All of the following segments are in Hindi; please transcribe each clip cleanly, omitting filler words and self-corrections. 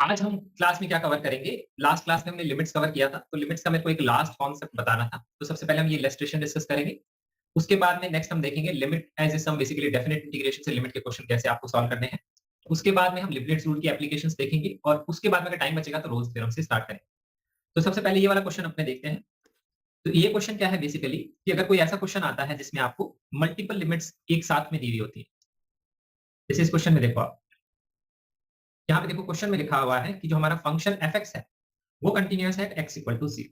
आज हम क्लास में क्या कवर करेंगे? लास्ट क्लास में हमने लिमिट्स कवर किया था, तो लिमिट्स का मेरे को एक लास्ट कॉन्सेप्ट बताना था। तो सबसे पहले हम ये इलस्ट्रेशन डिस्कस करेंगे। उसके बाद में नेक्स्ट हम देखेंगे limit as a sum basically definite integration से लिमिट के क्वेश्चन कैसे आपको सॉल्व करने हैं। उसके बाद में हम लीबनिट्ज़ रूल की एप्लीकेशंस देखेंगे और उसके बाद में अगर टाइम बचेगा तो रोल्स थ्योरम से स्टार्ट करेंगे। तो सबसे पहले ये वाला क्वेश्चन अपने देखते हैं। तो ये क्वेश्चन क्या है बेसिकली कि अगर कोई ऐसा क्वेश्चन आता है जिसमें आपको मल्टीपल लिमिट्स एक साथ में दी हुई होती है। जैसे इस क्वेश्चन में देखो आप, यहाँ पे देखो क्वेश्चन में लिखा हुआ है कि जो हमारा फंक्शन एफ(x) है, वो कंटीन्यूअस है एट x इक्वल टू 0।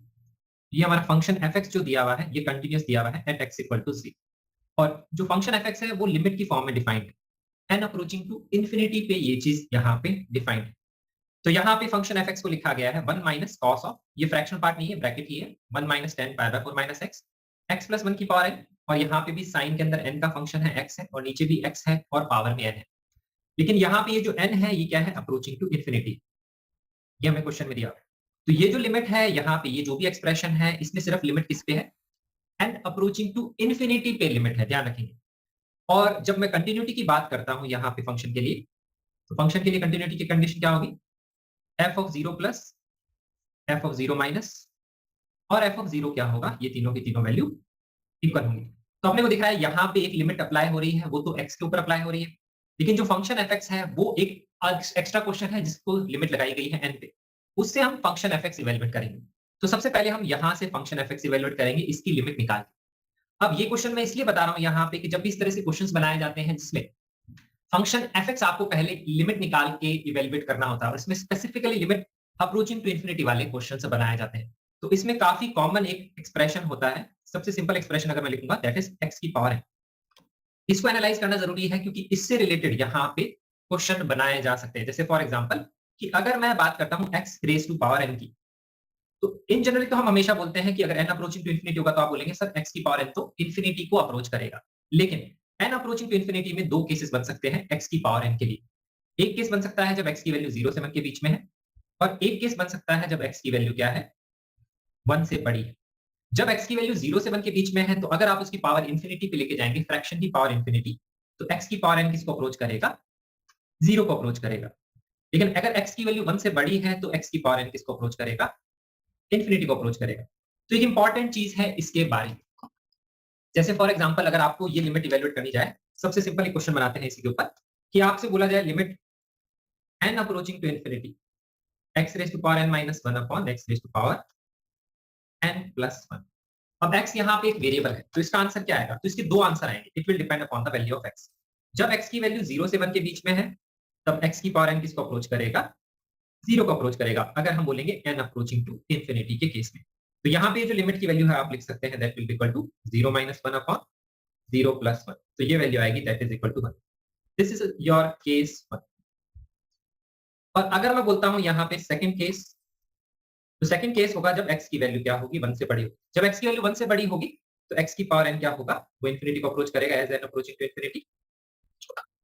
ये हमारा फंक्शन एफ(x) जो दिया हुआ है, ये कंटीन्यूअस दिया हुआ है एट x इक्वल टू 0। और जो फंक्शन एफ(x) है, वो लिमिट की फॉर्म में डिफाइंड है। एन अप्रोचिंग टू इंफिनिटी पे ये चीज यहाँ पे डिफाइंड है। तो यहाँ पे फंक्शन एफ(x) को लिखा गया है 1 माइनस कॉस ऑफ, ये फ्रैक्शनल पार्ट नहीं है, ब्रैकेट ही है, 1 minus ten pi by 4 minus x, x plus 1 की पावर n। और यहाँ पे भी साइन के अंदर n का फंक्शन है x है और नीचे भी x है और पावर में n है। लेकिन यहाँ पे ये जो n है, ये क्या है? Approaching to infinity. ये हमें क्वेश्चन में दिया हुआ है। तो ये जो लिमिट है यहाँ पे, ये जो भी एक्सप्रेशन है, इसमें सिर्फ लिमिट किस पे है? एंड अप्रोचिंग टू इंफिनिटी पे लिमिट है, ध्यान रखेंगे। और जब मैं कंटिन्यूटी की बात करता हूं यहाँ पे फंक्शन के लिए, तो फंक्शन के लिए कंटिन्यूटी की कंडीशन क्या होगी? F of zero plus F of zero minus और एफ ऑफ जीरो क्या होगा? ये तीनों की तीनों वैल्यू इक्वल होंगी। तो अपने को दिख रहा है यहाँ पे एक लिमिट अप्लाई हो रही है, वो तो एक्स के ऊपर अप्लाई हो रही है। लेकिन जो फंक्शन एफ(x) है, वो एक एक्स्ट्रा क्वेश्चन है जिसको लिमिट लगाई गई है एन पे। उससे हम फंक्शन एफ(x) इवेलुएट करेंगे। तो सबसे पहले हम यहाँ से फंक्शन एफ(x) इवेलुएट करेंगे, इसकी लिमिट निकाल के। अब ये क्वेश्चन मैं इसलिए बता रहा हूँ यहाँ पे कि जब भी इस तरह से क्वेश्चंस बनाए जाते हैं जिसमें फंक्शन एफ(x) आपको पहले लिमिट निकाल के इवेलुएट करना होता है और इसमें specifically limit approaching to infinity वाले क्वेश्चन बनाए जाते हैं। तो इसमें काफी कॉमन एक एक्सप्रेशन होता है। सबसे सिंपल एक्सप्रेशन अगर मैं लिखूंगा, दैट इज x की पावर n। इसको एनालाइज करना जरूरी है क्योंकि इससे रिलेटेड यहाँ पे क्वेश्चन बनाए जा सकते हैं। जैसे फॉर एग्जांपल कि अगर मैं बात करता हूँ x raise to power n की, तो इन जनरली तो हम हमेशा बोलते हैं कि अगर n अप्रोचिंग टू इंफिनिटी होगा तो आप बोलेंगे सर x की पावर n तो इंफिनिटी को अप्रोच करेगा। लेकिन n अप्रोचिंग टू इंफिनिटी में दो केसेस बन सकते हैं x की पावर n के लिए। एक केस बन सकता है जब x की वैल्यू 0 से 1 के बीच में है, और एक केस बन सकता है जब x की वैल्यू क्या है? 1 से बड़ी है। जब x की वैल्यू 0 से 1 के बीच में है, तो अगर आप उसकी पावर इंफिनिटी पे लेके जाएंगे, फ्रैक्शन की पावर इंफिनिटी, तो x की पावर n किसको अप्रोच करेगा? 0 को अप्रोच करेगा। लेकिन अगर x की वैल्यू 1 से बड़ी है, तो x की पावर n किसको अप्रोच करेगा? इंफिनिटी को अप्रोच करेगा। तो एक इंपॉर्टेंट चीज है इसके बारे में। जैसे फॉर एग्जांपल अगर आपको ये लिमिट इवैल्यूएट करनी जाए, सबसे सिंपल एक क्वेश्चन बनाते हैं इसी के ऊपर कि आपसे बोला जाए limit n approaching to infinity x raise to power n minus 1 upon x raise to power n plus 1। अब x यहाँ पे एक वेरिएबल है, तो इसका आंसर क्या आएगा? तो इसके दो आंसर आएंगे। It will depend upon the value of x। जब x की वैल्यू 0 से 1 के बीच में है, तब x की पावर n किसको अप्रोच करेगा? 0 को अप्रोच करेगा। अगर हम बोलेंगे n अप्रोचिंग टू इंफिनिटी के केस में, तो यहाँ पे जो लिमिट की वैल्यू है आप लिख सकते हैं that will be equal to 0 minus 1 upon 0 plus 1। तो ये वैल्यू आएगी that is equal to 1। This is your case 1। और अगर मैं बोलता हूं यहाँ पे सेकंड केस, तो सेकंड केस होगा जब x की वैल्यू क्या होगी? 1 से बड़ी होगी। जब x की वैल्यू 1 से बड़ी होगी, तो x की पावर n क्या होगा? वो इंफिनिटी को अप्रोच करेगा as n approaching to infinity.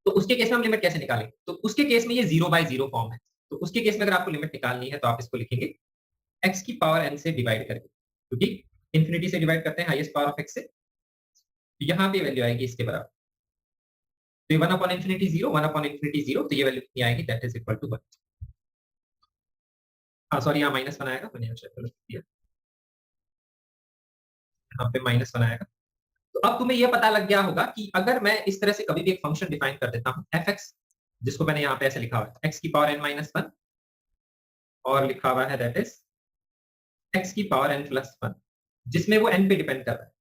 तो उसके केस में हम लिमिट कैसे निकालेंगे? तो उसके केस में ये 0/0 फॉर्म है। तो उसके केस में अगर आपको लिमिट निकालनी है, तो आप इसको लिखेंगे x की पावर n से डिवाइड करके, क्योंकि इंफिनिटी से डिवाइड करते हैं हाईएस्ट पावर ऑफ x से। तो यहाँ पे वैल्यू आएगी इसके बराबर। तो ये 1 अपॉन इंफिनिटी 0, 1 अपॉन इंफिनिटी 0, तो ये वैल्यू कितनी आएगी? That is equal to 1। हाँ सॉरी, यहाँ माइनस 1 आएगा, मैंने यहाँ शायद गलत किया। यहाँ पे माइनस 1 आएगा। तो अब तुम्हें यह पता लग गया होगा कि अगर मैं इस तरह से कभी भी एक फंक्शन डिफाइन कर देता हूं f(x), जिसको मैंने यहाँ पे ऐसे लिखा हुआ है x की पावर n माइनस 1, और लिखा हुआ है दैट इज x की पावर n प्लस 1, जिसमें वो n पे डिपेंड कर रहा है।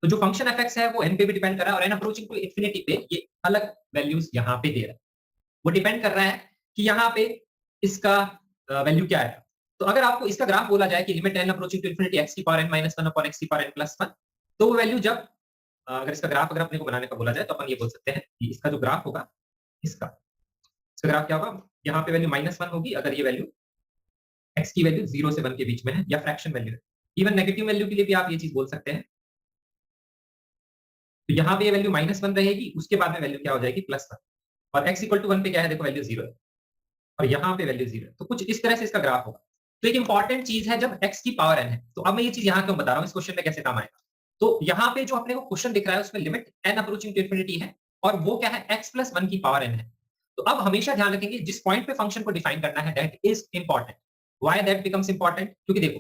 तो जो फंक्शन f(x) है वो n पे भी डिपेंड कर रहा है और n अप्रोचिंग टू इंफिनिटी पे ये अलग वैल्यूज यहाँ पे दे रहा है। वो डिपेंड कर रहा है कि यहाँ पे इसका वैल्यू क्या है। तो अगर आपको इसका ग्राफ बोला जाए कि limit n approaching to infinity x की power n minus 1 upon x की पावर n प्लस 1, तो वो वैल्यू जब अगर इसका ग्राफ अगर अपने को बनाने का बोला जाए, तो अपन ये बोल सकते हैं कि इसका जो ग्राफ होगा, इसका इसका ग्राफ क्या होगा? यहाँ पे वैल्यू माइनस 1 होगी अगर ये वैल्यू x की वैल्यू 0 से 1 के बीच में है या फ्रैक्शन वैल्यू है। इवन नेगेटिव वैल्यू के लिए भी आप ये चीज बोल सकते हैं। तो यहाँ पे ये वैल्यू माइनस 1 रहेगी, उसके बाद में वैल्यू क्या हो जाएगी? प्लस 1। और x इक्वल टू 1 पे क्या है? देखो वैल्यू 0 है और यहाँ पे वैल्यू 0 है। तो कुछ इस तरह से इसका ग्राफ होगा। तो एक इंपॉर्टेंट चीज है जब x की पावर n है। तो अब मैं ये चीज यहाँ क्यों बता रहा हूँ, इस क्वेश्चन में कैसे काम आएगा? तो यहाँ पे जो अपने को क्वेश्चन दिख रहा है उसमें limit n approaching to infinity है और वो क्या है? x प्लस 1 की पावर n है। तो अब हमेशा ध्यान रखेंगे जिस पॉइंट पे फंक्शन को डिफाइन करना है that is important. Why that becomes important? क्योंकि देखो,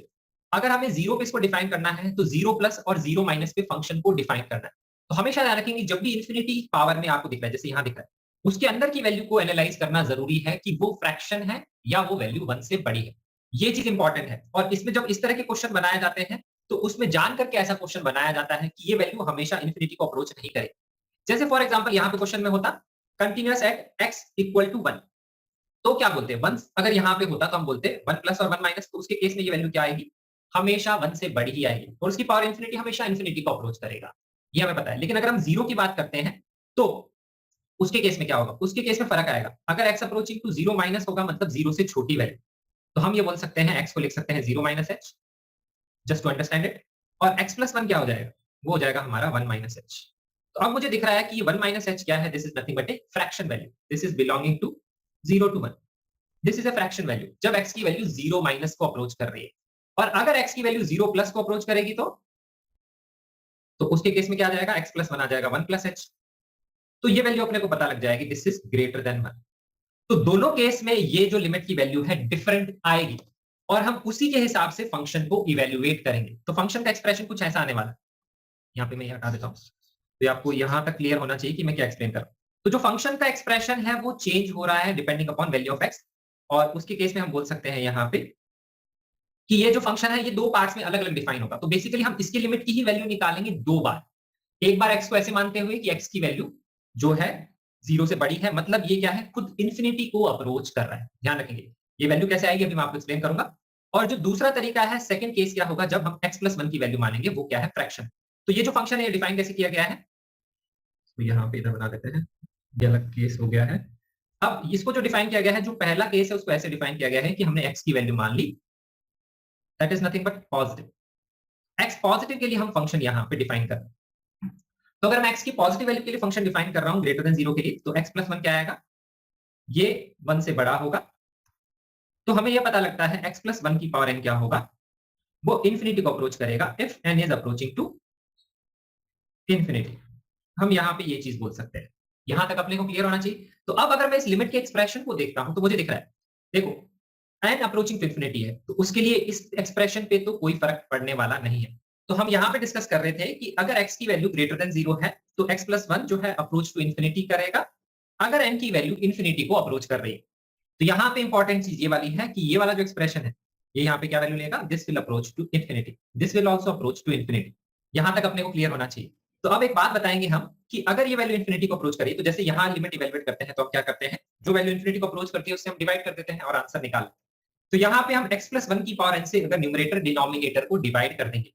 अगर हमें जीरो पे इसको डिफाइन करना है तो जीरो प्लस और जीरो माइनस पे फंक्शन को डिफाइन करना है। तो हमेशा ध्यान रखेंगे जब भी इंफिनिटी पावर में आपको दिख रहा है, जैसे यहां दिख रहा है, उसके अंदर की वैल्यू को एनालाइज करना जरूरी है कि वो फ्रैक्शन है या वो वैल्यू 1 से बड़ी है। ये चीज इंपॉर्टेंट है। और इसमें जब इस तरह के क्वेश्चन बनाए जाते हैं तो उसमें जान करके ऐसा क्वेश्चन बनाया जाता है कि ये वैल्यू हमेशा इंफिनिटी को अप्रोच नहीं करे। जैसे फॉर एग्जांपल यहां पे क्वेश्चन में होता continuous at x equal to 1, तो क्या बोलते हैं 1 अगर यहां पे होता तो हम बोलते 1 प्लस और 1 माइनस, तो उसके केस में ये वैल्यू क्या आएगी? हमेशा 1 से बड़ी ही आएगी और उसकी पावर इंफिनिटी हमेशा इंफिनिटी को अप्रोच करेगा, ये हमें पता है। लेकिन अगर हम जीरो की बात करते हैं तो उसके केस में क्या होगा? उसके केस में फर्क आएगा। अगर x approaching to zero minus होगा मतलब जीरो से छोटी वैल्यू, तो हम ये बोल सकते हैं x को लिख सकते हैं zero minus H, just to understand it. और x प्लस 1 क्या हो जाएगा? वो हो जाएगा हमारा 1 माइनस एच। तो अब मुझे दिख रहा है कि 1 माइनस एच क्या है? This is nothing but a fraction value. This is belonging to 0 to 1। This is a fraction value जब x की वैल्यू 0 माइनस को अप्रोच कर रही है। और अगर x की वैल्यू 0 प्लस को अप्रोच करेगी तो उसके केस में क्या आ जाएगा? x प्लस 1 आ जाएगा 1 प्लस एच। तो ये वैल्यू अपने को पता लग जाएगी, दिस इज ग्रेटर देन 1। तो दोनों केस में ये जो लिमिट की वैल्यू है डिफरेंट आएगी और हम उसी के हिसाब से फंक्शन को इवेल्युएट करेंगे। तो फंक्शन का एक्सप्रेशन कुछ ऐसा आने वाला है। यहाँ पे मैं ये हटा देता हूँ, तो आपको यहाँ तक क्लियर होना चाहिए कि मैं क्या एक्सप्लेन कर रहा हूँ। तो जो फंक्शन का एक्सप्रेशन है वो चेंज हो रहा है depending upon value of x. और उसके केस में हम बोल सकते हैं यहाँ पे कि ये जो फंक्शन है ये दो पार्ट्स में अलग अलग डिफाइन होगा। तो बेसिकली हम इसकी लिमिट की ही वैल्यू निकालेंगे दो बार। एक बार एक्स को ऐसे मानते हुए कि एक्स की वैल्यू जो है जीरो से बड़ी है, मतलब ये क्या है? खुद इंफिनिटी को अप्रोच कर रहा है। ध्यान रखेंगे ये वैल्यू कैसे आएगी अभी मैं आपको एक्सप्लेन करूंगा। और जो दूसरा तरीका है, सेकंड केस क्या होगा जब हम एक्स प्लस 1 की वैल्यू मानेंगे, वो क्या है? फ्रैक्शन। तो ये जो फंक्शन है डिफाइन कैसे किया गया है, तो यहाँ पे इधर बना देते हैं, ये अलग केस हो गया है। अब इसको जो डिफाइन किया गया है, जो पहला केस है उसको ऐसे डिफाइन किया गया है कि हमने एक्स की वैल्यू मान ली, that is nothing but positive. X positive के लिए हम फंक्शन यहाँ पे डिफाइन कर रहे हैं। तो अगर मैं एक्स की पॉजिटिव वैल्यू के लिए फंक्शन डिफाइन कर रहा हूं ग्रेटर देन 0 के लिए, तो एक्स प्लस 1 क्या आएगा? ये 1 से बड़ा होगा। तो हमें यह पता लगता है x प्लस 1 की पावर n क्या होगा? वो इंफिनिटी को अप्रोच करेगा if n is approaching to infinity. हम यहां पे ये चीज बोल सकते हैं। यहां तक अपने को क्लियर होना चाहिए। तो अब अगर मैं इस लिमिट के एक्सप्रेशन को देखता हूं तो मुझे दिख रहा है, देखो n अप्रोचिंग टू इंफिनिटी है तो उसके लिए इस एक्सप्रेशन पे तो कोई फर्क पड़ने वाला नहीं है। तो हम यहां पे डिस्कस कर रहे थे कि अगर x की वैल्यू ग्रेटर देन 0 है तो x प्लस 1 जो है अप्रोच टू इंफिनिटी करेगा, अगर n की वैल्यू इंफिनिटी को अप्रोच कर रही है। तो यहाँ पे इंपॉर्टेंट चीज ये वाली है कि ये वाला जो एक्सप्रेशन है ये यहाँ पे क्या वैल्यू लेगा? This will approach to infinity, this will also approach to infinity. यहाँ तक अपने को क्लियर होना चाहिए। तो अब एक बात बताएंगे हम कि अगर ये वैल्यू इंफिनिटी को अप्रोच करी, तो जैसे यहाँ लिमिट इवेलुएट करते हैं तो हम क्या करते हैं, जो वैल्यू इंफिनिटी को अप्रोच करती है उससे हम डिवाइड कर देते हैं और आंसर निकाल। तो यहाँ पे हम x प्लस 1 की पावर n से अगर न्यूमरेटर डिनोमिनेटर को डिवाइड कर देंगे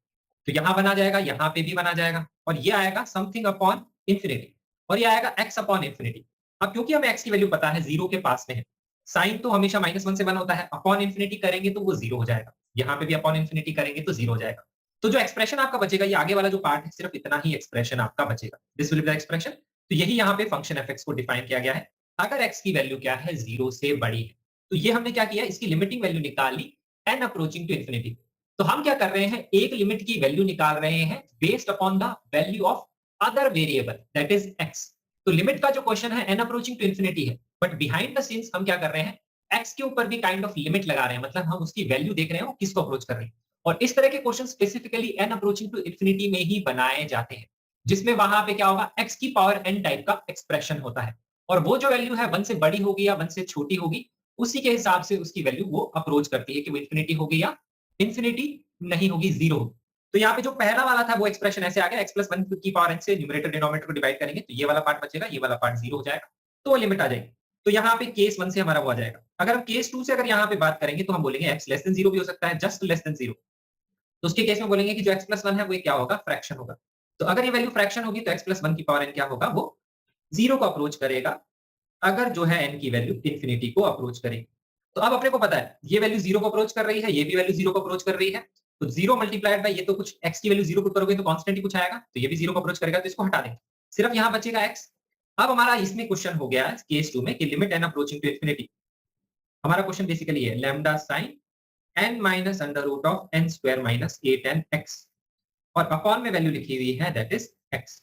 तो यहाँ बना जाएगा, यहाँ पे भी बना जाएगा और ये आएगा समथिंग अपॉन इंफिनिटी और ये आएगा x अपॉन इंफिनिटी। अब क्योंकि हमें x की वैल्यू पता है, जीरो के पास में है, साइन तो हमेशा -1 से 1 होता है, अपॉन इंफिनिटी करेंगे तो वो जीरो हो जाएगा, यहाँ पे भी अपॉन इंफिनिटी करेंगे तो जीरो हो जाएगा। तो जो एक्सप्रेशन आपका बचेगा, ये आगे वाला जो पार्ट है सिर्फ इतना ही एक्सप्रेशन आपका बचेगा, this will be the expression. तो यही यहाँ पे फंक्शन एफ को डिफाइन किया गया है। अगर x की वैल्यू क्या है? जीरो से बड़ी है। तो ये हमने क्या किया, इसकी लिमिटिंग वैल्यू निकाल ली n अप्रोचिंग टू इंफिनिटी। तो हम क्या कर रहे हैं, एक लिमिट की वैल्यू निकाल रहे हैं based upon the value of other variable that is x। तो लिमिट का जो क्वेश्चन है n अप्रोचिंग टू इंफिनिटी है, बट बिहाइंड द सीन्स हम क्या कर रहे हैं, x के ऊपर भी काइंड ऑफ लिमिट लगा रहे हैं, मतलब हम उसकी वैल्यू देख रहे हैं वो किसको अप्रोच कर रही है। और इस तरह के question specifically n approaching to infinity में ही बनाए जाते हैं, जिसमें वहां पे क्या होगा, x की पावर n टाइप का एक्सप्रेशन होता है और वो जो वैल्यू है 1 से बड़ी होगी या 1 से छोटी होगी, उसी के हिसाब से उसकी वैल्यू वो अप्रोच करती है कि वो इंफिनिटी होगी या इंफिनिटी नहीं होगी, जीरो होगी। तो यहाँ पे जो पहला वाला था वो एक्सप्रेशन ऐसे आ गया, x प्लस 1 की पावर n से न्यूमरेटर डिनोमिनेटर को डिवाइड करेंगे तो ये वाला पार्ट बचेगा, ये वाला पार्ट जीरो हो जाएगा, तो वो लिमिट आ जाएगी। तो यहाँ पे केस 1 से हमारा वो आ जाएगा। अगर हम केस 2 से अगर यहाँ पे बात करेंगे तो हम बोलेंगे x लेस देन 0 भी हो सकता है, जस्ट लेस देन 0। तो उसके केस में बोलेंगे कि जो x प्लस 1 है वो क्या होगा, फ्रैक्शन होगा। तो अगर ये वैल्यू फ्रैक्शन होगी तो x प्लस 1 की पावर n क्या होगा, वो जीरो को अप्रोच करेगा, अगर जो है n की वैल्यू इंफिनिटी को अप्रोच करेगी। तो अब अपने को पता है ये वैल्यू जीरो को अप्रोच कर रही है, ये भी वैल्यू जीरो को अप्रोच कर रही है, तो जीरो मल्टीप्लाइड बाय ये तो कुछ x की वैल्यू जीरो को करोगे तो कांस्टेंट ही कुछ आएगा, तो ये भी जीरो को अप्रोच करेगा, तो इसको हटा देंगे, सिर्फ यहां बचेगा x। अब हमारा इसमें क्वेश्चन हो गया केस 2 में कि limit n approaching to infinity. हमारा क्वेश्चन बेसिकली है lambda sine n minus under root of n square minus 8nx और अपॉन में वैल्यू लिखी हुई है दैट इज x।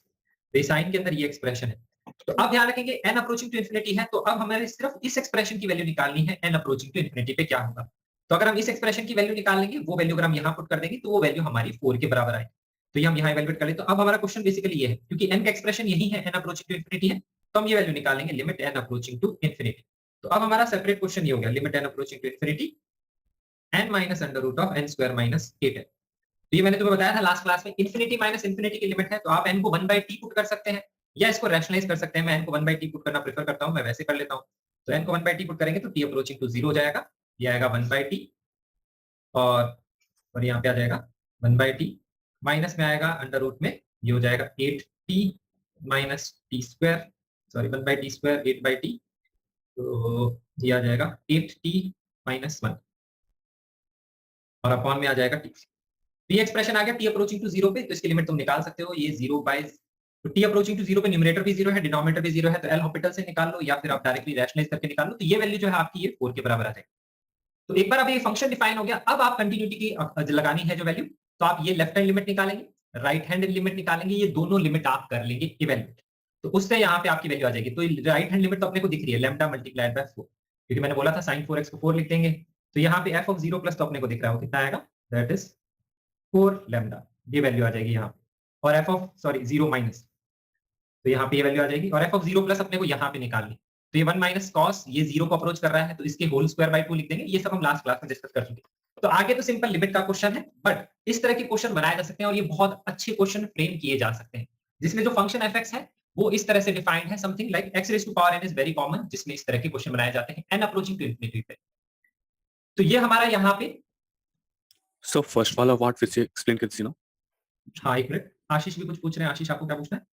तो साइन के अंदर ये एक्सप्रेशन है। तो अब ध्यान रखेंगे n अप्रोचिंग टू इंफिनिटी है, तो अब हमें सिर्फ इस एक्सप्रेशन की वैल्यू निकालनी है n अप्रोचिंग टू इंफिनिटी पे क्या होगा। तो अगर हम इस एक्सप्रेशन की वैल्यू निकाल लेंगे, वो वैल्यू अगर हम यहाँ पुट कर देंगे तो वो वैल्यू हमारी 4 के बराबर आएगी। तो ये हम यहाँ इवैल्यूएट कर ले। तो अब हमारा क्वेश्चन बेसिकली ये है, क्योंकि n का एक्सप्रेशन यही है, n अप्रोचिंग टू इंफिनिटी है, तो हम ये वैल्यू निकालेंगे limit n approaching to infinity. तो अब हमारा सेपरेट क्वेश्चन ये हो गया, limit n approaching to infinity n minus under root of n square minus 8n। तो ये मैंने तुम्हें बताया था लास्ट क्लास में, इंफिनिटी माइनस इंफिनिटी की लिमिट है, तो आप n को 1/t पुट कर सकते हैं या इसको रैशनलाइज कर सकते हैं। मैं n को 1/t पुट करना प्रेफर करता हूं, मैं वैसे कर लेता हूं। तो n को 1/t पुट करेंगे तो t अप्रोचिंग टू 0 हो जाएगा, ये आएगा 1/t और यहाँ पे आ जाएगा 1/t, माइनस में आएगा अंडर रूट में, ये हो जाएगा 8t minus T square, sorry 1/t square 8/t, तो ये आ जाएगा 8t माइनस 1 और अपॉन में आ जाएगा t। तो ये एक्सप्रेशन आ गया t अप्रोचिंग टू 0 पे, तो इसकी लिमिट तुम निकाल सकते हो, ये 0 बाय, तो t अप्रोचिंग टू 0 पे न्यूमरेटर भी 0 है, डिनोमिनेटर भी 0 है, तो एल हॉस्पिटल से निकाल लो या फिर आप डायरेक्टली रैशनलाइज करके निकाल लो। तो ये वैल्यू जो है आपकी ये 4 के बराबर आ जाएगी। तो एक बार अब ये फंक्शन डिफाइन हो गया, अब आप कंटिन्यूटी की लगानी है जो वैल्यू, तो आप ये लेफ्ट हैंड लिमिट निकालेंगे, राइट हैंड लिमिट निकालेंगे, ये दोनों लिमिट आप कर लेंगे इवैल्यूएट, तो उससे यहाँ पे आपकी वैल्यू आ जाएगी। तो राइट हैंड लिमिट तो अपने को दिख रही है, लैम्डा मल्टीप्लाइड बाय 4, क्योंकि मैंने बोला था sin 4x को 4 लिख देंगे। तो यहाँ पे f ऑफ 0 प्लस तो अपने को दिख रहा है, वो कितना आएगा, दैट इज 4 लैम्डा, ये वैल्यू आ जाएगी यहाँ पे, और f ऑफ सॉरी 0 माइनस, तो यहाँ पे ये वैल्यू आ जाएगी, और f ऑफ 0 प्लस अपने को यहाँ पे निकालनी, तो ये 1 माइनस कॉस, ये 0 को अप्रोच कर रहा है तो इसके होल स्क्वायर बाय 2 लिख देंगे। ये सब हम लास्ट क्लास में डिस्कस कर चुके। तो आगे तो सिंपल लिमिट का क्वेश्चन है, बट इस तरह के क्वेश्चन बनाए जा सकते हैं और ये बहुत अच्छे क्वेश्चन फ्रेम किए जा सकते हैं, जिसमें जो फंक्शन fx है वो इस तरह से डिफाइंड है, something like x raise to power n is very common, जिसमें इस तरह के क्वेश्चन बनाए जाते हैं n अप्रोचिंग टू इंफिनिटी पे। तो ये हमारा यहाँ पे, So first of all, what which you explain कर दी ना? हाँ एक मिनट, आशीष भी कुछ पूछ रहे हैं। आशीष आपको क्या पूछना है?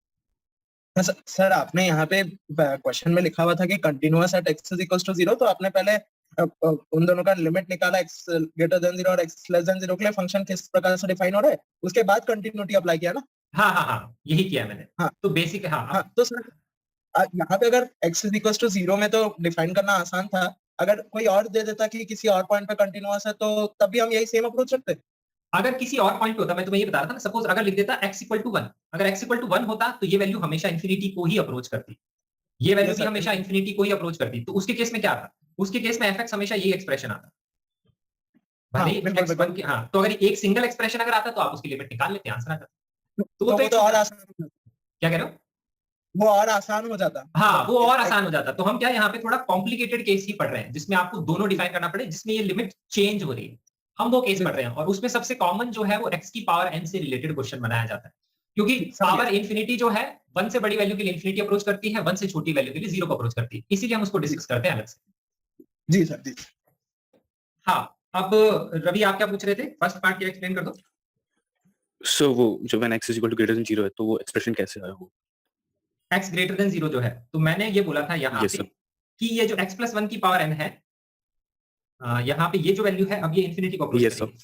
सर आपने यहाँ पे क्वेश्चन में लिखा हुआ था कि continuous at x is equal to 0, तो आपने पहले उन दोनों का लिमिट निकाला, x ग्रेटर देन 0 और x लेस देन 0 के लिए फंक्शन किस प्रकार से डिफाइन हो रहा है, उसके बाद कंटिन्यूटी अप्लाई किया ना? हाँ हाँ हाँ, यही किया है मैंने। हाँ तो बेसिक हाँ, तो सर यहाँ पे अगर x इज इक्वल टू 0 में तो डिफाइन करना आसान था, अगर कोई और दे देता कि किसी और पॉइंट पे कंटिन्यूअस है तो तब भी हम यही सेम अप्रोच रखते। अगर किसी और पॉइंट पे होता, मैं तुम्हें ये बता रहा था ना, सपोज अगर लिख देता x इक्वल टू 1, अगर x इक्वल टू 1 होता तो ये वैल्यू हमेशा इंफिनिटी को ही अप्रोच करती, ये वैल्यू भी हमेशा इंफिनिटी को ही अप्रोच करती। तो उसके केस में क्या था, उसके केस में fx हमेशा यही एक्सप्रेशन आता, भले ही x1 के, हाँ, तो अगर एक सिंगल एक्सप्रेशन अगर आता तो आप उसकी लिमिट निकाल लेते, आंसर आ जाता। तो वो तो और आसान, क्या कह रहे हो, वो और आसान हो जाता। हाँ, वो और आसान हो जाता। तो हम क्या यहाँ पे थोड़ा कॉम्प्लिकेटेड केस ही पढ़ रहे हैं, जिसमें आपको दोनों डिफाइन करना पड़े, जिसमें ये लिमिट चेंज हो रही है, हम वो केस पढ़ रहे हैं। और उसमें सबसे कॉमन जो है वो x की पावर n से रिलेटेड क्वेश्चन बनाया जाता है, क्योंकि पावर इंफिनिटी जो है 1 से बड़ी वैल्यू के लिए इंफिनिटी अप्रोच करती है, 1 से छोटी वैल्यू के लिए 0 को अप्रोच करती है, इसीलिए हम उसको डिस्कस करते हैं अलग से। जी सर, जी। हाँ, अब रवि आप क्या पूछ रहे थे, फर्स्ट पार्ट क्या एक्सप्लेन कर दो। So वो जो when x is equal to greater than 0 है, तो वो एक्सप्रेशन कैसे आया वो? x ग्रेटर देन 0 जो है, तो मैंने ये बोला था यहाँ पे कि ये जो x प्लस 1 की पावर n है, यहाँ पे ये जो वैल्यू है, अब ये इंफिनिटी को अप्रोच करेगी।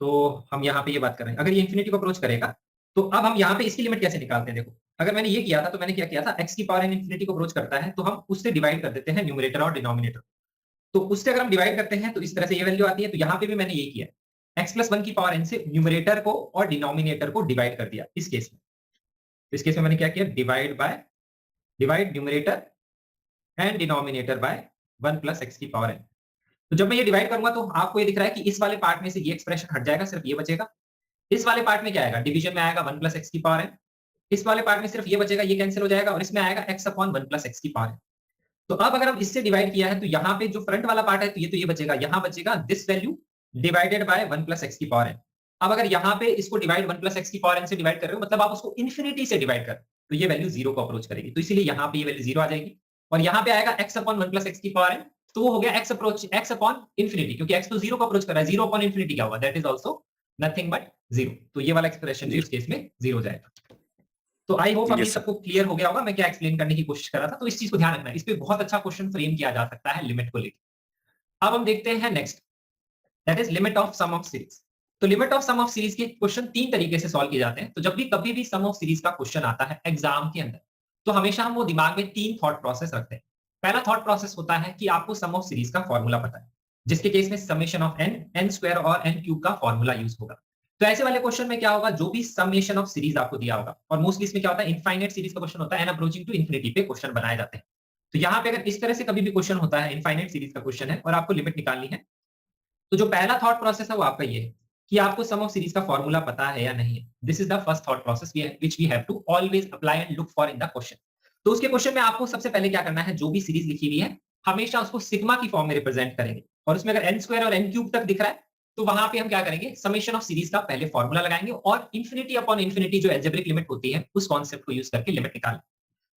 तो हम यहाँ पे ये बात कर रहे हैं, अगर ये इंफिनिटी को अप्रोच करेगा तो अब हम यहाँ पे इसकी लिमिट कैसे निकालते हैं। देखो, अगर मैंने ये किया था तो मैंने क्या किया था, x की पावर n इंफिनिटी को अप्रोच करता है तो हम उससे डिवाइड कर देते हैं न्यूमरेटर और डिनोमिनेटर। तो उससे अगर हम डिवाइड करते हैं तो इस तरह से ये वैल्यू आती है। तो यहाँ पे भी मैंने यही किया, x प्लस 1 की पावर n से न्यूमरेटर को और डिनोमिनेटर को डिवाइड कर दिया इस केस में। इस केस में मैंने क्या किया, divide numerator and denominator by 1 plus x की पावर n। तो जब मैं ये डिवाइड करूंगा तो आपको ये दिख रहा है कि इस वाले पार्ट में से ये एक्सप्रेशन हट जाएगा, सिर्फ ये बचेगा। इस वाले पार्ट में क्या आएगा, डिवीजन में आएगा 1 प्लस x की पावर n। इस वाले पार्ट में सिर्फ ये बचेगा, ये कैंसिल हो जाएगा और इसमें आएगा x अपॉन 1 प्लस x की पावर n। तो अब अगर हम इससे डिवाइड किया है तो यहाँ पे जो फ्रंट वाला पार्ट है तो ये बचेगा, यहाँ बचेगा this value divided by 1 plus x की पावर n। अब अगर यहाँ पे इसको डिवाइड 1 प्लस x की पावर n से डिवाइड कर रहे हो, मतलब आप उसको इंफिनिटी से डिवाइड कर, तो ये वैल्यू 0 को अप्रोच करेगी। तो इसीलिए यहाँ पे ये वैल्यू 0 आ जाएगी और यहाँ पे आएगा x अपॉन 1 प्लस x की पावर n। तो वो हो गया x अपॉन इंफिनिटी, क्योंकि x तो 0 को अप्रोच कर रहा है, 0 अपॉन इंफिनिटी क्या हुआ, that is also nothing but 0। तो ये वाला एक्सप्रेशन इस केस में 0 हो जाएगा। तो आई होप अभी सबको क्लियर हो गया होगा मैं क्या एक्सप्लेन करने की कोशिश कर रहा था। तो इस चीज को ध्यान रखना है, इस पे बहुत अच्छा क्वेश्चन फ्रेम किया जा सकता है लिमिट को लेकर। अब हम देखते हैं next, that is limit of sum of series. तो limit of sum of series के क्वेश्चन 3 तरीके से सॉल्व किए जाते हैं। तो जब भी कभी भी सम ऑफ सीरीज का क्वेश्चन आता है एग्जाम के अंदर, तो हमेशा हम वो दिमाग में 3 थॉट प्रोसेस रखते हैं। पहला थॉट प्रोसेस होता है कि आपको सम ऑफ सीरीज का फॉर्मूला पता है, जिसके केस में summation of n, n square और n क्यूब का फॉर्मूला यूज होगा। तो ऐसे वाले क्वेश्चन में क्या होगा, जो भी समेशन ऑफ सीरीज आपको दिया होगा, और मोस्टली इसमें क्या होता है, इनफाइनाइट सीरीज का क्वेश्चन होता है, एन अप्रोचिंग टू इन्फिनिटी पे क्वेश्चन बनाए जाते हैं। तो यहाँ पे अगर इस तरह से कभी भी क्वेश्चन होता है, इनफाइनाइट सीरीज का क्वेश्चन है और आपको लिमिट निकालनी है, तो जो पहला थॉट प्रोसेस है वो आपका ये है कि आपको सम ऑफ सीरीज का फॉर्मूला पता है या नहीं है। This is the first thought process which we have to always apply and look for in the question. तो उसके क्वेश्चन में आपको सबसे पहले क्या करना है, जो भी सीरीज लिखी हुई है हमेशा उसको सिग्मा की फॉर्म में रिप्रेजेंट करेंगे, और उसमें अगर एन स्क्वायर और एन क्यूब तक दिख रहा है तो वहां पे हम क्या करेंगे, समेशन ऑफ सीरीज का पहले फॉर्मूला लगाएंगे और इन्फिनिटी अपॉन इन्फिनिटी जो एल्जेब्रिक लिमिट होती है उस कॉन्सेप्ट को यूज करके लिमिट निकालें।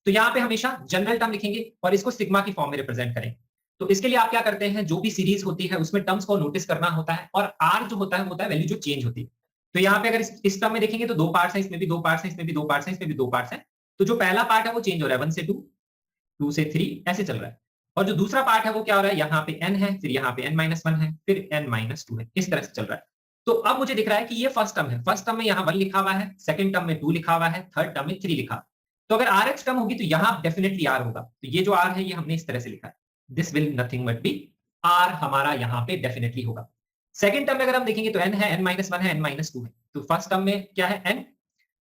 तो यहाँ पे हमेशा जनरल टर्म लिखेंगे और इसको सिग्मा की फॉर्म में रिप्रेजेंट करेंगे। तो इसके लिए आप क्या करते हैं, जो भी सीरीज होती है उसमें टर्म्स को नोटिस करना होता है, और आर जो होता है वैल्यू जो चेंज होती है। तो यहाँ पे अगर इस टर्म में देखेंगे तो दो पार्ट्स हैं, इसमें भी दो पार्ट्स हैं, इसमें भी दो पार्ट्स हैं, इसमें भी दो पार्ट्स हैं। तो जो पहला पार्ट है वो चेंज हो रहा है 1 से 2, 2 से 3 ऐसे चल रहा है, और जो दूसरा पार्ट है वो क्या हो रहा है, यहाँ पे n है, फिर यहाँ पे n-1 है, फिर n-2 है, इस तरह से चल रहा है। तो अब मुझे दिख रहा है कि ये फर्स्ट टर्म है, फर्स्ट टर्म में यहाँ 1 लिखा हुआ है, सेकंड टर्म में 2 लिखा हुआ है, थर्ड टर्म में 3 लिखा। तो अगर rx टर्म होगी तो यहाँ डेफिनेटली r होगा। तो ये जो r है ये हमने इस तरह से लिखा है, this will nothing but be r, हमारा यहाँ पे डेफिनेटली होगा। सेकंड टर्म में अगर हम देखेंगे तो n है, n-1 है, n-2 है। तो फर्स्ट टर्म में क्या है n,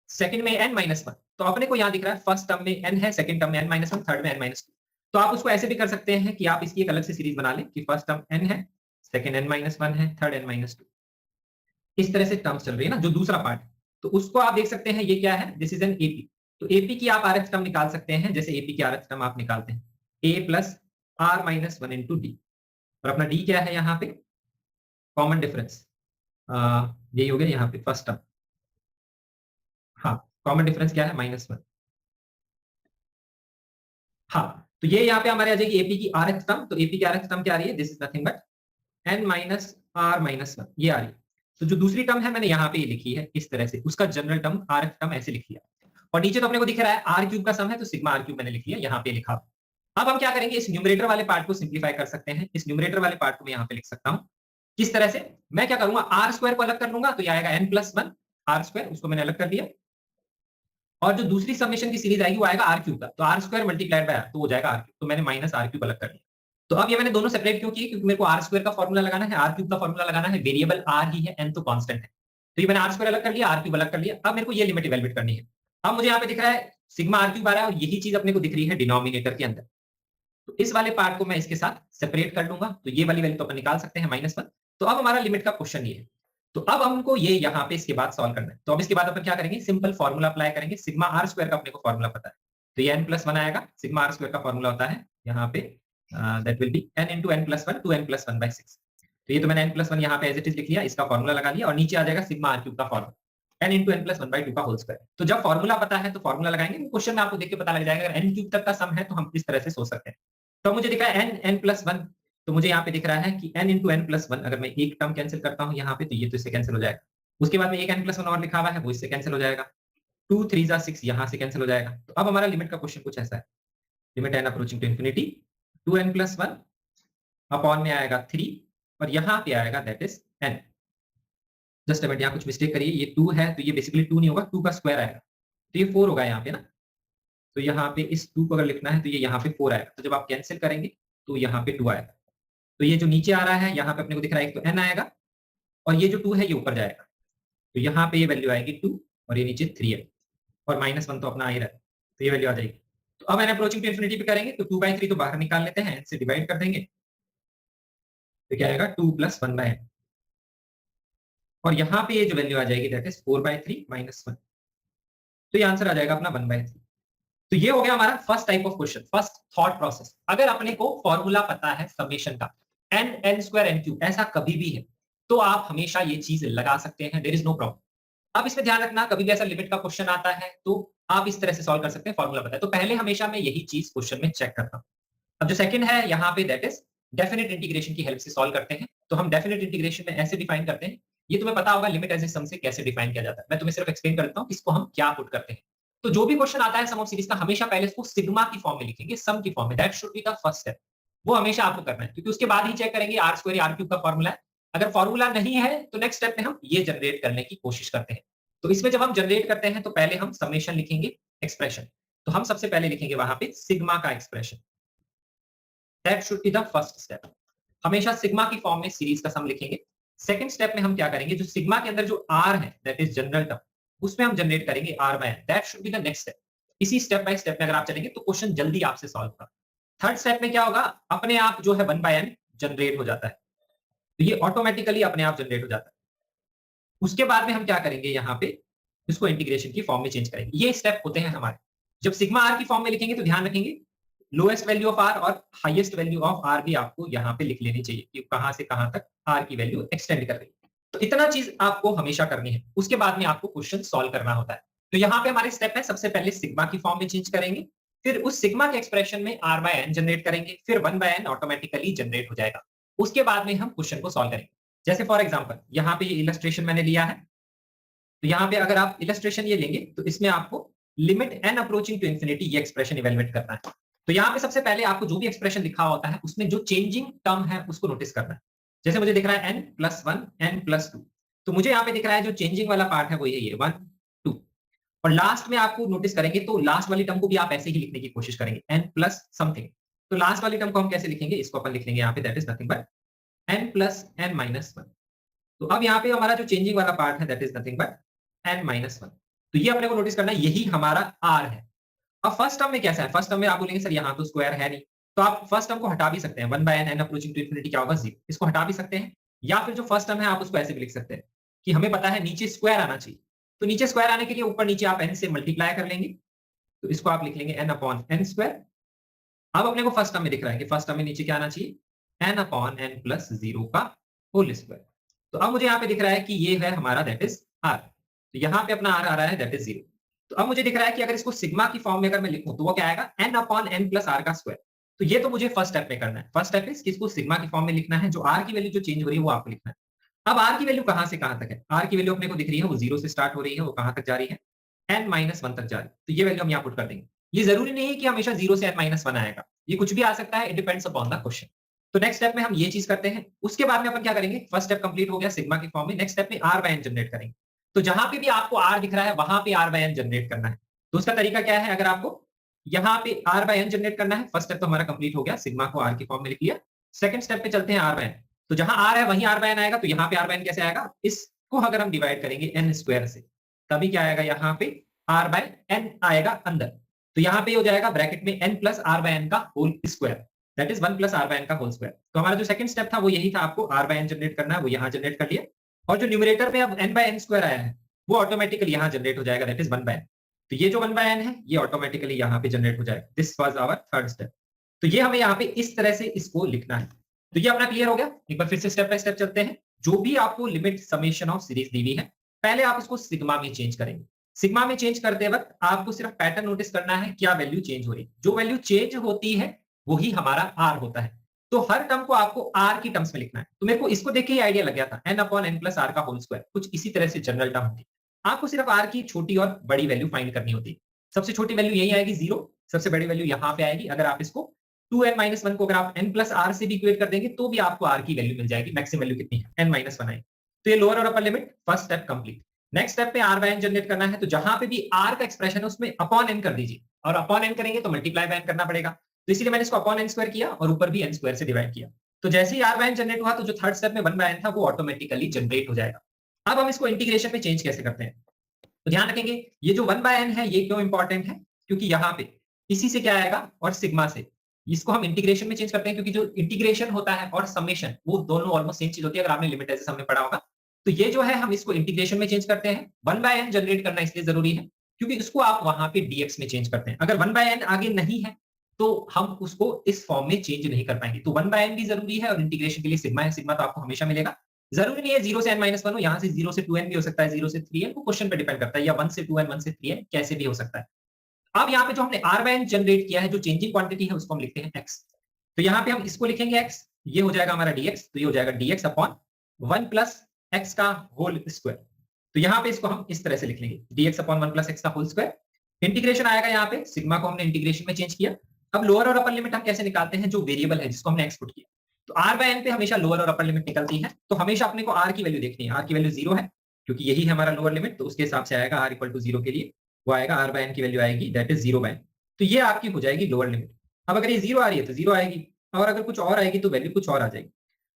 सेकंड में n-1। तो अपने को यहाँ दिख रहा है फर्स्ट टर्म में n है, सेकंड टर्म में n-1, थर्ड में n-2। तो आप उसको ऐसे भी कर सकते हैं कि आप इसकी एक अलग से सीरीज बना लें कि फर्स्ट टर्म n है, सेकंड n-1 है, थर्ड n-2। इस तरह से टर्म्स चल रही है ना जो दूसरा पार्ट। तो उसको आप देख सकते हैं, ये क्या है, दिस इज एन एपी। तो एपी की आप आरएच टर्म निकाल सकते हैं, जैसे एपी की आरएच टर्म आप निकालते हैं a plus r minus 1 into D, और अपना d क्या है यहाँ पे, कॉमन डिफरेंस, यही हो गया यहाँ पे फर्स्ट टर्म। हाँ, कॉमन डिफरेंस क्या है, -1। हाँ, तो ये यहाँ पे हमारे आ जाएगी एपी की आरएच टर्म। तो एपी की आरएच टर्म क्या आ रही है, this is nothing but n minus r minus 1, ये आ रही है। तो जो दूसरी टर्म है मैंने यहाँ पे लिखी है इस तरह से, उसका जनरल टर्म आरएच टर्म ऐसे लिख लिया, और नीचे तो अपने को दिख रहा है आर क्यूब का सम है, तो सिग्मा आर क्यूब मैंने लिख लिया, यहाँ पे लिखा। अब हम क्या करेंगे, इस न्यूमरेटर वाले पार्ट को सिंप्लीफाई कर सकते हैं। इस न्यूमरेटर वाले पार्ट को मैं यहाँ पे लिख सकता हूँ किस तरह से, मैं क्या करूंगा, आर स्क्वायर को अलग कर लूंगा, तो ये आएगा n+1 आर स्क्वायर, उसको मैंने अलग कर दिया, और जो दूसरी समेशन की सीरीज आएगी वो आएगा आर क्यूब का, तो R square multiplied by R, तो हो जाएगा आर क्यूब। तो मैंने माइनस आर क्यूब अलग कर दिया। तो अब ये मैंने दोनों सेपरेट क्यों किए, क्योंकि मेरे को आर स्क्वायर का फॉर्मूला लगाना है, आर क्यूब का फॉर्मूला लगाना है, वेरिएबल आर ही है, एन तो कांस्टेंट है। तो ये मैंने आर स्क्वायर अलग कर लिया, आर क्यूब अलग कर लिया। अब मेरे को ये लिमिट इवैल्यूएट करनी है। अब मुझे यहाँ पे दिख रहा है सिग्मा आर क्यूब आ रहा है, और यही चीज अपने को दिख रही है डिनोमिनेटर के अंदर। तो इस वाले पार्ट को मैं इसके साथ सेपरेट कर लूंगा, तो ये वाली वैल्यू तो अपन निकाल सकते हैं -1। तो अब हमारा लिमिट का क्वेश्चन ये है। तो अब हमको ये यहाँ पे इसके बाद सॉल्व करना है। तो अब इसके बाद अपन क्या करेंगे, सिंपल फॉर्मूला अप्लाई करेंगे। सिग्मा आर स्क्वायर का अपने को फॉर्मूला पता है, तो ये n+1 आएगा। सिग्मा आर स्क्वायर का फॉर्मूला होता है यहाँ पे that will B n into n+1 to n+1/6। तो ये तो मैंने n+1 यहाँ पे एज इट इज लिख लिया, इसका फॉर्मूला लगा लिया, और नीचे आ जाएगा सिग्मा आर क्यूब का फॉर्मूला n into n+1/2 का होल स्क्वायर। तो जब फॉर्मूला पता है तो फॉर्मूला लगाएंगे, क्वेश्चन में आपको देख के पता लग जाएगा। अगर n क्यूब तक का सम है तो हम इस तरह से सोच सकते हैं। तो मुझे दिखा है n+1, तो मुझे यहाँ पे दिख रहा है कि n into n+1, अगर मैं एक टर्म कैंसिल करता हूँ यहाँ पे तो ये तो इससे कैंसिल हो जाएगा। उसके बाद में एक n+1 और लिखा हुआ है, वो इससे कैंसिल हो जाएगा। 2 3 जा 6 यहाँ से कैंसिल हो जाएगा। तो अब हमारा लिमिट का क्वेश्चन कुछ ऐसा है, limit n approaching to infinity 2n+1 upon में आएगा 3, और यहाँ पे आएगा that is n। Just a minute, यहाँ कुछ मिस्टेक करिए, ये 2 है तो ये बेसिकली 2 नहीं होगा, 2 का स्क्वायर आएगा, तो ये 4 होगा यहाँ पे ना। तो यहाँ पे इस 2 को अगर लिखना है तो ये यहाँ पे 4 आएगा। तो जब आप कैंसिल करेंगे तो यहाँ पे 2 आएगा। तो ये जो नीचे आ रहा है यहाँ पे अपने को दिख रहा है एक तो n आएगा, और ये जो 2 है ये ऊपर जाएगा, तो यहाँ पे ये वैल्यू आएगी 2, और ये नीचे 3 है, और -1 तो अपना आ ही रहा है, तो ये वैल्यू आ जाएगी। तो अब n अप्रोचिंग टू इंफिनिटी पे करेंगे तो 2/3 तो बाहर निकाल लेते हैं, n से डिवाइड कर देंगे, तो क्या आएगा 2 + 1/n, और यहाँ पे ये जो वैल्यू आ जाएगी दैट इज 4/3 -1। तो ये आंसर आ जाएगा अपना 1/3। तो ये हो गया हमारा first type of question, first thought process. अगर अपने को फॉर्मूला पता है समेशन का n n² n³ ऐसा कभी भी है तो आप हमेशा ये चीज लगा सकते हैं, देयर इज नो प्रॉब्लम। अब इसमें ध्यान रखना, कभी भी ऐसा लिमिट का क्वेश्चन आता है तो आप इस तरह से सॉल्व कर सकते हैं, फॉर्मूला पता है। तो पहले हमेशा मैं यही चीज क्वेश्चन में चेक करता हूं। अब जो सेकंड है यहाँ पे दैट इज डेफिनेट इंटीग्रेशन की हेल्प से सॉल्व करते हैं। तो हम डेफिनेट इंटीग्रेशन में ऐसे डिफाइन करते हैं, ये तुम्हें पता होगा लिमिट एज ए सम से कैसे डिफाइन किया जाता है। मैं तुम्हें सिर्फ एक्सप्लेन करता हूँ इसको हम क्या पुट करते हैं। तो जो भी क्वेश्चन आता है सम ऑफ सीरीज का, हमेशा पहले इसको सिग्मा की फॉर्म में लिखेंगे, सम की फॉर्म में। That should be the first step, वो हमेशा आपको करना है, क्योंकि उसके बाद ही चेक करेंगे आर स्क्वायर आर क्यूब का फॉर्मूला है। अगर फॉर्मूला नहीं है तो नेक्स्ट स्टेप में हम ये जनरेट करने की कोशिश करते हैं। तो इसमें जब हम जनरेट करते हैं तो पहले हम समेशन लिखेंगे, एक्सप्रेशन। तो हम सबसे पहले लिखेंगे वहां पे सिग्मा का expression, that should be the first step. हमेशा सिग्मा की फॉर्म में सीरीज का सम लिखेंगे। सेकंड स्टेप में हम क्या करेंगे, जो सिग्मा के अंदर जो आर है दैट इज जनरल टर्म, उसमें हम जनरेट करेंगे R by N, that should be the next step. इसी स्टेप बाय स्टेप में अगर आप चलेंगे तो क्वेश्चन जल्दी आपसे सॉल्व होगा। थर्ड स्टेप में क्या होगा, अपने आप जो है 1 बाय एन जनरेट हो जाता है, तो ये ऑटोमेटिकली अपने आप जनरेट हो जाता है। उसके बाद में हम क्या करेंगे, यहाँ पे इसको इंटीग्रेशन की फॉर्म में चेंज करेंगे। ये स्टेप होते हैं हमारे। जब सिग्मा आर की फॉर्म में लिखेंगे तो ध्यान रखेंगे लोएस्ट वैल्यू ऑफ आर और हाईएस्ट वैल्यू ऑफ आर भी आपको यहाँ पे लिख लेनी चाहिए कि कहां से कहां तक आर की वैल्यू एक्सटेंड कर रही है। तो इतना चीज आपको हमेशा करनी है। उसके बाद में आपको क्वेश्चन सॉल्व करना होता है। तो यहाँ पे हमारे स्टेप है, सबसे पहले सिग्मा की फॉर्म में चेंज करेंगे, फिर उस सिग्मा के एक्सप्रेशन में आर बाय एन जनरेट करेंगे, फिर 1 बाय एन ऑटोमेटिकली जनरेट हो जाएगा। उसके बाद में हम क्वेश्चन को सॉल्व करेंगे। जैसे फॉर एग्जाम्पल यहाँ पे ये इलस्ट्रेशन मैंने लिया है, तो यहाँ पे अगर आप इलस्ट्रेशन ये लेंगे तो इसमें आपको limit N approaching to infinity ये एक्सप्रेशन इवेलुएट करना है। तो यहाँ पे सबसे पहले आपको जो भी एक्सप्रेशन लिखा होता है उसमें जो चेंजिंग टर्म है उसको नोटिस करना है। जैसे मुझे दिख रहा है n+1 n+2, तो मुझे यहाँ पे दिख रहा है जो चेंजिंग वाला पार्ट है वो ये 1 2, और लास्ट में आपको नोटिस करेंगे तो लास्ट वाली टर्म को भी आप ऐसे ही लिखने की कोशिश करेंगे n+समथिंग। तो लास्ट वाली टर्म को हम कैसे लिखेंगे, इसको अपन लिख लेंगे यहाँ पे that is nothing but n+n-1। तो अब यहाँ पे हमारा जो चेंजिंग वाला पार्ट है that is nothing but n-1। तो ये अपने को नोटिस करना है, यही हमारा r है। अब फर्स्ट टर्म में कैसा है, फर्स्ट टर्म में आप बोलेंगे सर यहाँ तो स्क्वायर है नहीं, तो आप फर्स्ट टर्म को हटा भी सकते हैं। 1 by N N approaching to infinity क्या होगा 0, इसको हटा भी सकते हैं। या फिर जो फर्स्ट टर्म है आप उसको ऐसे भी लिख सकते हैं कि हमें पता है नीचे स्क्वायर आना चाहिए, तो नीचे स्क्वायर आने के लिए ऊपर नीचे आप n से मल्टीप्लाई कर लेंगे, तो इसको आप लिख लेंगे n/n²। अब अपने को फर्स्ट टर्म में दिख रहा है कि फर्स्ट टर्म में नीचे क्या आना चाहिए, n/n+0 का होल स्क्वायर। तो अब मुझे यहाँ पे दिख रहा है कि ये है हमारा दैट इज r, तो यहाँ पे अपना r आ रहा है दैट इज 0। तो अब मुझे दिख रहा है कि अगर इसको सिग्मा की फॉर्म में अगर मैं लिखूं तो वो क्या आएगा n/n+r का स्क्वायर। तो ये तो मुझे फर्स्ट स्टेप में करना है। फर्स्ट स्टेप इज इसको सिग्मा की फॉर्म में लिखना है, जो r की वैल्यू जो चेंज हो रही है वो आपको लिखना है। अब r की वैल्यू कहां से कहां तक है, r की वैल्यू अपने को दिख रही है वो 0 से स्टार्ट हो रही है, वो कहां तक जा रही है n-1 तक जा रही है। तो ये वैल्यू हम यहाँ पुट कर देंगे। ये जरूरी नहीं है कि हमेशा 0 से n-1 आएगा, ये कुछ भी आ सकता है, it depends upon the question. तो नेक्स्ट स्टेप में हम ये चीज करते हैं। उसके बाद में अपन क्या करेंगे, फर्स्ट स्टेप कंप्लीट हो गया सिग्मा की फॉर्म में, नेक्स्ट स्टेप में r बाय n जनरेट करेंगे। तो जहां पे भी आपको r दिख रहा है वहां पे r बाय n जनरेट करना है। तो उसका तरीका क्या है, अगर आपको यहाँ पे r बाय n जनरेट करना है, फर्स्ट स्टेप तो हमारा कंप्लीट हो गया, सिग्मा को r की फॉर्म में लिख लिया। सेकंड स्टेप पे चलते हैं r बाय n। तो जहां r है वहीं r बाय n आएगा, तो यहाँ पे r बाय n कैसे आएगा, इसको अगर हम डिवाइड करेंगे n² से तभी क्या आएगा, यहाँ पे r बाय n आएगा अंदर। तो यहाँ पे हो जाएगा ब्रैकेट में n+r बाय n का whole square, that is 1+r by n का होल स्क्वायर। तो हमारा जो सेकंड स्टेप था वो यही था, आपको r बाय n जनरेट करना है, वो यहाँ जनरेट कर लिया। और जो न्यूमरेटर में अब n/n² आया है वो ऑटोमेटिकली यहाँ जनरेट हो जाएगा, दैट इज 1 बाय n। तो ये जो 1 बाय n है ये ऑटोमेटिकली यहाँ पे जनरेट हो जाएगा। This was our third step. तो ये हमें यहाँ पे इस तरह से इसको लिखना है। तो ये अपना क्लियर हो गया। एक बार फिर से स्टेप बाय स्टेप चलते हैं। जो भी आपको लिमिट समेशन ऑफ सीरीज दी हुई है, पहले आप उसको सिग्मा में चेंज करेंगे। सिग्मा में चेंज करते वक्त आपको सिर्फ पैटर्न नोटिस करना है, क्या वैल्यू चेंज हो रही है। जो वैल्यू चेंज होती है वही हमारा आर होता है। तो हर टर्म को आपको आर की टर्म्स में लिखना है। तो मेरे को इसको देख के ही आइडिया लग गया था, n/n+r का होल स्क्वायर कुछ इसी तरह से जनरल टर्म होती है। आपको सिर्फ आर की छोटी और बड़ी वैल्यू फाइंड करनी होती है। सबसे छोटी वैल्यू यही आएगी 0, सबसे बड़ी वैल्यू यहाँ पे आएगी। अगर आप इसको 2n-1 को अगर आप n+r से भी इक्वेट कर देंगे तो भी आपको r की वैल्यू मिल जाएगी। मैक्सिमम वैल्यू कितनी है, n-1 आएगी। तो ये लोअर और upper limit first step complete. Next step पे r बाय n जनरेट करना है, तो जहां पे भी r का एक्सप्रेशन है उसमें अपॉन n कर दीजिए, और अपॉन n करेंगे तो मल्टीप्लाई बाय n करना पड़ेगा। तो इसीलिए मैंने इसको अपॉन n² किया और ऊपर भी n² से डिवाइड किया। तो जैसे ही r बाय n जनरेट हुआ तो जो थर्ड स्टेप में 1 बाय n था वो ऑटोमेटिकली जनरेट हो जाएगा। अब हम इसको इंटीग्रेशन में चेंज कैसे करते हैं, तो ध्यान रखेंगे ये जो 1 बाय n है ये क्यों इंपॉर्टेंट है, क्योंकि यहाँ पे इसी से क्या आएगा और सिग्मा से इसको हम इंटीग्रेशन में चेंज करते हैं, क्योंकि जो इंटीग्रेशन होता है और समेशन वो दोनों ऑलमोस्ट सेम चीज होती है। अगर आपने लिमिट एज हमने पढ़ा होगा तो ये जो है हम इसको इंटीग्रेशन में चेंज करते हैं। 1 बाय n जनरेट करना इसलिए जरूरी है क्योंकि इसको आप वहां पे dx में चेंज करते हैं। अगर 1 बाय n आगे नहीं है तो हम उसको इस फॉर्म में चेंज नहीं कर पाएंगे। तो 1 बाय n भी जरूरी है और इंटीग्रेशन के लिए सिग्मा है, सिग्मा तो आपको हमेशा मिलेगा। जरूरी नहीं है 0 से n-1 हो, यहाँ से 0 से 2n भी हो सकता है, 0 से 3n, वो क्वेश्चन पे डिपेंड करता है, या 1 से 2n 1 से 3n कैसे भी हो सकता है। अब यहाँ पे जो हमने r बाय n जनरेट किया है, जो चेंजिंग क्वांटिटी है उसको हम लिखते हैं x। तो यहाँ पे हम इसको लिखेंगे x, ये हो जाएगा हमारा dx, तो ये हो जाएगा dx अपॉन 1 प्लस x का होल स्क्वायर। तो यहाँ पे इसको हम इस तरह से लिख लेंगे dx अपॉन 1 प्लस x का होल स्क्वायर। इंटीग्रेशन आएगा यहाँ पे, सिग्मा को हमने इंटीग्रेशन में चेंज किया। अब लोअर और अपर लिमिट हम कैसे निकालते हैं, जो वेरिएबल है जिसको हमने एक्स पुट किया। तो r बाय n पे हमेशा लोअर और अपर लिमिट निकलती है, तो हमेशा अपने को r की वैल्यू देखनी है। r की वैल्यू 0 है क्योंकि यही है हमारा लोअर लिमिट, तो उसके हिसाब से आएगा r इक्वल टू 0 के लिए वो आएगा r बाय n की वैल्यू आएगी दैट इज 0 बाय n। तो ये आपकी हो जाएगी लोअर लिमिट। अब अगर ये 0 आ रही है तो 0 आएगी, और अगर कुछ और आएगी तो वैल्यू कुछ और आ जाएगी।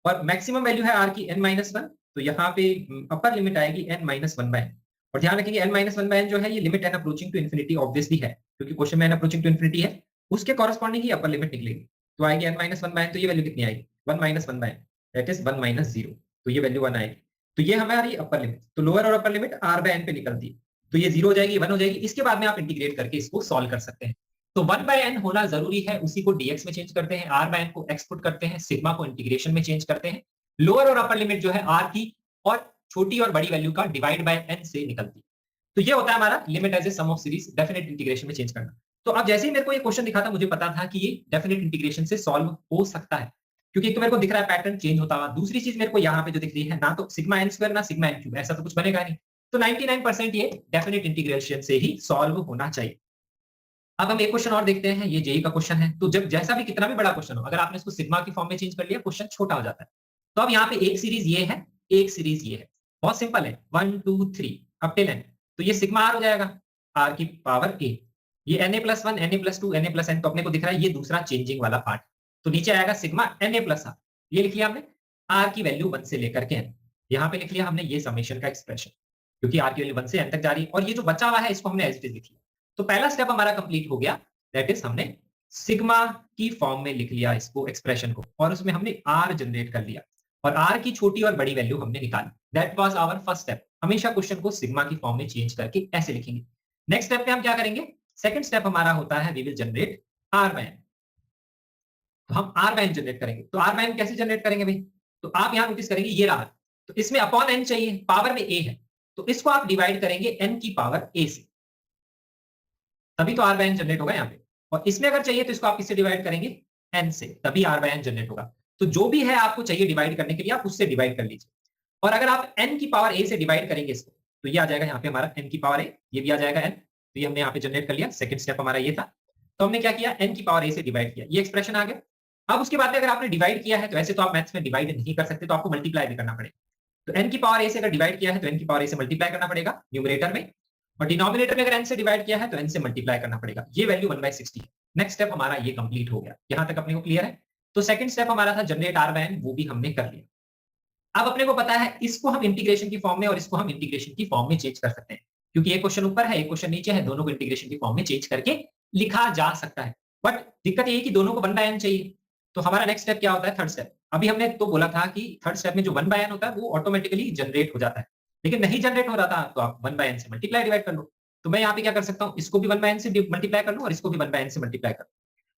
और मैक्सिमम वैल्यू है r की n-1, तो यहाँ पे अपर लिमिट आएगी n minus one by N, और ध्यान रखेंगे n minus one by N जो है ये limit n approaching to infinity obviously है, क्योंकि क्वेश्चन में n अप्रोचिंग टू इन्फिनिटी है, उसके कॉरेस्पॉन्डिंग ही अपर लिमिट निकलेगी। तो आएगी n minus one by N, तो ये वैल्यू कितनी आएगी 1 minus one by N, that is 1 minus 0, तो ये वैल्यू 1 आएगी। तो ये हमारी अपर लिमिट, तो लोअर और upper limit r by n पे निकलती है, तो ये 0 हो जाएगी, 1 हो जाएगी। इसके बाद में आप इंटीग्रेट करके इसको सॉल्व कर सकते हैं। तो 1 बाय n होना जरूरी है, उसी को dx में चेंज करते हैं, r बाय n को x पुट करते हैं, सिग्मा को इंटीग्रेशन में चेंज करते हैं, लोअर और अपर लिमिट जो है r की और छोटी और बड़ी वैल्यू का डिवाइड बाय n से निकलती है। तो ये होता है हमारा limit as a sum of series definite integration में चेंज करना। तो अब जैसे ही मेरे को ये क्वेश्चन दिखा था, मुझे पता था कि ये डेफिनेट इंटीग्रेशन से सॉल्व हो सकता है, क्योंकि एक तो मेरे को दिख रहा है पैटर्न चेंज होता हुआ, दूसरी चीज मेरे को यहाँ पे जो दिख रही है ना तो सिग्मा एन स्क्वायर ना सिग्मा एन क्यूब, ऐसा तो कुछ बनेगा नहीं। तो 99% ये डेफिनेट इंटीग्रेशन से ही सॉल्व होना चाहिए। अब हम एक क्वेश्चन और देखते हैं, ये जेई का क्वेश्चन है। तो जब जैसा भी कितना भी बड़ा क्वेश्चन हो, अगर आपने इसको सिग्मा की फॉर्म में चेंज कर लिया, क्वेश्चन छोटा हो जाता है। तो अब यहाँ पे एक सीरीज ये है, एक सीरीज ये है, बहुत सिंपल है, 1 2 3 अप टिल n। तो ये सिग्मा आर हो जाएगा, आर की पावर a, ये na+1 na+2 na+n, तो अपने को दिख रहा है ये दूसरा चेंजिंग वाला पार्ट। तो नीचे आएगा सिग्मा na+r, ये लिख लिया हमने, r की वैल्यू 1 से लेकर के n, यहाँ पे लिख लिया हमने ये समेशन का एक्सप्रेशन, क्योंकि r की वैल्यू 1 से n तक जा रही है, और ये जो बचा हुआ है इसको हमने एज इट इज लिख लिया। तो पहला स्टेप हमारा कंप्लीट हो गया, दैट इज हमने सिग्मा की फॉर्म में लिख लिया इसको एक्सप्रेशन को, और उसमें हमने r जनरेट कर लिया, और r की छोटी और बड़ी वैल्यू हमने निकाली। That was our first step. हमेशा क्वेश्चन को सिग्मा की फॉर्म में चेंज करके ऐसे लिखेंगे। नेक्स्ट स्टेप पे हम क्या करेंगे, सेकंड स्टेप हमारा होता है we will generate r by n। तो हम r बाय n जनरेट करेंगे। तो r बाय n कैसे जनरेट करेंगे भाई, तो आप यहां नोटिस करेंगे ये रहा, तो इसमें अपॉन n चाहिए, पावर में a है, तो इसको आप डिवाइड करेंगे n की पावर a से, तभी तो r बाय n जनरेट होगा यहाँ पे। और इसमें अगर चाहिए तो इसको आप किससे डिवाइड करेंगे, n से, तभी r बाय n जनरेट होगा। तो जो भी है आपको चाहिए डिवाइड करने के लिए, आप उससे डिवाइड कर लीजिए। और अगर आप n की पावर a से डिवाइड करेंगे इसको, तो ये आ जाएगा यहाँ पे हमारा n की पावर a, ये भी आ जाएगा n, तो ये हमने यहाँ पे जनरेट कर लिया। सेकंड स्टेप हमारा ये था, तो हमने क्या किया, n की पावर a से डिवाइड किया, ये एक्सप्रेशन आ गया। अब उसके बाद में अगर आपने डिवाइड किया है, तो ऐसे तो आप मैथ्स में डिवाइड नहीं कर सकते, तो आपको मल्टीप्लाई भी करना पड़ेगा। तो n की पावर a से अगर डिवाइड किया है तो n की पावर a से मल्टीप्लाई करना पड़ेगा न्यूमरेटर में, और डिनोमिनेटर में अगर n से डिवाइड किया है तो n से मल्टीप्लाई करना पड़ेगा। ये वैल्यू 1/60 है। नेक्स्ट स्टेप हमारा ये कंप्लीट हो गया, यहां तक अपने को क्लियर है। तो सेकंड स्टेप हमारा था जनरेट r बाय n, वो भी हमने कर लिया। अब अपने को पता है इसको हम इंटीग्रेशन की फॉर्म में और इसको हम इंटीग्रेशन की फॉर्म में चेंज कर सकते हैं, क्योंकि एक क्वेश्चन ऊपर है एक क्वेश्चन नीचे है, दोनों को इंटीग्रेशन की फॉर्म में चेंज करके लिखा जा सकता है। बट दिक्कत ये है कि दोनों को 1/n चाहिए। तो हमारा नेक्स्ट स्टेप क्या होता है, थर्ड स्टेप। अभी हमने तो बोला था कि थर्ड स्टेप में जो 1/n होता है वो ऑटोमेटिकली जनरेट हो जाता है, लेकिन नहीं जनरेट हो रहा था तो आप 1/n से मल्टीप्लाई डिवाइड कर लो। तो मैं यहाँ पे क्या कर सकता हूँ, इसको भी 1/n से मल्टीप्लाई कर लूँ और इसको भी 1/n से मल्टीप्लाई कर लूँ,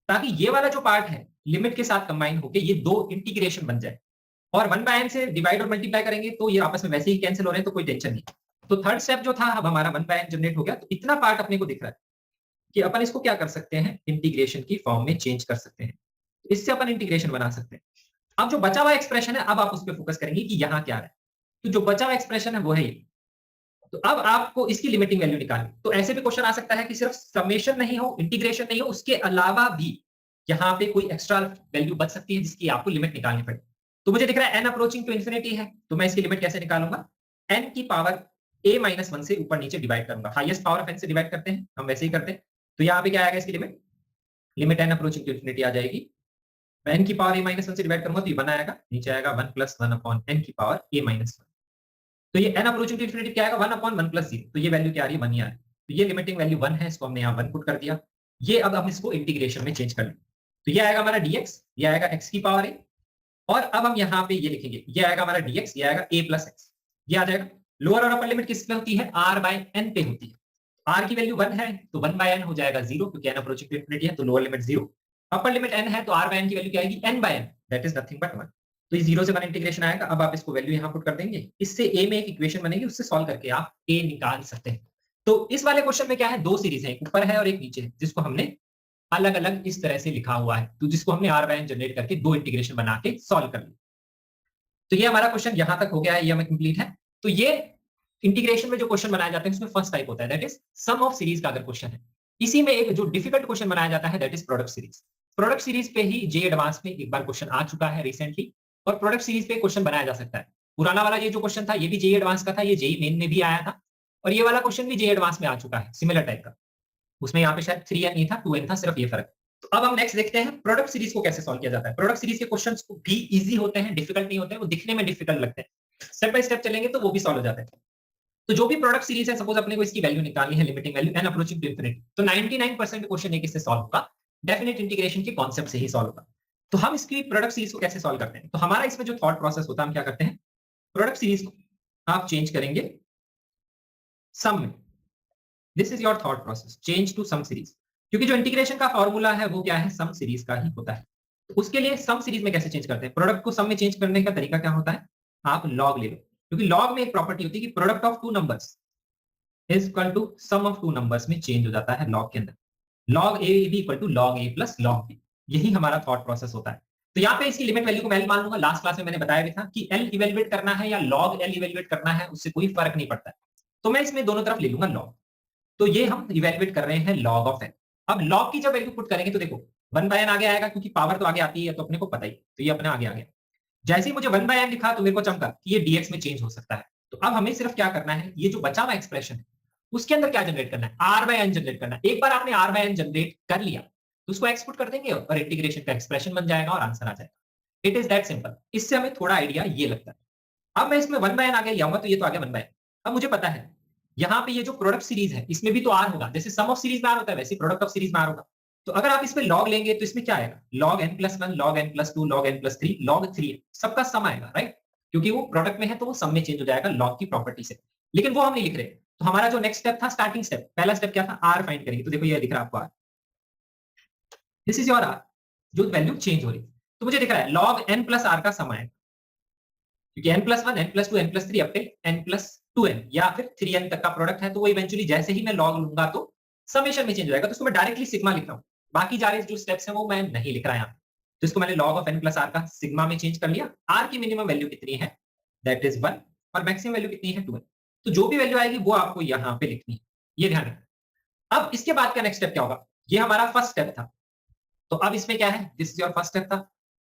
ताकि ये वाला जो पार्ट है लिमिट के साथ कंबाइन होकर ये दो इंटीग्रेशन बन जाए। और 1/n से डिवाइड और मल्टीप्लाई करेंगे तो ये आपस में वैसे ही कैंसिल हो रहे हैं, तो कोई टेंशन नहीं। तो थर्ड स्टेप जो था, अब हमारा 1/n जनरेट हो गया। तो इतना पार्ट अपने को दिख रहा है कि अपन इसको क्या कर सकते हैं, इंटीग्रेशन की फॉर्म में चेंज कर सकते हैं, इससे अपन इंटीग्रेशन बना सकते हैं। अब जो बचा हुआ एक्सप्रेशन है, अब आप उस पर फोकस करेंगे कि यहाँ क्या है। तो जो बचा हुआ एक्सप्रेशन है वो है ये। तो अब आपको इसकी लिमिटिंग वैल्यू निकालनी। तो ऐसे भी क्वेश्चन आ सकता है कि सिर्फ समेशन नहीं हो, इंटीग्रेशन नहीं हो, उसके अलावा भी यहाँ पे कोई एक्स्ट्रा वैल्यू बच सकती है जिसकी आपको लिमिट निकालनी पड़े। तो मुझे दिख रहा है n अप्रोचिंग टू इन्फिनिटी है, तो मैं इसकी लिमिट कैसे निकालूंगा, n की पावर a-1 से ऊपर नीचे डिवाइड करूंगा। हाईएस्ट पावर ऑफ n से डिवाइड करते हैं, हम वैसे ही करते हैं। तो यहाँ पे क्या आएगा इसकी limit, limit n approaching to infinity आ जाएगी। मैं n की पावर a-1 से डिवाइड करूंगा तो ये 1 आएगा, नीचे आएगा 1 + 1 अपॉन n की पावर a-1। तो ये n अप्रोचिंग टू इन्फिनिटी क्या आएगा, 1 अपॉन 1 + 0। तो ये वैल्यू क्या आ रही है, 1 ही आ रही है। तो ये लिमिटिंग वैल्यू 1 है, इसको हमने यहाँ 1 पुट कर दिया। ये अब हम इसको इंटीग्रेशन में चेंज कर लें, तो ये आएगा हमारा dx, ये आएगा x की पावर a, और अब हम यहाँ पे ये लिखेंगे, ये आएगा हमारा dx, ये आएगा a + x, ये आ जाएगा। लोअर और अपर लिमिट किस पे होती है, r बाय n पे होती है। r की वैल्यू 1 है तो 1/n हो जाएगा 0, क्योंकि n अप्रोचिंग टू इन्फिनिटी है तो lower limit 0। Upper limit n है तो r बाय n की वैल्यू क्या आएगी, n/n, that is nothing but 1। तो ये 0 से 1 इंटीग्रेशन आएगा। अब आप इसको वैल्यू यहाँ पुट कर देंगे, इससे a में एक इक्वेशन बनेगी, उससे सॉल्व करके आप a निकाल सकते हैं। तो इस वाले क्वेश्चन में क्या है, दो सीरीज है, एक ऊपर है और एक नीचे है, जिसको हमने अलग अलग इस तरह से लिखा हुआ है, तो जिसको हमने r बाय n जनरेट करके दो इंटीग्रेशन बना के सॉल्व कर लिया। तो ये हमारा क्वेश्चन यहाँ तक हो गया है, ये हमें कंप्लीट है। तो ये इंटीग्रेशन में जो क्वेश्चन बनाए जाते हैं उसमें फर्स्ट टाइप होता है, that is sum of series का अगर क्वेश्चन है। इसी में एक जो डिफिकल्ट क्वेश्चन बनाया जाता है, that is product series. Product series पे ही जे एडवांस में एक बार क्वेश्चन आ चुका है रिसेंटली, और प्रोडक्ट सीरीज पे क्वेश्चन बनाया जा सकता है। पुराना वाला ये जो क्वेश्चन था ये भी जे एडवांस का था, ये जेई मेन में भी आया था, और ये वाला क्वेश्चन भी जे एडवांस में आ चुका है सिमिलर टाइप का। उसमें यहाँ पे शायद 3n नहीं था, 2n था, सिर्फ ये फर्क। तो अब हम नेक्स्ट देखते हैं प्रोडक्ट सीरीज को कैसे सॉल्व किया जाता है। प्रोडक्ट सीरीज के क्वेश्चंस भी इजी होते हैं, डिफिकल्ट नहीं होते हैं, वो दिखने में डिफिकल्ट लगते हैं, स्टेप बाय स्टेप चलेंगे तो वो भी सॉल्व हो जाता है। तो जो भी प्रोडक्ट सीरीज है, सपोज अपने को इसकी वैल्यू निकालनी है, limiting value N approaching to infinity, तो 99% क्वेश्चन एक इससे सॉल्व होगा, डेफिनेट इंटीग्रेशन के कॉन्सेप्ट से ही सॉल्व होगा। तो हम इसकी प्रोडक्ट सीरीज को कैसे सॉल्व करते हैं? तो हमारा इसमें जो थॉट प्रोसेस होता है, हम क्या करते हैं, प्रोडक्ट सीरीज को आप चेंज करेंगे सम में। This is your thought process, change to sum series, क्योंकि जो इंटीग्रेशन का फॉर्मूला है वो क्या है, सम सीरीज का ही होता है। तो उसके लिए सम सीरीज में कैसे चेंज करते हैं? प्रोडक्ट को सम में चेंज करने का तरीका क्या होता है, आप लॉग ले लो, क्योंकि लॉग में एक प्रॉपर्टी होती है कि product of two numbers is equal to sum of two numbers में चेंज हो जाता है लॉग के अंदर। Log A B equal to log A plus log B, यही हमारा थॉट प्रोसेस होता है। तो यहाँ पे इसकी लिमिट वैल्यू को मैं L मान लूंगा। लास्ट क्लास में मैंने बताया भी था कि L इवेल्युएट करना है या लॉग L इवेल्युएट करना है, उससे कोई फर्क नहीं पड़ता है। तो मैं इसमें दोनों तरफ ले लूंगा लॉग। तो ये हम इवेल्युएट कर रहे हैं लॉग ऑफ n। अब लॉग की जब वैल्यू पुट करेंगे तो देखो 1/n आगे आएगा, क्योंकि पावर तो आगे आती है, तो अपने को पता ही, तो ये अपने आगे आ गया। जैसे ही मुझे 1/n लिखा तो मेरे को चमका कि ये dx में चेंज हो सकता है। तो अब हमें सिर्फ क्या करना है, ये जो बचा हुआ एक्सप्रेशन है उसके अंदर क्या जनरेट करना है, r/n जनरेट करना है। एक बार आपने r/n जनरेट कर लिया तो उसको एक्सपोर्ट कर देंगे और इंटीग्रेशन का एक्सप्रेशन बन जाएगा और आंसर आ जाएगा। It is that simple. इससे हमें थोड़ा आइडिया ये लगता है। अब मैं इसमें 1/n आगे लियाऊंगा तो ये तो आ गया 1/n। अब मुझे पता है यहाँ पे ये जो प्रोडक्ट सीरीज है इसमें भी तो r होगा, जैसे सम ऑफ सीरीज में r होता है वैसे प्रोडक्ट ऑफ सीरीज में r होगा। तो अगर आप इसमें लॉग लेंगे तो इसमें क्या आएगा, log n+1 log n+2 log n+3 log 3, सबका सम आएगा, राइट? क्योंकि वो प्रोडक्ट में है तो वो सम में चेंज हो जाएगा लॉग की प्रॉपर्टी से। लेकिन वो हम नहीं लिख रहे। तो हमारा जो नेक्स्ट स्टेप था, स्टार्टिंग स्टेप, पहला स्टेप क्या था, r फाइंड करेंगे। तो देखो ये दिख रहा है आपको r, this is your r, जो वैल्यू चेंज हो रही। तो मुझे दिख रहा है log n+r का सम आएगा, क्योंकि n+1 n+2 n+3 up till n+2n या फिर 3n तक का प्रोडक्ट है, तो वो इवेंचुअली जैसे ही मैं लॉग लूंगा तो समेशन में चेंज हो जाएगा। तो इसको मैं डायरेक्टली सिग्मा लिख रहा हूँ, बाकी जा रहे जो स्टेप्स हैं वो मैं नहीं लिख रहा यहाँ। तो इसको मैंने log ऑफ n+r का सिग्मा में चेंज कर लिया। r की मिनिमम वैल्यू कितनी है, दैट इज 1, और मैक्सिमम वैल्यू कितनी है 2n। तो जो भी वैल्यू आएगी वो आपको यहाँ पे लिखनी है, ये ध्यान रखना। अब इसके बाद का नेक्स्ट स्टेप क्या होगा, ये हमारा फर्स्ट स्टेप था। तो अब इसमें क्या है, this is your first step था।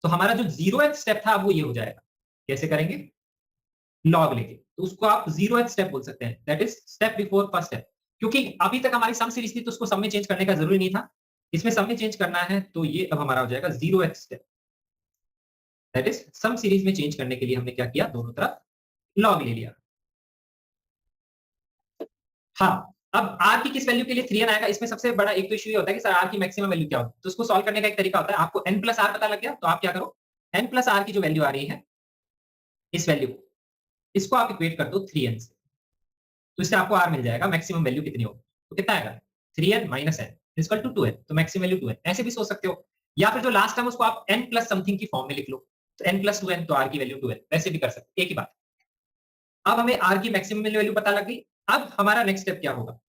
तो हमारा जो 0th स्टेप था वो ये हो जाएगा। कैसे करेंगे, लॉग लेके, तो उसको आप 0th स्टेप बोल सकते हैं, that is step before first step. क्योंकि अभी तक हमारी सम सीरीज थी तो उसको सम में चेंज करने का जरूरी नहीं था, इसमें सम में चेंज करना है तो ये अब हमारा हो जाएगा 0th step, that is sum series में चेंज करने के लिए हमने क्या किया, दोनों तरफ लॉग ले लिया। हाँ, अब r की किस वैल्यू के लिए 3n आएगा, इसमें सबसे बड़ा एक तो इशू ये होता है कि सर r की मैक्सिमम वैल्यू क्या होती है। तो उसको सॉल्व करने का एक तरीका होता है, आपको n+r पता लग गया तो आप क्या करो, n+r की जो वैल्यू आ रही है, इस वैल्यू को, इसको आप इक्वेट कर दो 3n से, तो इससे आपको r मिल जाएगा मैक्सिमम वैल्यू कितनी होगी। तो कितना आएगा, 3n - n equal to 2n, तो मैक्सिमम वैल्यू 2n। ऐसे भी सोच सकते हो, या फिर जो लास्ट टाइम उसको आप n प्लस समथिंग की फॉर्म में लिख लो, तो n+2n, तो r की वैल्यू 2n, वैसे भी कर सकते, एक ही बात। अब हमें r की मैक्सिमम वैल्यू पता लग गई। अब हमारा नेक्स्ट स्टेप क्या होगा,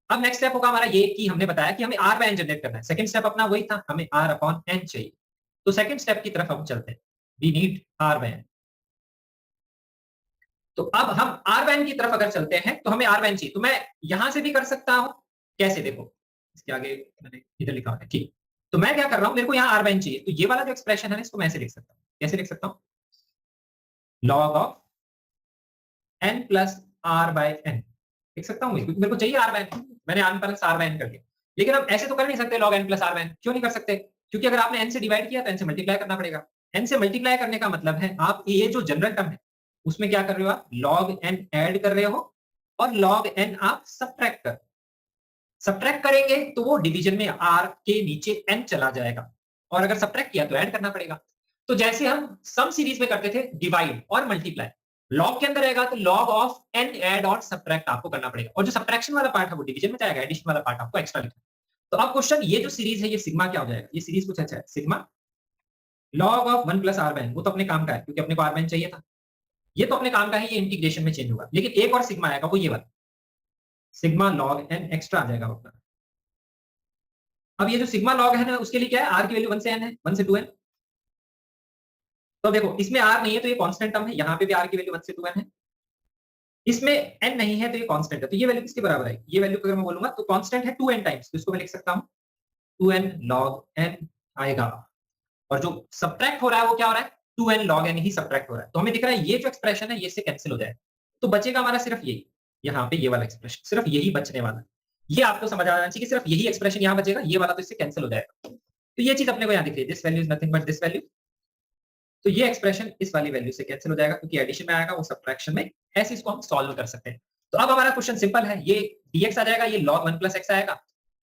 अब नेक्स्ट स्टेप होगा हमारा ये कि हमने बताया कि हमें r/n जनरेट करना है। सेकंड स्टेप अपना वही था, हमें r/n चाहिए। तो सेकंड स्टेप की तरफ हम चलते हैं, वी नीड r/n। तो अब हम r/n की तरफ अगर चलते हैं तो हमें r/n चाहिए। तो मैं यहां से भी कर सकता हूं, कैसे, देखो इसके आगे मैंने इधर लिखा है, ठीक। तो मैं क्या कर रहा हूं, मेरे को यहाँ r/n चाहिए, तो ये वाला जो एक्सप्रेशन है इसको मैं ऐसे लिख सकता हूं। कैसे लिख सकता हूं, log of n plus r/n लिख सकता हूं, क्योंकि मेरे को चाहिए r/n, मैंने r प्लस r/n कर दिया। लेकिन अब ऐसे तो कर नहीं सकते log n प्लस r/n, क्यों नहीं कर सकते, क्योंकि अगर आपने n से डिवाइड किया तो n से मल्टीप्लाई करना पड़ेगा। n से मल्टीप्लाई करने का मतलब है आप ये जो जनरल टर्म है उसमें क्या कर रहे हो, आप log n ऐड कर रहे हो और log n आप सब्ट्रैक्ट करेंगे तो वो डिवीजन में r के नीचे n चला जाएगा, और अगर सब्ट्रैक्ट किया तो ऐड करना पड़ेगा। तो जैसे हम सम सीरीज में करते थे डिवाइड और मल्टीप्लाई, लॉग के अंदर रहेगा तो log ऑफ n ऐड और सब्ट्रैक्ट आपको करना पड़ेगा, और जो सब्ट्रैक्शन वाला पार्ट है वो डिवीजन में जाएगा, एडिशन वाला पार्ट आपको एक्स्ट्रा लिखना है। तो अब क्वेश्चन, ये जो सीरीज है ये सिग्मा क्या हो जाएगा, ये सीरीज कुछ अच्छा है, sigma log of 1 plus r/n, वो तो अपने काम का है क्योंकि अपने को r/n चाहिए था, ये तो अपने काम का है, ये इंटीग्रेशन में चेंज होगा। लेकिन एक और सिग्मा आएगा, वो ये वाला सिग्मा log n एक्स्ट्रा आ जाएगा अपना। अब ये जो सिग्मा log है ना, उसके लिए क्या है, r की वैल्यू 1 से n है, 1 से 2n। तो देखो इसमें r नहीं है तो ये कांस्टेंट टर्म है, यहाँ पे भी r की वैल्यू 1 से 2n है, इसमें n नहीं है तो ये कांस्टेंट है। तो ये वैल्यू किसके बराबर है, ये वैल्यू अगर मैं बोलूंगा तो कांस्टेंट है 2n टाइम्स, तो इसको मैं लिख सकता हूँ 2n log n आएगा, और जो सब्ट्रैक्ट हो रहा है वो क्या हो रहा है, 2n log n ही सब्ट्रैक्ट हो रहा है। तो हमें दिख रहा है ये जो एक्सप्रेशन है ये इससे कैंसिल हो जाएगा, तो बचेगा हमारा सिर्फ यही, यहाँ पे ये वाला एक्सप्रेशन, सिर्फ यही बचने वाला। ये आपको समझ आना चाहिए कि सिर्फ यही एक्सप्रेशन यहाँ बचेगा, ये वाला तो इससे कैंसिल हो जाएगा। तो ये चीज अपने को यहाँ दिख रही है, this value is nothing but this value. तो ये एक्सप्रेशन इस वाली वैल्यू से कैंसिल हो जाएगा क्योंकि एडिशन में आएगा, वो सब्ट्रैक्शन में, ऐसे इसको हम सॉल्व कर सकते हैं। तो अब हमारा क्वेश्चन सिंपल है, ये dx आ जाएगा, ये log 1 + x आएगा,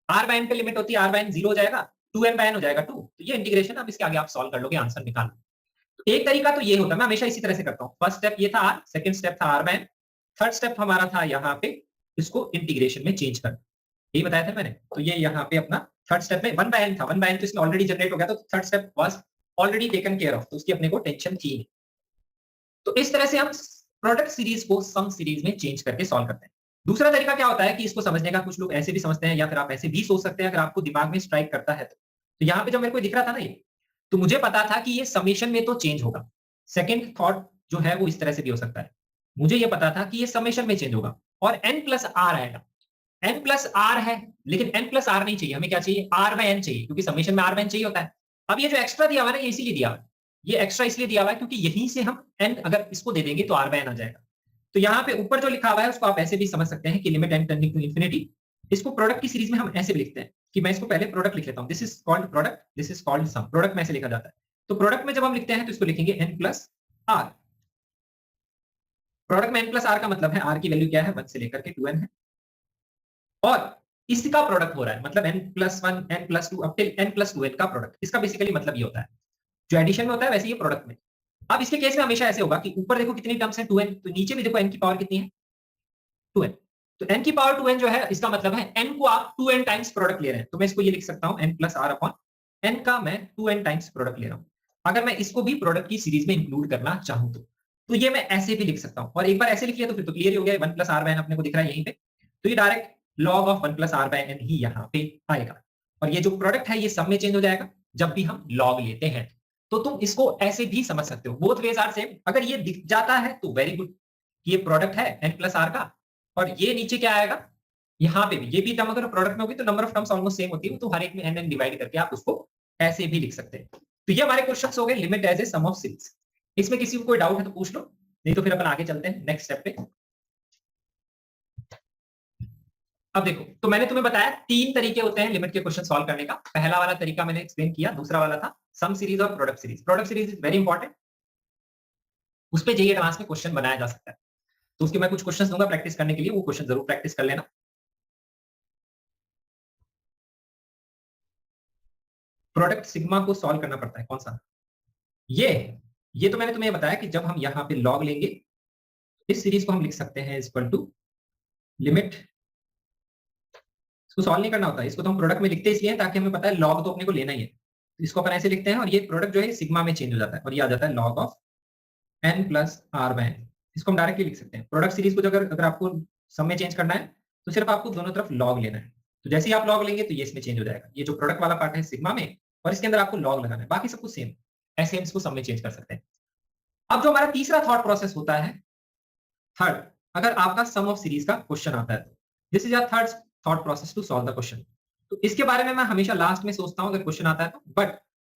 r बाय n पे लिमिट होती है, r बाय n 0 हो जाएगा, 2n बाय n हो जाएगा 2। तो ये इंटीग्रेशन अब इसके आगे आप सॉल्व कर लोगे, आंसर निकाल लो। तो एक तरीका तो ये होता है, मैं हमेशा इसी तरह से करता हूँ। फर्स्ट स्टेप ये था r, सेकंड स्टेप था r by n, third step हमारा था यहाँ पे इसको इंटीग्रेशन में चेंज करना, यही बताया था मैंने। तो ये यहाँ पे अपना थर्ड स्टेप में 1 बाय n था, 1 बाय n तो इसमें ऑलरेडी जनरेट हो गया, तो third step was already taken care of, तो उसकी अपने को टेंशन थी नहीं। तो इस तरह से हम प्रोडक्ट सीरीज को सम सीरीज में चेंज करके सॉल्व करते हैं। दूसरा तरीका क्या होता है कि इसको समझने का, कुछ लोग ऐसे भी समझते हैं या फिर आप ऐसे भी सोच सकते हैं अगर आपको दिमाग में स्ट्राइक करता है तो यहाँ पे जब मेरे को दिख रहा था ना ये, तो मुझे पता था कि ये समेशन में तो चेंज होगा। सेकंड थॉट जो है वो इस तरह से भी हो सकता है, मुझे ये पता था कि ये समेशन में चेंज होगा और n+r आएगा। n+r है, लेकिन n+r नहीं चाहिए, हमें क्या चाहिए, r बाय n चाहिए, क्योंकि समेशन में r बाय n चाहिए होता है। अब ये जो एक्स्ट्रा दिया हुआ है ना, ये इसीलिए दिया हुआ है, ये एक्स्ट्रा इसलिए दिया हुआ है क्योंकि यहीं से हम n अगर इसको दे देंगे तो r बाय n आ जाएगा। तो यहाँ पे ऊपर जो लिखा हुआ है उसको आप ऐसे भी समझ सकते हैं कि limit n tending to infinity, इसको प्रोडक्ट की सीरीज में हम ऐसे भी लिखते हैं कि मैं इसको पहले प्रोडक्ट लिख लेता हूँ, this is called product, this is called sum. Product में ऐसे लिखा जाता है। तो प्रोडक्ट में जब हम लिखते हैं तो इसको लिखेंगे n+r। प्रोडक्ट में n+r का मतलब है r की वैल्यू क्या है, 1 से लेकर के 2n है, और इसका प्रोडक्ट हो रहा है, मतलब n+1 n+2 up till n+2n का प्रोडक्ट। इसका बेसिकली मतलब ये होता है, जो एडिशन में होता है वैसे ये प्रोडक्ट में। अब इसके केस में हमेशा ऐसे होगा कि ऊपर देखो कितनी टर्म्स है 2n, तो नीचे भी देखो n की पावर कितनी है 2n। तो n की पावर 2n जो है, इसका मतलब है n को आप 2n टाइम्स प्रोडक्ट ले रहे हैं, तो मैं इसको ये लिख सकता हूं n+r अपॉन n का मैं 2n टाइम्स प्रोडक्ट ले रहा हूं। अगर मैं इसको भी प्रोडक्ट की सीरीज में इंक्लूड करना चाहूं तो ये मैं ऐसे भी लिख सकता हूं, और एक बार ऐसे लिख लिया तो फिर तो क्लियर हो गया, 1+r बाय n अपने को दिख रहा है यहीं पे, तो ये direct log of 1+r by n ही यहाँ पे आएगा। और ये जो प्रोडक्ट है ये सब में चेंज हो जाएगा जब भी हम log लेते हैं। तो तुम इसको ऐसे भी समझ सकते हो, बोथ वेज आर सेम। अगर ये दिख जाता है तो वेरी गुड, ये प्रोडक्ट है n+r का, और ये नीचे क्या आएगा, यहाँ पे भी ये भी टर्म अगर प्रोडक्ट में होगी तो number of terms almost same होती है, तो हर एक में n डिवाइड करके आप उसको ऐसे भी लिख सकते हैं। तो ये हमारे क्वेश्चंस हो गए limit as a sum of series. इसमें किसी को कोई डाउट है तो पूछ लो, नहीं तो फिर अपन आगे चलते हैं नेक्स्ट स्टेप पे। अब देखो, तो मैंने तुम्हें बताया 3 तरीके होते हैं लिमिट के क्वेश्चन सॉल्व करने का। पहला वाला तरीका मैंने एक्सप्लेन किया, दूसरा वाला था सम सीरीज और product series. Product series is very important, उस पे जेईई एडवांस में क्वेश्चन बनाया जा सकता है, तो उसके मैं कुछ क्वेश्चन दूंगा प्रैक्टिस करने के लिए, वो क्वेश्चन जरूर प्रैक्टिस कर लेना। प्रोडक्ट सिग्मा को सॉल्व करना पड़ता है, कौन सा, ये तो मैंने तुम्हें बताया कि जब हम यहाँ पे लॉग लेंगे, इस सीरीज को हम लिख सकते हैं इक्वल टू लिमिट, इसको सॉल्व नहीं करना होता है, इसको तो हम प्रोडक्ट में लिखते इसलिए ताकि हमें पता है लॉग तो अपने को लेना ही है, तो इसको अपन ऐसे लिखते हैं, और ये प्रोडक्ट जो है सिग्मा में चेंज हो जाता है, और ये आ जाता है log of n+r by n। इसको हम डायरेक्टली लिख सकते हैं। प्रोडक्ट सीरीज को जो अगर आपको सम में चेंज करना है तो सिर्फ आपको दोनों तरफ लॉग लेना है, तो जैसे ही आप लॉग लेंगे तो ये इसमें चेंज हो जाएगा, ये जो प्रोडक्ट वाला पार्ट है सिग्मा में, और इसके अंदर आपको लॉग लगाना है, बाकी सब कुछ सेम, ऐसे हम इसको सम में चेंज कर सकते हैं। अब जो हमारा तीसरा थॉट प्रोसेस होता है, थर्ड, अगर आपका सम ऑफ सीरीज का क्वेश्चन आता है तो this is our third thought process to solve the question. तो इसके बारे में मैं हमेशा लास्ट में सोचता हूं अगर क्वेश्चन आता है तो, बट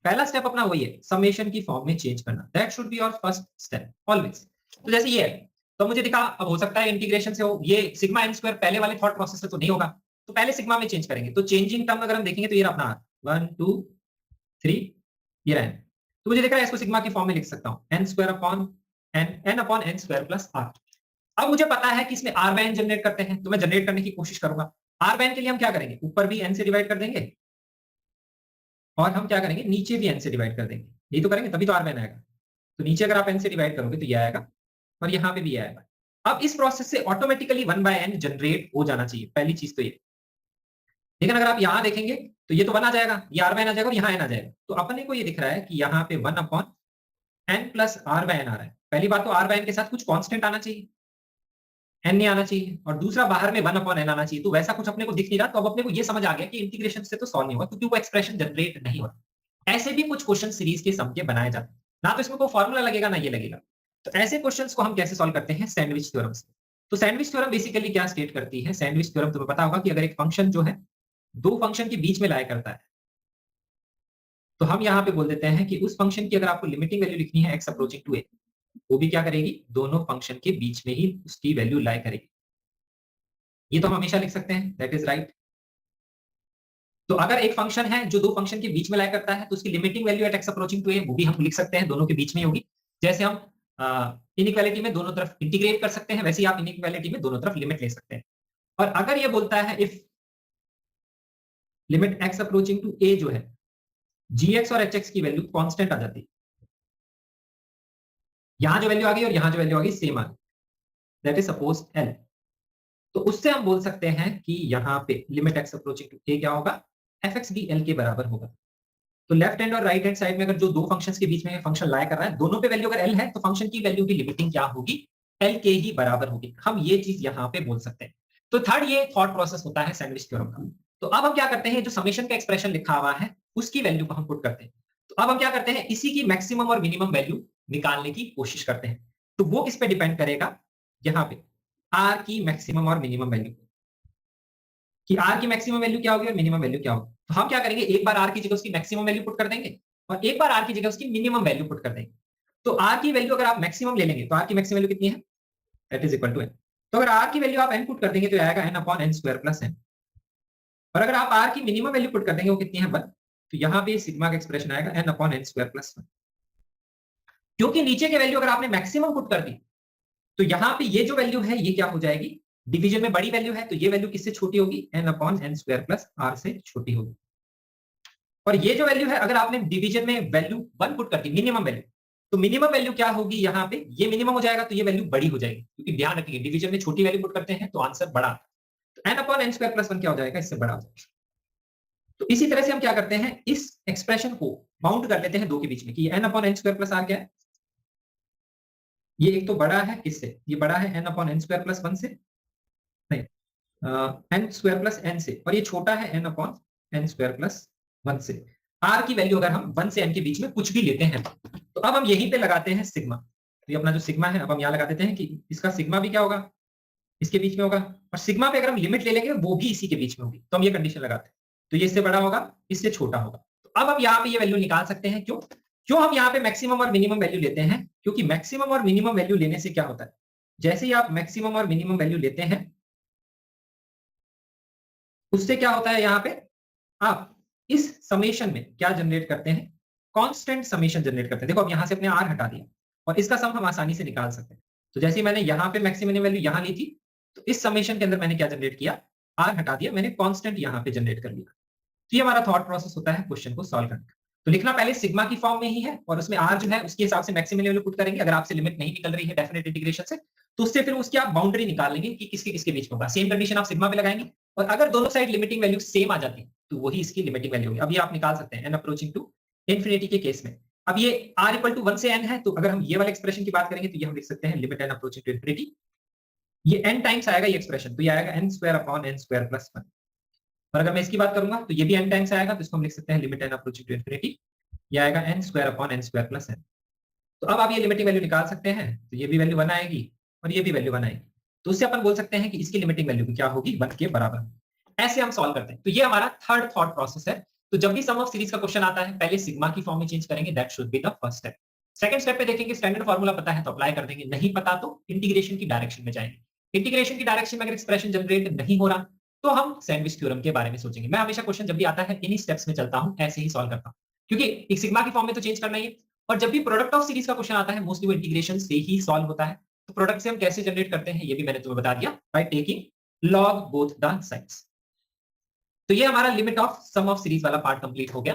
पहला स्टेप अपना वही है, समेशन की फॉर्म में चेंज करना, that should be our first step always. तो जैसे ये है, तो मुझे दिखा, अब हो सकता है इंटीग्रेशन से हो, ये सिग्मा n स्क्वायर पहले वाले थॉट प्रोसेस से तो नहीं होगा, तो पहले सिग्मा में चेंज करेंगे, तो चेंजिंग टर्म अगर हम देखेंगे तो ये अपना 1 2 3 ये रहा, तो मुझे दिख रहा है इसको सिग्मा की फॉर्म में लिख सकता हूं, n upon n square plus r। अब मुझे पता है कि इसमें r बाय n जनरेट करते हैं, तो मैं जनरेट करने की कोशिश करूंगा। r बाय n के लिए हम क्या करेंगे, ऊपर भी n से डिवाइड कर देंगे, और हम क्या करेंगे, नीचे भी n से डिवाइड कर देंगे, यही तो करेंगे तभी तो r बाय n आएगा। तो नीचे अगर आप n से डिवाइड करोगे तो ये आएगा, और यहाँ पे भी ये आएगा। अब इस प्रोसेस से ऑटोमेटिकली 1 बाय n जनरेट हो जाना चाहिए, पहली चीज तो ये। लेकिन अगर आप यहाँ देखेंगे तो ये तो 1 आ जाएगा, ये r बाय n आ जाएगा, और यहाँ n आ जाएगा, तो अपने को ये दिख रहा है कि यहाँ पे 1 upon n plus r by n आ रहा है। पहली बात तो r बाय n के साथ कुछ कांस्टेंट आना चाहिए, n नहीं आना चाहिए, और दूसरा बाहर में 1 अपॉन n आना चाहिए, तो वैसा कुछ अपने को दिख नहीं रहा। तो अब अपने को ये समझ आ गया कि इंटीग्रेशन से तो सॉल्व नहीं होगा, क्योंकि वो एक्सप्रेशन जनरेट नहीं होगा। ऐसे भी कुछ क्वेश्चन सीरीज के सम के बनाए जाते हैं, ना तो इसमें कोई फॉर्मूला लगेगा ना ये लगेगा। तो ऐसे क्वेश्चंस को हम कैसे सॉल्व करते हैं, सैंडविच थ्योरम से। तो सैंडविच थ्योरम बेसिकली क्या स्टेट करती है, सैंडविच थ्योरम तुम्हें पता होगा कि अगर एक फंक्शन जो है दो फंक्शन के बीच में लाया करता है, तो हम यहाँ पे बोल देते हैं कि उस फंक्शन की अगर आपको लिमिटिंग वैल्यू लिखनी है x अप्रोचिंग टू a, वो भी क्या करेगी, दोनों फंक्शन के बीच में ही उसकी वैल्यू लाई करेगी। ये तो हम हमेशा लिख सकते हैं, दैट इज राइट। तो अगर एक फंक्शन है जो दो फंक्शन के बीच में लाई करता है तो उसकी limiting value at x approaching to a वो भी हम लिख सकते हैं, दोनों के बीच में होगी। जैसे हम इनइक्वालिटी में दोनों तरफ इंटीग्रेट कर सकते हैं, वैसे ही आप इनइक्वालिटी में दोनों तरफ लिमिट ले सकते हैं। और अगर ये बोलता है if limit x approaching to a जो है gx और hx की वैल्यू कांस्टेंट आ जाती है, यहां जो वैल्यू आ गई और यहां जो वैल्यू आ गई सेम आ गई, दैट इज सपोज l, तो उससे हम बोल सकते हैं कि यहां पे लिमिट एक्स अप्रोचिंग टू ए क्या होगा, fx भी l के बराबर होगा। तो लेफ्ट हैंड और राइट हैंड साइड में अगर जो दो फंक्शंस के बीच में फंक्शन लाई कर रहा है, दोनों पे वैल्यू अगर l है तो फंक्शन की वैल्यू की लिमिटिंग क्या होगी, l के ही बराबर होगी। हम ये चीज यहां पे बोल सकते हैं। तो थर्ड ये थॉट प्रोसेस होता है सैंडविच थ्योरम का। तो अब हम क्या करते हैं, जो समेशन का एक्सप्रेशन लिखा हुआ है उसकी वैल्यू को हम पुट करते हैं। तो अब हम क्या करते हैं, इसी की मैक्सिमम और मिनिमम वैल्यू निकालने की कोशिश करते हैं। तो वो किस पे डिपेंड करेगा, यहाँ पे r की मैक्सिमम और मिनिमम वैल्यू, कि r की मैक्सिमम वैल्यू क्या होगी और मिनिमम वैल्यू क्या होगी। तो हम क्या करेंगे, एक बार r की जगह उसकी मैक्सिमम वैल्यू पुट कर देंगे और एक बार r की जगह उसकी मिनिमम वैल्यू पुट कर देंगे। तो r की वैल्यू अगर आप मैक्सिमम ले लेंगे तो r की मैक्सिमम वैल्यू कितनी है, that is equal to n। तो अगर r की वैल्यू आप n पुट कर देंगे तो आएगा n upon n square plus n। और अगर आप r की मिनिमम वैल्यू पुट कर देंगे वो कितनी है 1, तो यहाँ पे सिग्मा का एक्सप्रेशन आएगा n upon n square plus 1। क्योंकि नीचे की वैल्यू अगर आपने मैक्सिमम पुट कर दी तो यहाँ पे ये जो वैल्यू है ये क्या हो जाएगी, डिवीजन में बड़ी वैल्यू है तो ये वैल्यू किससे छोटी होगी, n upon n square plus r से छोटी होगी। और ये जो वैल्यू है अगर आपने डिवीजन में वैल्यू 1 पुट कर दी मिनिमम वैल्यू, तो मिनिमम वैल्यू क्या होगी, यहाँ पे ये मिनिमम हो जाएगा तो ये वैल्यू बड़ी हो जाएगी, क्योंकि ध्यान रखिए डिवीजन में छोटी वैल्यू पुट करते हैं तो आंसर बड़ा, तो n upon n square plus 1 क्या हो जाएगा, इससे बड़ा हो जाएगा। तो इसी तरह से हम क्या करते हैं, इस एक्सप्रेशन को बाउंड कर लेते हैं दो के बीच में कि n upon n square plus r क्या है, ये एक तो बड़ा है किससे, ये बड़ा है n upon n square plus 1 से, नहीं n स्क्वायर प्लस n से, और ये छोटा है n upon n square plus 1 से। r की वैल्यू अगर हम 1 से n के बीच में कुछ भी लेते हैं तो अब हम यहीं पे लगाते हैं सिग्मा। तो ये अपना जो सिग्मा है अब हम यहाँ लगा देते हैं कि इसका सिग्मा भी क्या होगा, इसके बीच में होगा, और सिग्मा पे अगर हम लिमिट ले लेंगे वो भी इसी के बीच में होगी, तो हम ये कंडीशन लगाते हैं। तो ये इससे बड़ा होगा, इससे छोटा होगा। तो अब हम यहाँ पे ये वैल्यू निकाल सकते हैं। क्यों हम यहाँ पे मैक्सिमम और मिनिमम वैल्यू लेते हैं, क्योंकि मैक्सिमम और मिनिमम वैल्यू लेने से क्या होता है, जैसे ही आप मैक्सिमम और मिनिमम वैल्यू लेते हैं उससे क्या होता है, यहाँ पे आप इस समेशन में क्या जनरेट करते हैं, कांस्टेंट समेशन जनरेट करते हैं। देखो अब यहां से अपने r हटा दिया और इसका सम हम आसानी से निकाल सकते हैं। तो जैसे मैंने यहाँ पे मैक्सिमम वैल्यू यहाँ ली थी तो इस समेशन के अंदर मैंने क्या जनरेट किया, r हटा दिया, मैंने कांस्टेंट यहाँ पे जनरेट कर लिया। तो ये हमारा थॉट प्रोसेस होता है क्वेश्चन को सॉल्व करने का। तो लिखना पहले सिग्मा की फॉर्म में ही है और उसमें r जो है उसके हिसाब से मैक्सिमम वैल्यू पुट करेंगे। अगर आपसे लिमिट नहीं निकल रही है डेफिनेट इंटीग्रेशन से तो उससे फिर उसकी आप बाउंड्री निकाल लेंगे कि किसके किसके बीच में होगा। सेम कंडीशन आप सिग्मा पे लगाएंगे और अगर दोनों साइड लिमिटिंग वैल्यू सेम आ जाती है तो वही इसकी लिमिटिंग वैल्यू होगी। अब ये आप निकाल सकते हैं n अप्रोचिंग टू इंफिनिटी के केस में। अब ये r इक्वल टू 1 से n है तो अगर हम ये वाले एक्सप्रेशन की बात करेंगे तो ये हम लिख सकते हैं limit n approaching to infinity, ये n टाइम्स आएगा ये एक्सप्रेशन, तो ये आएगा n square upon n square plus 1। और अगर मैं इसकी बात करूंगा तो ये भी n टाइम्स आएगा, तो इसको हम लिख सकते हैं limit n approaching to infinity, ये आएगा n square upon n square plus n। तो अब आप ये लिमिटिंग वैल्यू निकाल सकते हैं, तो ये भी वैल्यू 1 आएगी और ये भी वैल्यू 1 आएगी, तो उससे अपन बोल सकते हैं कि इसकी लिमिटिंग वैल्यू क्या होगी, 1 के बराबर। ऐसे हम सॉल्व करते हैं। तो ये हमारा थर्ड थॉट प्रोसेस है। तो जब भी सम ऑफ सीरीज का क्वेश्चन आता है पहले सिग्मा की फॉर्म में चेंज करेंगे, that should be the first step. Second step पे देखेंगे स्टैंडर्ड फार्मूला पता है तो अप्लाई कर देंगे, नहीं पता तो इंटीग्रेशन की डायरेक्शन में जाएंगे। इंटीग्रेशन की डायरेक्शन में अगर एक्सप्रेशन जनरेट नहीं हो रहा तो हम सैंडविच थ्योरम के बारे में सोचेंगे। मैं हमेशा क्वेश्चन जब भी आता है इन्हीं स्टेप्स में चलता हूं, ऐसे ही सॉल्व करता हूं, क्योंकि एक सिग्मा की फॉर्म में तो चेंज करना ही है। और जब भी प्रोडक्ट ऑफ सीरीज का क्वेश्चन आता है मोस्टली वो इंटीग्रेशन से ही सॉल्व होता है। तो प्रोडक्ट से हम कैसे जनरेट करते हैं ये भी मैंने तुम्हें बता दिया, by taking log both the sides. तो ये हमारा limit of sum of series वाला पार्ट कंप्लीट हो गया।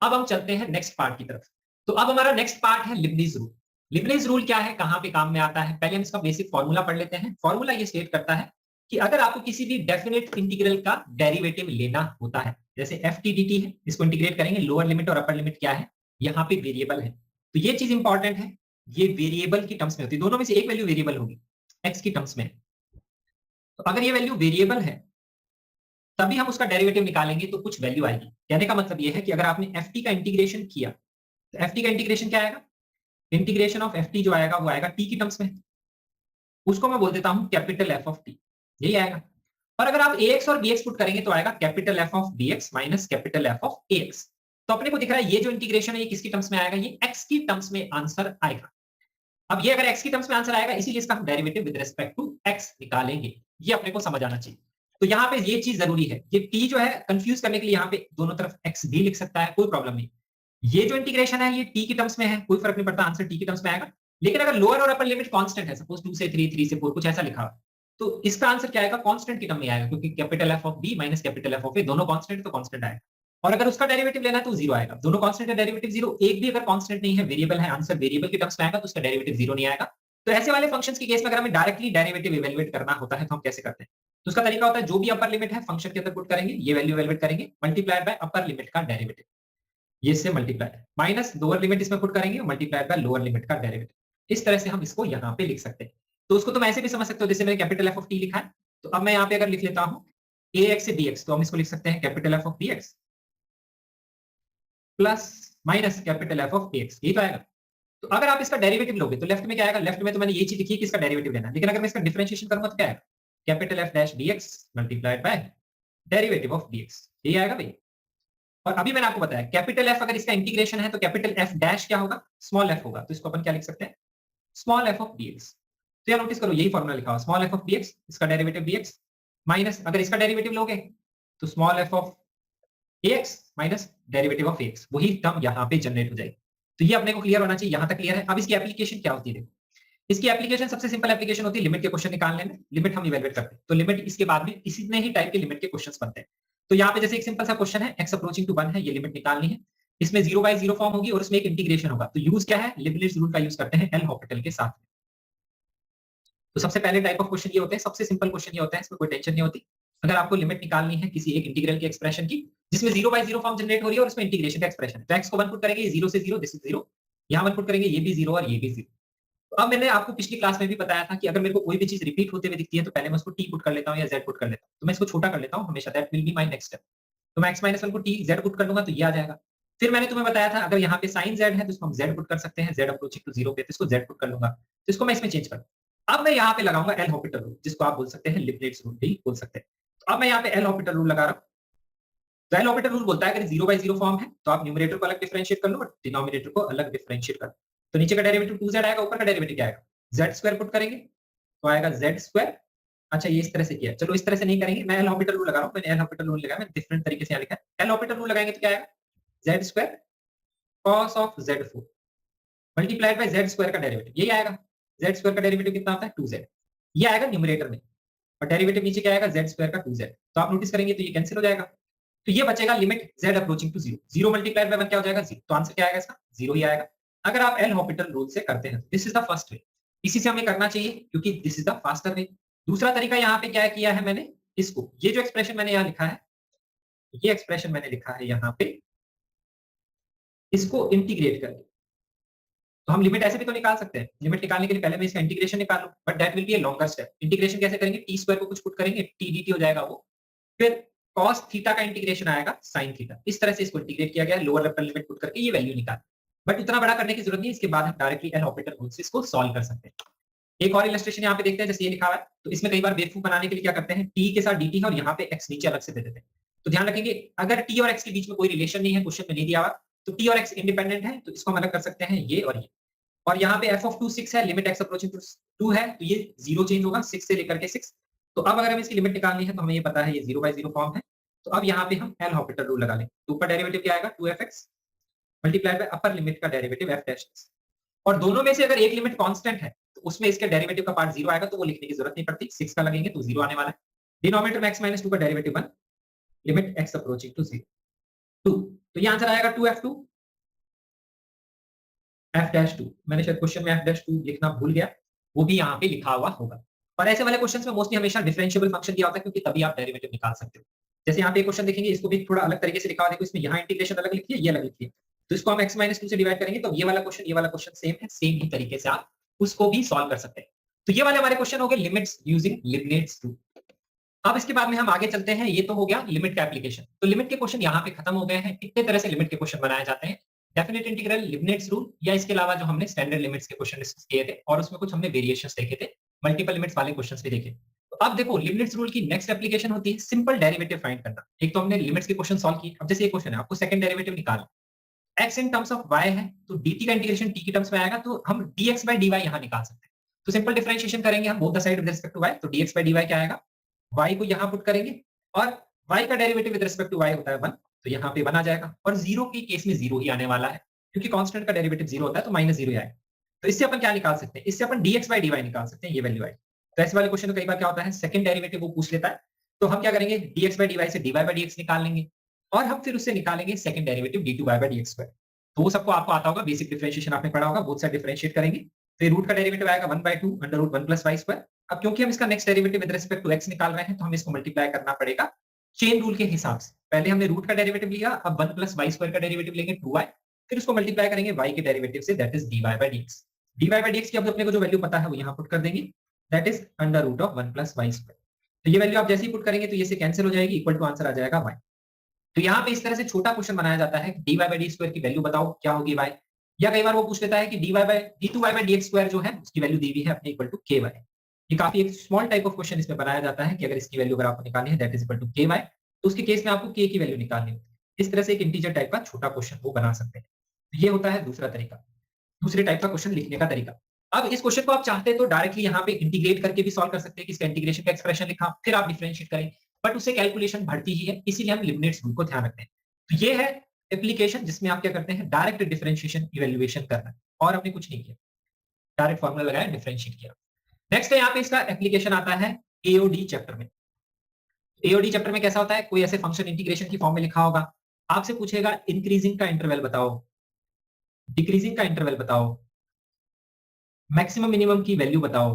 अब हम चलते हैं नेक्स्ट पार्ट की तरफ। तो अब हमारा नेक्स्ट पार्ट है लिबनिज रूल। लिबनिज रूल क्या है, कहां पे काम में आता है, पहले हम इसका बेसिक फॉर्मूला पढ़ लेते हैं। फॉर्मूला ये स्टेट करता है कि अगर आपको किसी भी डेफिनेट इंटीग्रल का डेरिवेटिव लेना होता है, जैसे एफ टी डी टी है, इसको इंटीग्रेट करेंगे, लोअर लिमिट और अपर लिमिट क्या है, यहाँ पे वेरिएबल है, तो ये चीज इंपॉर्टेंट है, ये वेरिएबल की टर्म्स में होती है, दोनों में से एक वैल्यू वेरिएबल होगी, एक्स की टर्म्स में। तो अगर ये वैल्यू वेरिएबल है तभी हम उसका डेरिवेटिव निकालेंगे तो कुछ वैल्यू आएगी। कहने का मतलब ये है कि अगर आपने एफ टी का इंटीग्रेशन किया तो एफ टी का इंटीग्रेशन क्या आएगा, इंटीग्रेशन ऑफ एफ टी जो आएगा वो आएगा टी की टर्म्स में, उसको मैं बोल देता हूं कैपिटल एफ ऑफ टी, यही आएगा। और अगर आप ax और bx पुट करेंगे तो आएगा capital F of bx minus capital F of ax। तो अपने को दिख रहा है ये जो इंटीग्रेशन है ये किसकी टर्म्स में आएगा, ये x की टर्म्स में आंसर आएगा। अब ये अगर x की टर्म्स में आंसर आएगा इसीलिए इसका हम derivative with respect to x निकालेंगे, ये अपने को समझ आना चाहिए। तो यहाँ पे ये चीज जरूरी है, ये t जो है कंफ्यूज करने के लिए यहाँ पे दोनों तरफ x भी लिख सकता है, कोई प्रॉब्लम नहीं। ये जो इंटीग्रेशन है ये t की टर्म्स में है, कोई फर्क नहीं पड़ता, आंसर t की टर्म्स में आएगा। लेकिन अगर लोअर और अपर लिमिट कांस्टेंट है, सपोज 2 से 3, 3 से 4 कुछ ऐसा लिखा हुआ, तो इसका आंसर क्या आएगा, कांस्टेंट की टर्म में आएगा, क्योंकि capital F of b minus capital F of a दोनों कांस्टेंट, तो कांस्टेंट आएगा। और अगर उसका डेरिवेटिव लेना है तो जीरो आएगा, दोनों कांस्टेंट का डेरिवेटिव जीरो, एक भी अगर कांस्टेंट नहीं है, वेरिएबल है, आंसर वेरिएबल की टर्म्स में आएगा तो उसका डेरिवेटिव जीरो नहीं आएगा। तो ऐसे वाले फंक्शंस के केस में अगर हमें डायरेक्टली डेरिवेटिव इवैल्यूएट करना होता है तो हम कैसे करते हैं, तो उसका तरीका होता है जो भी अपर लिमिट है फंक्शन के अंदर पुट करेंगे, ये वैल्यू इवैल्यूएट करेंगे, मल्टीप्लाइड बाय अपर लिमिट का डेरिवेटिव, ये इससे मल्टीप्लाई माइनस लोअर लिमिट इसमें पुट करेंगे, मल्टीप्लाइड बाय लोअर लिमिट का डेरिवेटिव। इस तरह से हम इसको यहाँ पे लिख सकते हैं। तो उसको तुम ऐसे भी समझ सकते हो, जैसे मैंने कैपिटल एफ ऑफ टी लिखा है, तो अब मैं यहाँ पे अगर लिख लेता हूँ ए एक्स से बी एक्स, तो हम इसको लिख सकते हैं capital F of B X plus minus capital F of A X, यही तो आएगा। तो अगर आप इसका डेरिवेटिव लोगे तो लेफ्ट में क्या आएगा, लेफ्ट में तो मैंने ये चीज लिखी है कि इसका डेरिवेटिव लेना है, लेकिन अगर मैं इसका डिफरेंशिएशन करूंगा तो क्या आएगा, capital F dash D x multiplied by derivative of D x, यही आएगा भाई। और अभी मैंने आपको बताया कैपिटल एफ अगर इसका इंटीग्रेशन है तो कैपिटल एफ डैश क्या होगा, स्मॉल एफ होगा, तो इसको अपन क्या लिख सकते हैं, स्मॉल एफ ऑफ डीएक्स। तो यार नोटिस करो यही फॉर्मूला लिखा हुआ, स्मॉल एफ ऑफ डीएक्स, इसका डेरिवेटिव डीएक्स माइनस अगर इसका डेरिवेटिव लोगे तो small F of x minus derivative of x, वही टर्म यहाँ पे जनरेट हो जाएगी। तो ये अपने को क्लियर होना चाहिए, यहाँ तक क्लियर है। अब इसकी एप्लीकेशन क्या होती है, देखो इसकी एप्लीकेशन सबसे सिंपल एप्लीकेशन होती है लिमिट के क्वेश्चन निकालने में, लिमिट हम इवैल्यूएट करते हैं तो लिमिट इसके बाद में इसी ही टाइप के लिमिट के क्वेश्चंस बनते हैं। तो यहाँ पे जैसे एक सिंपल सा क्वेश्चन है, x अप्रोचिंग टू 1 है, ये लिमिट निकालनी है, इसमें 0/0 फॉर्म होगी और उसमें एक इंटीग्रेशन होगा, तो यूज क्या है, लिबनिट्ज रूल का यूज करते हैं एल हॉपिटल के साथ। तो सबसे पहले टाइप ऑफ क्वेश्चन ये होते हैं, सबसे सिंपल क्वेश्चन ये होता है, इसमें कोई टेंशन नहीं होती। अगर आपको लिमिट निकालनी है किसी एक इंटीग्रल की एक्सप्रेशन की जिसमें 0/0 फॉर्म जनरेट हो रही है और उसमें इंटीग्रेशन का एक्सप्रेशन है, तो x को 1 पुट करेंगे, 0 से 0, दिस इज 0, यहाँ 1 पुट करेंगे, ये भी 0 और ये भी 0। तो अब मैंने आपको पिछली क्लास में भी बताया था कि अगर मेरे को कोई भी चीज रिपीट होते हुए दिखती है तो पहले मैं उसको t पुट कर लेता हूँ या z पुट कर लेता हूँ, तो मैं इसको छोटा कर लेता हूँ हमेशा, that will be my next step. तो मैं x माइनस 1 को t z पुट कर लूंगा तो ये आ जाएगा। फिर मैंने तुम्हें बताया था अगर यहाँ पे साइन z है तो इसको हम z पुट कर सकते हैं, z अप्रोचिंग टू 0 पे, तो इसको z पुट कर लूंगा, तो इसको मैं इसमें चेंज कर। अब मैं यहाँ पे लगाऊंगा एल हॉपिटल रूल, जिसको आप बोल सकते हैं लिबनिट्ज रूल भी बोल सकते हैं। तो अब मैं यहाँ पे एल हॉपिटल रूल लगा रहा हूँ। तो एल हॉपिटल रूल बोलता है अगर 0/0 फॉर्म है तो आप न्यूमरेटर को अलग डिफरेंशिएट कर लो और डिनोमिनेटर को अलग डिफरेंशिएट कर लो। तो नीचे का डेरिवेटिव 2z आएगा, ऊपर का डेरिवेटिव क्या आएगा, z² पुट करेंगे तो आएगा z²। अच्छा ये इस तरह से किया, चलो इस तरह से नहीं करेंगे, मैं एल हॉपिटल रूल लगा रहा हूँ, मैंने एल हॉपिटल रूल लगाया, मैंने डिफरेंट तरीके से यहाँ लिखा है। एल हॉपिटल रूल लगाएंगे तो क्या आएगा, z² cos of z4 multiplied by z² का डेरिवेटिव, यही आएगा। z² का डेरिवेटिव कितना होता है 2z, ये आएगा न्यूमरेटर में, और डेरिवेटिव नीचे क्या आएगा z² का 2z। तो आप नोटिस करेंगे तो ये कैंसिल हो जाएगा, तो ये बचेगा limit z approaching to 0, 0 multiplied by 1 क्या हो जाएगा 0, तो आंसर क्या आएगा इसका 0 ही आएगा। अगर आप एल हॉपिटल रूल से करते हैं, this is the first way, इसी से हमें करना चाहिए क्योंकि this is the faster way. दूसरा तरीका यहाँ पे क्या किया है मैंने, इसको ये जो एक्सप्रेशन मैंने यहाँ लिखा है, ये एक्सप्रेशन मैंने लिखा है यहाँ पे, इसको इंटीग्रेट करके, तो हम लिमिट ऐसे भी तो निकाल सकते हैं। लिमिट निकालने के लिए पहले मैं इसका इंटीग्रेशन निकालूं, but that will be a longer step. Integration कैसे करेंगे, t² को कुछ पुट करेंगे, t dt हो जाएगा वो, फिर cos थीटा का इंटीग्रेशन आएगा sin थीटा, इस तरह से इसको इंटीग्रेट किया गया है, लोअर अपर लिमिट पुट करके ये वैल्यू निकाल। बट उतना बड़ा करने की जरूरत नहीं, इसके बाद हम डायरेक्टली एल हॉपिटल रूल से इसको सॉल्व कर सकते हैं। एक और इलस्ट्रेशन यहाँ पे देखते हैं, जैसे ये लिखा हुआ है, तो इसमें कई बार बेवकूफ बनाने के लिए क्या करते हैं, t के साथ dt है और यहाँ पे x नीचे अलग से दे देते हैं। तो ध्यान रखेंगे अगर t और x के बीच में कोई रिलेशन नहीं है, क्वेश्चन में नहीं दिया हुआ, तो t और x इंडिपेंडेंट है, तो इसको हम अलग कर सकते हैं ये और ये। और यहाँ पे f of 2 6 है, लिमिट x अप्रोचिंग टू 2 है, तो ये 0 चेंज होगा 6 से लेकर के 6। तो अब अगर हमें इसकी लिमिट निकालनी है तो हमें ये पता है ये 0/0 फॉर्म है, तो अब यहाँ पे हम एल हॉपिटल रूल लगा लें। तो ऊपर डेरिवेटिव क्या आएगा 2fx multiplied by upper limit का डेरिवेटिव f डैश, और दोनों में से अगर एक लिमिट कांस्टेंट है तो उसमें इसके डेरिवेटिव का पार्ट 0 आएगा, तो वो लिखने की जरूरत नहीं पड़ती, 6 का लगेंगे तो 0 आने वाला है। डिनोमिनेटर में x माइनस 2 का derivative 1, limit x approaching to 0 2, तो ये आंसर आएगा 2f2 f-2। मैंने शायद क्वेश्चन में f-2 लिखना भूल गया, वो भी यहाँ पे लिखा हुआ होगा। और ऐसे वाले क्वेश्चंस में मोस्टली हमेशा डिफरेंशिएबल फंक्शन दिया होता है, क्योंकि तभी आप डेरिवेटिव निकाल सकते हो। जैसे यहाँ पे एक क्वेश्चन देखेंगे, इसको भी थोड़ा अलग तरीके से लिखा हुआ है, देखो इसमें यहाँ इंटीग्रेशन अलग लिखी है, ये अलग लिखी है, तो इसको हम x माइनस 2 से डिवाइड करेंगे, तो ये वाला क्वेश्चन सेम है, सेम ही तरीके से आप उसको भी सॉल्व कर सकते हैं। तो ये वाले हमारे क्वेश्चन हो गए लिमिट्स यूजिंग लिबनिट्ज रूल। अब इसके बाद में हम आगे चलते हैं, ये तो हो गया लिमिट का एप्लीकेशन। तो लिमिट के क्वेश्चन यहाँ पे खत्म हो गए हैं। कितने तरह से लिमिट के क्वेश्चन बनाए जाते हैं, डेफिनेट इंटीग्रल, लिबनिट्ज रूल, या इसके अलावा जो हमने स्टैंडर्ड लिमिट्स के क्वेश्चन डिस्कस किए थे और उसमें कुछ हमने वेरिएशंस देखे थे, मल्टीपल लिमिट्स वाले क्वेश्चंस भी देखे। तो अब देखो लिबनिट्ज रूल की नेक्स्ट एप्लीकेशन होती है सिंपल डेरिवेटिव फाइंड करना। एक तो हमने लिमिट्स के क्वेश्चन सॉल्व किए, अब जैसे ये क्वेश्चन है आपको सेकंड डेरिवेटिव निकालना, x in terms of y है तो dt का इंटीग्रेशन t की टर्म्स में आएगा, तो हम dx by dy यहां निकाल सकते हैं। तो सिंपल डिफरेंशिएशन करेंगे हम both the side with respect to y, तो dx by dy क्या आएगा y को यहाँ पुट करेंगे और y का derivative with respect to y होता है 1, तो यहाँ पे 1 आ जाएगा और 0 के केस में 0 ही आने वाला है क्योंकि कांस्टेंट का डेरिवेटिव 0 होता है तो -0 ही आएगा। तो इससे अपन क्या निकाल सकते हैं, इससे अपन dx by dy निकाल सकते हैं, ये वैल्यू आएगी। तो ऐसे वाले क्वेश्चन में कई बार क्या होता है, सेकंड डेरिवेटिव वो पूछ लेता है, तो हम क्या करेंगे, dx by dy से dy by dx निकाल लेंगे और हम फिर उससे निकालेंगे second derivative d2y by dx square. तो वो सबको आपको आता होगा, बेसिक डिफरेंशिएशन आपने पढ़ा होगा, बोथ साइड डिफरेंशिएट करेंगे, फिर रूट का डेरिवेटिव आएगा 1/2 अंडर रूट 1 + y स्क्वायर। अब क्योंकि हम इसका next derivative with respect to x निकाल रहे हैं तो हम इसको मल्टीप्लाई करना पड़ेगा चेन रूल के हिसाब से। पहले हमने रूट का डेरिवेटिव लिया, अब 1 + y स्क्वायर का डेरिवेटिव लेंगे 2y, फिर उसको मल्टीप्लाई करेंगे y के डेरिवेटिव से, that is dy by dx। dy by dx की अब अपने को जो वैल्यू पता है वो यहाँ पुट कर देंगे, that is under root of 1 + y square. तो ये वैल्यू आप जैसे ही पुट करेंगे तो ये से कैंसिल हो जाएगी, इक्वल टू आंसर आ जाएगा y। तो यहाँ पे इस तरह से छोटा क्वेश्चन बनाया जाता है, dy by d स्क्वायर की वैल्यू बताओ क्या होगी y, या कई बार वो पूछ लेता है कि d2y by dx स्क्वायर जो है उसकी वैल्यू दी हुई है अपने इक्वल टू ky। ये काफी एक स्मॉल टाइप ऑफ क्वेश्चन इसमें बनाया जाता है कि अगर इसकी वैल्यू अगर आपको निकालनी है that is equal to ky, तो उसके केस में आपको k की वैल्यू निकालनी होती है। इस तरह से एक इंटीजर टाइप का छोटा क्वेश्चन वो बना सकते हैं। ये होता है दूसरा तरीका, दूसरे टाइप का क्वेश्चन लिखने का तरीका। अब इस क्वेश्चन को आप चाहते हैं तो डायरेक्टली यहाँ पे इंटीग्रेट करके भी सॉल्व कर सकते हैं कि इसका इंटीग्रेशन का एक्सप्रेशन लिखा फिर आप डिफरेंशिएट करें, बट उससे कैलकुलेशन बढ़ती ही है, इसीलिए हम लिमिट्स रूल को ध्यान रखते हैं। तो ये है एप्लीकेशन जिसमें आप क्या करते हैं, डायरेक्ट डिफरेंशिएशन इवैल्यूएशन करना है और हमने कुछ नहीं किया, डायरेक्ट फार्मूला लगाया डिफरेंशिएट किया। नेक्स्ट है यहाँ पे इसका एप्लीकेशन आता है एओडी चैप्टर में। एओडी चैप्टर में कैसा होता है, कोई ऐसे फंक्शन इंटीग्रेशन की फॉर्म में लिखा होगा, आपसे पूछेगा इंक्रीजिंग का इंटरवल बताओ, डिक्रीजिंग का इंटरवल बताओ, मैक्सिमम मिनिमम की वैल्यू बताओ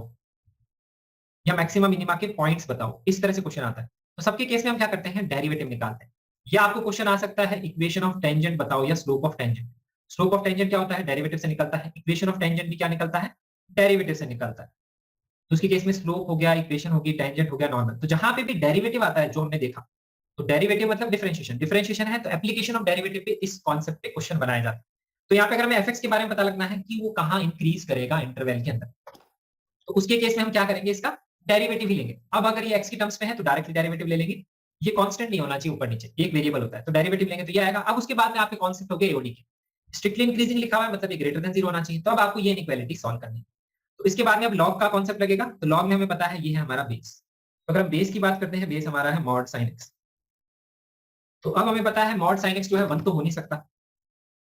या मैक्सिमम मिनिमा के पॉइंट्स बताओ, इस तरह से क्वेश्चन आता है। तो सबके केस में हम क्या करते हैं, डेरिवेटिव निकालते हैं। या आपको क्वेश्चन आ सकता है इक्वेशन ऑफ टेंजेंट बताओ या slope of tangent. Slope of tangent क्या होता है, डेरिवेटिव से निकलता है। इक्वेशन ऑफ टेंजेंट भी क्या निकलता है, डेरिवेटिव से निकलता है। तो उसके केस में स्लोप हो गया, इक्वेशन होगी, टेंजेंट हो गया, नॉर्मल। तो जहां पे भी डेरिवेटिव आता है जो हमने देखा, तो डेरिवेटिव मतलब डिफरेंशिएशन, डिफरेंशिएशन है तो एप्लीकेशन ऑफ डेरिवेटिव पे इस कॉन्सेप्ट पे क्वेश्चन बनाया जाता है। तो यहाँ पे अगर हमें एफएक्स के बारे में पता लगना है कि वो कहाँ इंक्रीज करेगा इंटरवल के अंदर, तो उसके केस में हम क्या करेंगे, इसका डेरिवेटिव ही लेंगे। अब अगर ये एक्स की टर्म्स में है तो डायरेक्टली डेरिवेटिव ले लेंगे, ये कांस्टेंट नहीं होना चाहिए ऊपर नीचे, एक वेरिएबल होता है, तो डेरिवेटिव लेंगे तो ये आएगा। अब उसके बाद में आपके कॉन्सेप्ट हो गए एओडी के, स्ट्रिक्टली इंक्रीजिंग लिखा हुआ है मतलब ये ग्रेटर देन 0 होना चाहिए, तो अब आपको ये इनइक्वालिटी सॉल्व करनी है। तो इसके बाद में अब लॉग का कॉन्सेप्ट लगेगा, तो लॉग में हमें पता है ये है हमारा बेस। तो अगर हम बेस की बात करते हैं, बेस हमारा है मॉड साइन एक्स, तो अब हमें पता है मॉड साइन एक्स जो है 1 तो हो नहीं सकता,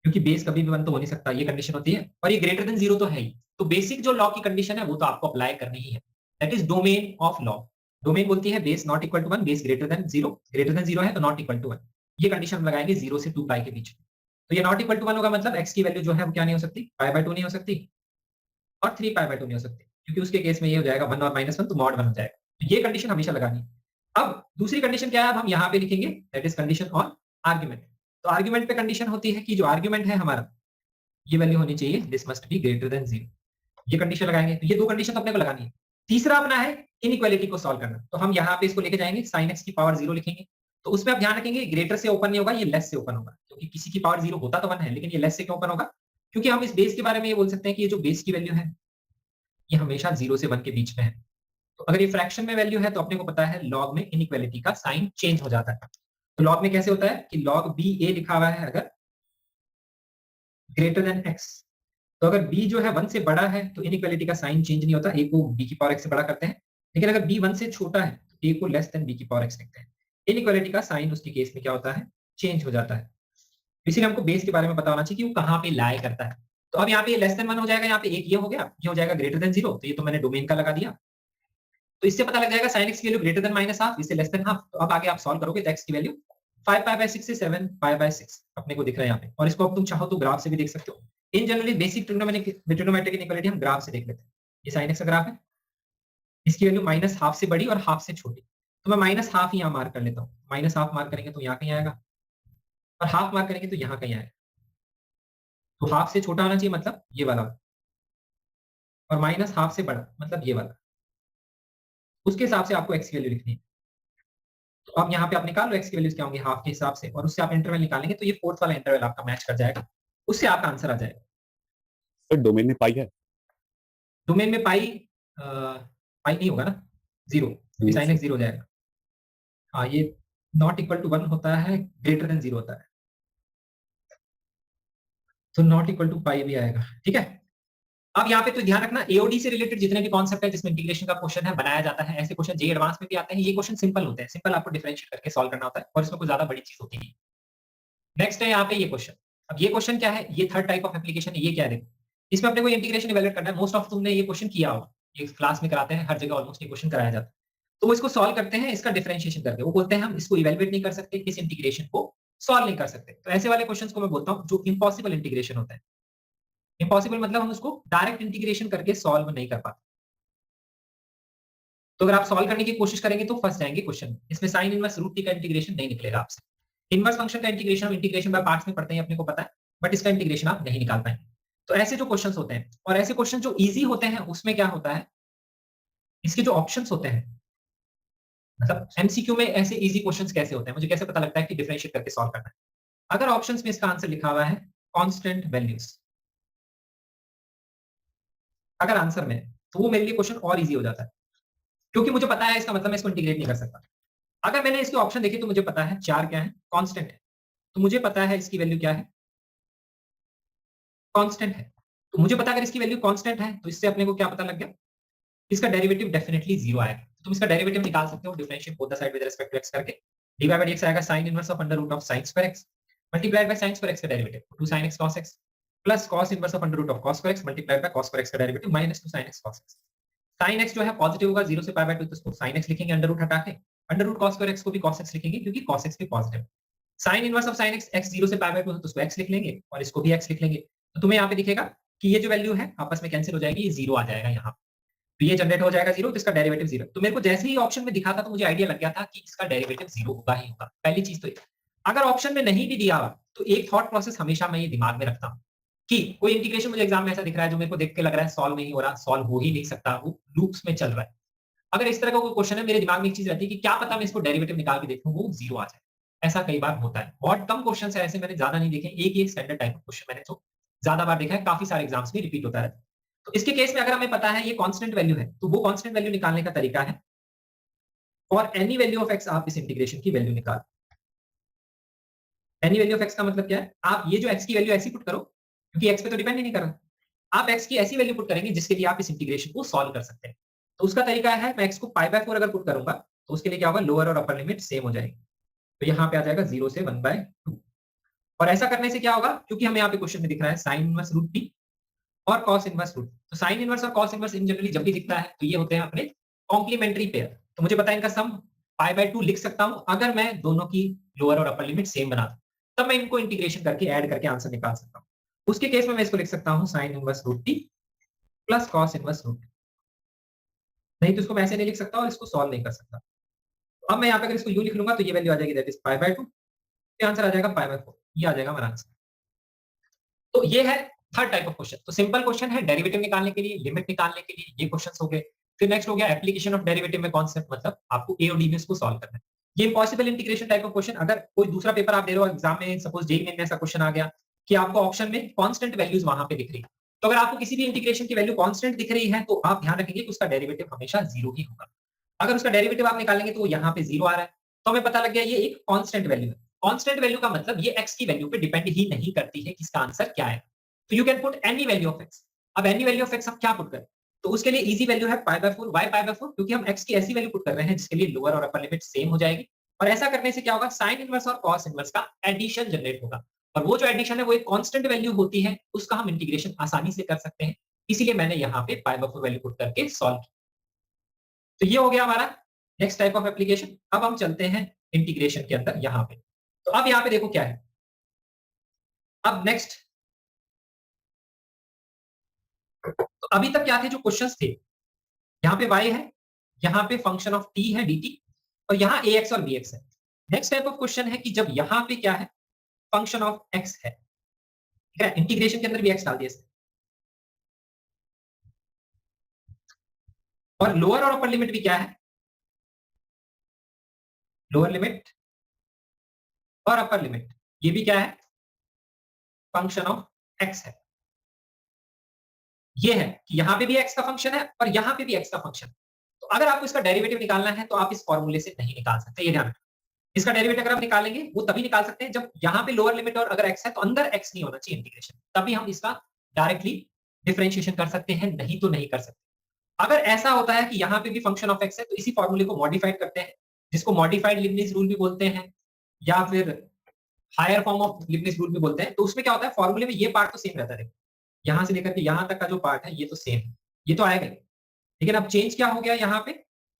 क्योंकि बेस कभी भी 1 तो हो नहीं सकता, ये कंडीशन होती है, और ये ग्रेटर देन 0 तो है ही। तो बेसिक जो लॉ की कंडीशन है वो तो आपको अप्लाई करनी ही है, that is domain of law. Domain बोलती है base not equal to 1, base greater than 0, greater than 0 है तो नॉट इक्वल टू 1। ये कंडीशन हम लगाएंगे 0 से 2 पाई के बीच में। तो ये नॉट इक्वल टू 1 होगा, मतलब x की वैल्यू जो है वो क्या नहीं हो सकती, पाई/2 नहीं हो सकती और 3 पाई/2 नहीं हो सकती, क्योंकि उसके केस में ये हो जाएगा 1 और -1 तो मॉड 1 हो जाएगा। तो ये कंडीशन हमेशा लगानी है। अब दूसरी कंडीशन क्या है, अब हम यहाँ पे लिखेंगे that is condition on argument. तो आर्गुमेंट पे कंडीशन होती है कि जो आर्गुमेंट है हमारा, ये वैल्यू होनी चाहिए, this must be greater than 0। ये कंडीशन लगाएंगे, तो ये दो कंडीशन तो अपने को लगानी है। तीसरा अपना है इनइक्वालिटी को सॉल्व करना, तो हम यहाँ पे इसको लेके जाएंगे sin x की पावर 0 लिखेंगे। तो उसमें आप ध्यान रखेंगे ग्रेटर से ओपन नहीं होगा, ये लेस से ओपन होगा, क्योंकि किसी की पावर 0 होता तो 1 है, लेकिन ये लेस से क्यों ओपन होगा, क्योंकि हम इस बेस के बारे में ये बोल सकते हैं कि ये जो बेस की वैल्यू है ये हमेशा 0 से 1 के बीच में है। तो अगर ये फ्रैक्शन में वैल्यू है तो अपने को पता है लॉग में इनइक्वालिटी का साइन चेंज हो जाता है। तो लॉग में कैसे होता है कि log ba लिखा हुआ है अगर ग्रेटर देन x, तो अगर b जो है 1 से बड़ा है तो इनइक्वालिटी का साइन चेंज नहीं होता, a को b की पावर x से बड़ा करते हैं, लेकिन अगर b 1 से छोटा है तो a को लेस देन b की पावर x लिखते हैं। इनइक्वालिटी का साइन उसके केस में क्या होता है, चेंज हो जाता है। इसीलिए हमको बेस के बारे में पता होना चाहिए कि वो कहाँ पे लाई करता है। तो अब यहाँ पे लेस देन 1 हो जाएगा, यहाँ पे एक ये हो गया, ये हो जाएगा ग्रेटर देन 0, तो ये तो मैंने डोमेन का लगा दिया। तो इससे पता लग जाएगा sin x की वैल्यू ग्रेटर देन -हाफ, इससे लेस देन हाफ। तो अब आगे आप सॉल्व करोगे तो x की वैल्यू 5π/6 से 7π/6 अपने को दिख रहा है यहाँ पे, और इसको अब तुम चाहो तो ग्राफ से भी देख सकते हो। इन जनरली बेसिक ट्रिग्नोमेट्रिक इनइक्वालिटी हम ग्राफ से देख लेते हैं। ये sin x का ग्राफ है, इसकी वैल्यू -हाफ से बड़ी और हाफ से छोटी, तो मैं -हाफ यहाँ मार्क कर लेता हूँ। -हाफ मार्क करेंगे तो यहाँ कहीं आएगा, और हाफ मार्क करेंगे तो यहाँ कहीं आएगा। तो हाफ से छोटा होना चाहिए मतलब ये वाला, और -हाफ से बड़ा मतलब ये वाला। उसके हिसाब से आपको x की वैल्यू लिखनी है। तो अब यहाँ पे आप निकाल लो x की वैल्यूज क्या होंगी हाफ के हिसाब से, और उससे आप इंटरवल निकालेंगे तो ये फोर्थ वाला इंटरवल आपका मैच कर जाएगा, उससे आपका आंसर आ जाएगा। सर डोमेन में पाई है, डोमेन में पाई नहीं होगा ना, 0, sin x 0 हो जाएगा। हाँ, ये नॉट इक्वल टू 1 होता है, ग्रेटर देन 0 होता है, तो नॉट इक्वल टू पाई भी आएगा। ठीक है, अब यहाँ पे तो ध्यान रखना एओडी से रिलेटेड जितने भी कॉन्सेप्ट है जिसमें इंटीग्रेशन का क्वेश्चन है बनाया जाता है, ऐसे क्वेश्चन जे एडवांस में भी आते हैं। ये क्वेश्चन सिंपल होते हैं, सिंपल आपको डिफरेंशिएट करके सॉल्व करना होता है और इसमें कोई ज्यादा बड़ी चीज होती नहीं। नेक्स्ट है यहाँ पे ये क्वेश्चन। अब ये क्वेश्चन क्या है, ये थर्ड टाइप ऑफ एप्लीकेशन है। ये क्या है, देखो इसमें अपने को इंटीग्रेशन इवैल्यूएट करना है। मोस्ट ऑफ तुमने ये क्वेश्चन किया होगा, ये क्लास में कराते हैं, हर जगह ऑलमोस्ट ये क्वेश्चन कराया जाता है। तो वो इसको सॉल्व करते हैं, इसका डिफरेंशिएशन करके। वो बोलते हैं हम इसको इवैल्यूएट नहीं कर सकते, इस इंटीग्रेशन को सॉल्व नहीं कर सकते। तो ऐसे वाले क्वेश्चंस को मैं बोलता हूँ जो इम्पॉसिबल इंटीग्रेशन होता है। इम्पॉसिबल मतलब हम उसको डायरेक्ट इंटीग्रेशन करके सॉल्व नहीं कर पाते। तो अगर आप सॉल्व करने की कोशिश करेंगे तो फंस जाएंगे क्वेश्चन में। इसमें साइन इनवर्स रूट टी का इंटीग्रेशन नहीं निकलेगा आपसे। इनवर्स फंक्शन का इंटीग्रेशन हम इंटीग्रेशन बाय पार्ट्स में पढ़ते हैं, अपने को पता है, बट इसका इंटीग्रेशन आप नहीं निकाल पाएंगे। तो ऐसे जो क्वेश्चंस होते हैं, और ऐसे क्वेश्चन जो इजी होते हैं उसमें क्या होता है, इसके जो ऑप्शंस होते हैं, मतलब एमसीक्यू में ऐसे इजी क्वेश्चंस कैसे होते हैं, मुझे कैसे पता लगता है कि डिफरेंशिएट करके सॉल्व करना है। अगर ऑप्शंस में इसका आंसर लिखा हुआ है कांस्टेंट वैल्यूज, अगर आंसर में है, तो वो मेरे लिए क्वेश्चन और इजी हो जाता है, क्योंकि मुझे पता है इसका मतलब मैं इसको इंटीग्रेट नहीं कर सकता। अगर मैंने इसके ऑप्शन देखे तो मुझे पता है 4 क्या है, कांस्टेंट है, तो मुझे पता है इसकी वैल्यू क्या है, कांस्टेंट है। तो मुझे पता अगर इसकी वैल्यू कांस्टेंट है तो इससे अपने को क्या पता लग गया, इसका डेरिवेटिव डेफिनेटली 0 आएगा। तुम इसका डेरिवेटिव निकाल सकते हो differentiate both the side with respect to x करके। dy by dx आएगा sin inverse of under root of sin square x multiplied by sin square x का derivative 2 sin x cos x plus cos inverse of under root of cos square x multiplied by cos square x का derivative minus 2 sin x cos x। sin x जो है पॉजिटिव होगा, 0 से पाई बाय 2, तो इसको sin x लिखेंगे अंडर रूट हटा के, under root cos square x को भी cos x लिखेंगे क्योंकि cos x भी positive. sin inverse of sin x, x 0 से पाई बाय 2 है तो इसको x लिख लेंगे और इसको भी x लिख लेंगे। तो तुम्हें यहाँ पे दिखेगा कि ये जो वैल्यू है आपस में कैंसिल हो जाएगी, ये 0 आ जाएगा यहाँ, तो ये जनरेट हो जाएगा 0, तो इसका डेरिवेटिव 0। तो मेरे को जैसे ही ऑप्शन में दिखा था तो मुझे आइडिया लग गया था कि इसका डेरिवेटिव 0 होगा ही होगा। पहली चीज तो अगर ऑप्शन में नहीं भी दिया हुआ तो एक थॉट प्रोसेस हमेशा मैं ये दिमाग में रखता हूँ कि कोई इंटीग्रेशन मुझे एग्जाम में ऐसा दिख रहा है जो मेरे को देख के लग रहा है सॉल्व नहीं हो रहा, सॉल्व हो ही नहीं सकता, वो लूप्स में चल रहा है। अगर इस तरह का कोई क्वेश्चन है, मेरे दिमाग में एक चीज रहती है कि क्या पता मैं इसको डेरिवेटिव निकाल के देखूं वो 0 आ जाए। ऐसा कई बार होता है, बहुत कम क्वेश्चन है ऐसे, मैंने ज्यादा नहीं देखे, एक ही स्टैंडर्ड टाइप ऑफ क्वेश्चन मैंने तो ज्यादा बार देखा है, काफी सारे एग्जाम्स में रिपीट होता रहता है। तो इसके केस में अगर हमें पता है ये कांस्टेंट वैल्यू है, तो वो कांस्टेंट वैल्यू निकालने का तरीका है और एनी वैल्यू ऑफ x आप इस इंटीग्रेशन की वैल्यू निकाल। एनी वैल्यू ऑफ x का मतलब क्या है, आप ये जो x की वैल्यू ऐसी पुट करो, क्योंकि x पे तो डिपेंड ही नहीं कर रहा, आप x की ऐसी वैल्यू पुट करेंगे जिसके लिए आप इस इंटीग्रेशन को सॉल्व कर सकते हैं। तो उसका तरीका है, मैं x को पाई बाय 4 अगर पुट करूंगा तो उसके लिए क्या होगा, लोअर और अपर लिमिट सेम हो जाएगी, तो यहाँ पे आ जाएगा 0 से 1/2। और ऐसा करने से क्या होगा, क्योंकि हमें यहाँ पे क्वेश्चन में दिख रहा है साइन इनवर्स रूट टी और cos इनवर्स रूट, तो साइन इनवर्स और cos इनवर्स इन जनरली जब भी दिखता है तो ये होते हैं अपने कॉम्प्लीमेंट्री पेयर। तो मुझे पता है इनका सम पाई बाय 2 लिख सकता हूं अगर मैं दोनों की लोअर और अपर लिमिट सेम बना दूं, तब मैं इनको इंटीग्रेशन करके ऐड करके आंसर निकाल सकता हूं। उसके केस में मैं इसको लिख सकता हूं sine inverse root T plus cos inverse root, नहीं तो इसको मैं ऐसे नहीं लिख सकता और इसको सॉल्व नहीं कर सकता। तो अब मैं यहाँ पे अगर इसको यू लिख लूंगा तो ये वैल्यू आ जाएगी दैट इज पाई बाय 2, ये आंसर आ जाएगा पाई बाय 4, ये आ जाएगा हमारा आंसर। तो ये है थर्ड टाइप ऑफ क्वेश्चन। तो सिंपल क्वेश्चन है डेरिवेटिव निकालने के लिए, लिमिट निकालने के लिए, ये क्वेश्चंस हो गए। फिर नेक्स्ट हो गया एप्लीकेशन ऑफ डेरिवेटिव में कॉन्सेप्ट, मतलब आपको ए और डी में इसको सॉल्व करना है। ये impossible integration type of question, अगर कोई दूसरा पेपर आप दे रहे हो एग्जाम में, सपोज जेईई में ऐसा क्वेश्चन आ गया कि आपको ऑप्शन में कांस्टेंट वैल्यूज वहां पे दिख रही, तो अगर आपको किसी भी इंटीग्रेशन की वैल्यू कांस्टेंट दिख रही है तो आप ध्यान रखेंगे कि उसका डेरिवेटिव हमेशा 0 ही होगा। अगर उसका डेरिवेटिव आप निकालेंगे तो यहाँ पे 0 आ रहा है, तो हमें पता लग गया ये एक कांस्टेंट वैल्यू है। कांस्टेंट वैल्यू का मतलब ये x की वैल्यू पे डिपेंड ही नहीं करती है कि इसका आंसर क्या है। तो you can put any value of x। अब एनी वैल्यू ऑफ x हम क्या पुट करें, तो उसके लिए इजी वैल्यू है pi by 4। Why pi by 4? क्योंकि हम x की ऐसी वैल्यू पुट कर रहे हैं जिसके लिए लोअर और अपर लिमिट सेम हो जाएगी, और ऐसा करने से क्या होगा, साइन इनवर्स और कॉस इनवर्स का एडिशन जनरेट होगा, और वो जो एडिशन है वो एक कांस्टेंट वैल्यू होती है, उसका हम इंटीग्रेशन आसानी से कर सकते हैं। इसीलिए मैंने यहाँ पे पाई बाय 4 वैल्यू पुट करके सॉल्व किया। तो ये हो गया हमारा नेक्स्ट टाइप ऑफ एप्लीकेशन। अब हम चलते हैं इंटीग्रेशन के अंदर यहाँ पे। तो अब यहाँ पे देखो क्या है, अब नेक्स्ट, तो अभी तक क्या थे जो क्वेश्चंस थे, यहाँ पे y है, यहाँ पे फंक्शन ऑफ t है dt, और यहाँ ax और bx है। नेक्स्ट टाइप ऑफ क्वेश्चन है कि जब यहाँ पे क्या है, फंक्शन ऑफ x है, ठीक है, इंटीग्रेशन के अंदर भी x डाल दिया, और लोअर और अपर लिमिट भी क्या है, लोअर लिमिट और अपर लिमिट, ये भी क्या है, फंक्शन ऑफ x है। ये है कि यहाँ पे भी x का फंक्शन है और यहाँ पे भी x का फंक्शन। तो अगर आपको इसका डेरिवेटिव निकालना है तो आप इस फॉर्मूले से नहीं निकाल सकते, ये ध्यान रखना। इसका डेरिवेटिव अगर आप निकालेंगे वो तभी निकाल सकते हैं जब यहाँ पे लोअर लिमिट और अगर x है तो अंदर x नहीं होना चाहिए इंटीग्रेशन, तभी हम इसका डायरेक्टली डिफरेंशिएशन कर सकते हैं, नहीं तो नहीं कर सकते। अगर ऐसा होता है कि यहाँ पे भी फंक्शन ऑफ एक्स है, तो इसी फॉर्मूले को मॉडिफाइड करते हैं, जिसको मॉडिफाइड लिबनिज रूल भी बोलते हैं, या फिर higher form of Leibniz rule भी बोलते हैं। तो उसमें क्या होता है, फॉर्मूले में ये पार्ट तो सेम रहता है, यहाँ से लेकर के यहाँ तक का जो पार्ट है ये तो सेम है, ये तो आएगा ही। लेकिन अब चेंज क्या हो गया यहाँ पे,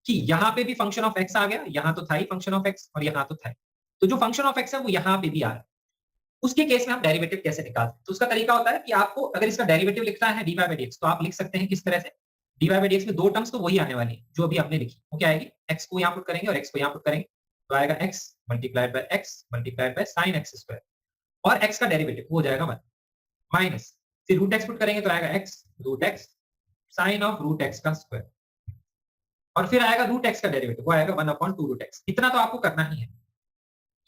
कि यहाँ पे भी फंक्शन ऑफ एक्स आ गया, यहाँ तो था ही फंक्शन ऑफ एक्स और यहाँ तो था ही। तो जो फंक्शन ऑफ एक्स है वो यहाँ पे भी आ रहा है। उसके केस में हम डेरिवेटिव कैसे निकालते हैं, तो उसका तरीका होता है कि आपको अगर इसका डेरिवेटिव लिखना है dy by dx, तो आप लिख सकते हैं किस तरह से, dy by dx में दो टर्म्स तो वही आने वाली है जो अभी आपने लिखी। वो क्या आएगी, x को यहाँ पुट करेंगे और x को यहाँ पुट करेंगे, तो आएगा x multiplied bye x multiplied by sin x square, और x का डेरिवेटिव वो हो जाएगा 1 माइनस, फिर रूट x पुट करेंगे तो आएगा x root x sine of root x का स्क्वायर, और फिर आएगा रूट x का डेरिवेटिव वो आएगा 1/2 रूट x। इतना तो आपको करना ही है,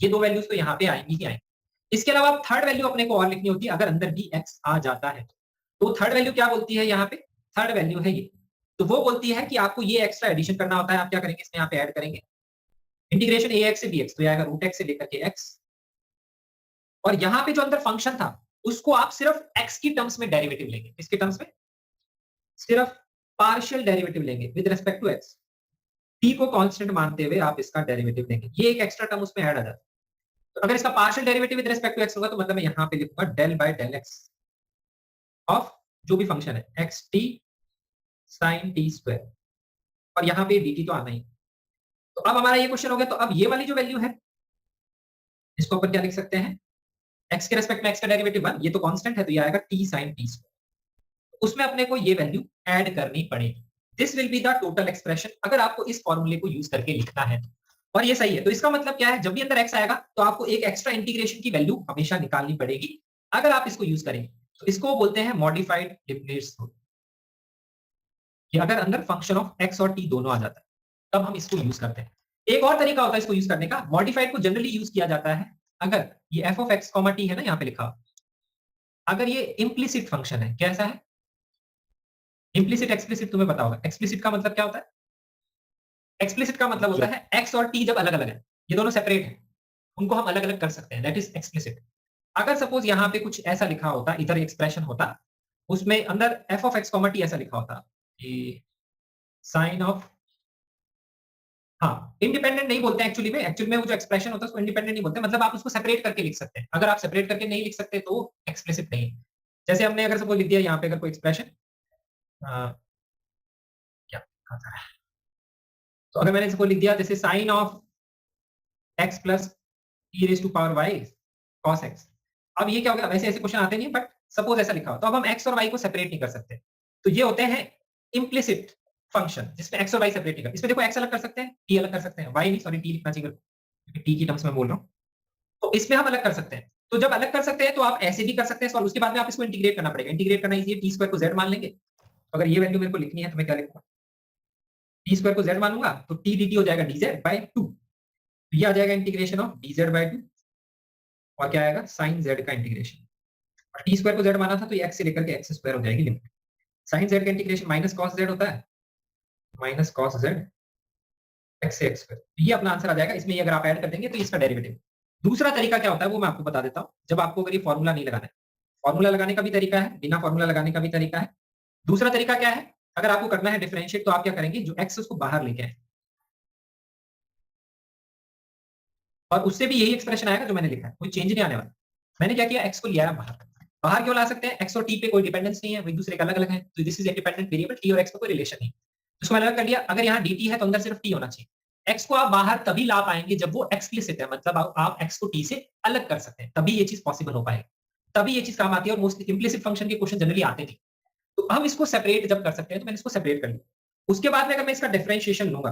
ये दो वैल्यूज तो यहाँ पे आएंगी ही आएंगी। इसके अलावा थर्ड वैल्यू अपने को और लिखनी होती है, अगर अंदर भी x आ जाता है तो थर्ड वैल्यू क्या बोलती है, यहाँ पे थर्ड वैल्यू है ये, तो वो बोलती है कि आपको ये एक्स्ट्रा एडिशन करना होता है। आप क्या करेंगे, इसमें यहाँ पे ऐड करेंगे इंटीग्रेशन ax से bx, तो ये आएगा रूट x से लेकर के x, और यहाँ पे जो अंदर फंक्शन था उसको आप सिर्फ x की टर्म्स में डेरिवेटिव लेंगे, इसके टर्म्स में सिर्फ पार्शियल डेरिवेटिव लेंगे with respect to x, t को कांस्टेंट मानते हुए आप इसका डेरिवेटिव लेंगे, ये एक एक्स्ट्रा टर्म उसमें ऐड आ जाता है। तो अगर इसका partial derivative with respect to x होगा, तो मतलब मैं यहाँ पे लिखूंगा del by del x of जो भी फंक्शन है x t sin t square, और यहाँ पे dt तो आना ही। तो अब हमारा ये क्वेश्चन हो गया, तो अब ये वाली जो वैल्यू है इसको अपन क्या लिख सकते हैं, x के रिस्पेक्ट में x का डेरिवेटिव 1, ये तो कांस्टेंट है तो ये आएगा t sin t स्क्वायर, उसमें अपने को ये वैल्यू ऐड करनी पड़ेगी। This will be the total expression, अगर आपको इस फॉर्मूले को यूज करके लिखना है और ये सही है। तो इसका मतलब क्या है, जब भी अंदर x आएगा तो आपको एक एक्स्ट्रा इंटीग्रेशन की वैल्यू हमेशा निकालनी पड़ेगी अगर आप इसको यूज करेंगे। तो इसको बोलते हैं मॉडिफाइड लिबनिट्ज रूल, कि अगर अंदर फंक्शन ऑफ x और t दोनों आ जाता है तब हम इसको यूज करते हैं। एक और तरीका होता है इसको यूज करने का, मॉडिफाइड को जनरली यूज किया जाता है अगर ये f ऑफ x, t है ना यहाँ पे लिखा, अगर ये इम्प्लिसिट फंक्शन है। कैसा है, इम्प्लिसिट एक्सप्लिसिट तुम्हें पता होगा। एक्सप्लिसिट का मतलब क्या होता है, एक्सप्लिसिट का मतलब होता है x और t जब अलग अलग है, ये दोनों सेपरेट है, उनको हम अलग अलग कर सकते हैं, दैट इज एक्सप्लिसिट। अगर सपोज यहाँ पे कुछ ऐसा लिखा होता, इधर एक्सप्रेशन होता, उसमें अंदर f ऑफ x, t ऐसा लिखा होता कि साइन ऑफ, हाँ इंडिपेंडेंट नहीं बोलते एक्चुअली में वो जो एक्सप्रेशन होता है उसको इंडिपेंडेंट नहीं बोलते, मतलब आप उसको सेपरेट करके लिख सकते हैं। अगर आप सेपरेट करके नहीं लिख सकते तो एक्सप्लिसिट नहीं है। जैसे हमने अगर सपोज लिख दिया यहाँ पे अगर कोई एक्सप्रेशन क्या लिखा था, तो अगर मैंने इसको लिख दिया जैसे sine of x plus e raise to power y cos x, अब ये क्या हो गया, वैसे ऐसे क्वेश्चन आते नहीं बट सपोज ऐसा लिखा हो, तो अब हम x और y को सेपरेट नहीं कर सकते, तो ये होते हैं इम्प्लिसिट फंक्शन जिसमें x और y सेपरेट नहीं कर। इसमें देखो x अलग कर सकते हैं, t अलग कर सकते हैं, y नहीं सॉरी t लिखना चाहिए क्योंकि t की टर्म्स में बोल रहा हूँ, तो इसमें हम अलग कर सकते हैं। तो जब अलग कर सकते हैं तो आप ऐसे भी कर सकते हैं और उसके बाद में आप इसको इंटीग्रेट करना पड़ेगा। इंटीग्रेट करना इजी है, t स्क्वायर को z मान लेंगे, तो अगर ये वैल्यू मेरे को लिखनी है तो मैं क्या लिखूंगा, t स्क्वायर को z मानूंगा तो t dt हो जाएगा dz by 2, ये आ जाएगा इंटीग्रेशन ऑफ dz by 2, और क्या आएगा sin z का इंटीग्रेशन, और t स्क्वायर को z माना था तो ये x से लेकर के x स्क्वायर हो जाएगी लिमिट। sin z का इंटीग्रेशन माइनस cos z होता है, माइनस cos z x से x स्क्वायर, ये अपना आंसर आ जाएगा। इसमें ये अगर आप ऐड कर देंगे तो इसका डेरिवेटिव। दूसरा तरीका क्या होता है वो मैं आपको बता देता हूँ, जब आपको अगर ये फॉर्मूला नहीं लगाना है, फॉर्मूला लगाने का भी तरीका है, बिना फॉर्मूला लगाने का भी तरीका है। दूसरा तरीका क्या है, अगर आपको करना है डिफरेंशिएट तो आप क्या करेंगे, जो x उसको बाहर लेके आए और उससे भी यही एक्सप्रेशन आएगा जो मैंने लिखा है, कोई चेंज नहीं आने वाला। मैंने क्या किया, x को लिया बाहर। बाहर क्यों ला सकते हैं, x और t पे कोई डिपेंडेंस नहीं है, एक दूसरे का अलग अलग है, तो this is independent variable, t और x का कोई रिलेशन नहीं। उसको मैंने अलग कर लिया। अगर यहाँ dt है तो अंदर सिर्फ t होना चाहिए। x को आप बाहर तभी ला पाएंगे जब वो एक्सप्लिसिट है, मतलब आप x को t से अलग कर सकते हैं, तभी ये चीज पॉसिबल हो पाएगी, तभी ये चीज काम आती है। और मोस्टली इम्प्लिसिट फंक्शन के क्वेश्चन जनरली आते थे, तो हम इसको सेपरेट जब कर सकते हैं तो मैंने इसको सेपरेट कर लिया। उसके बाद में अगर मैं इसका डिफरेंशिएशन लूंगा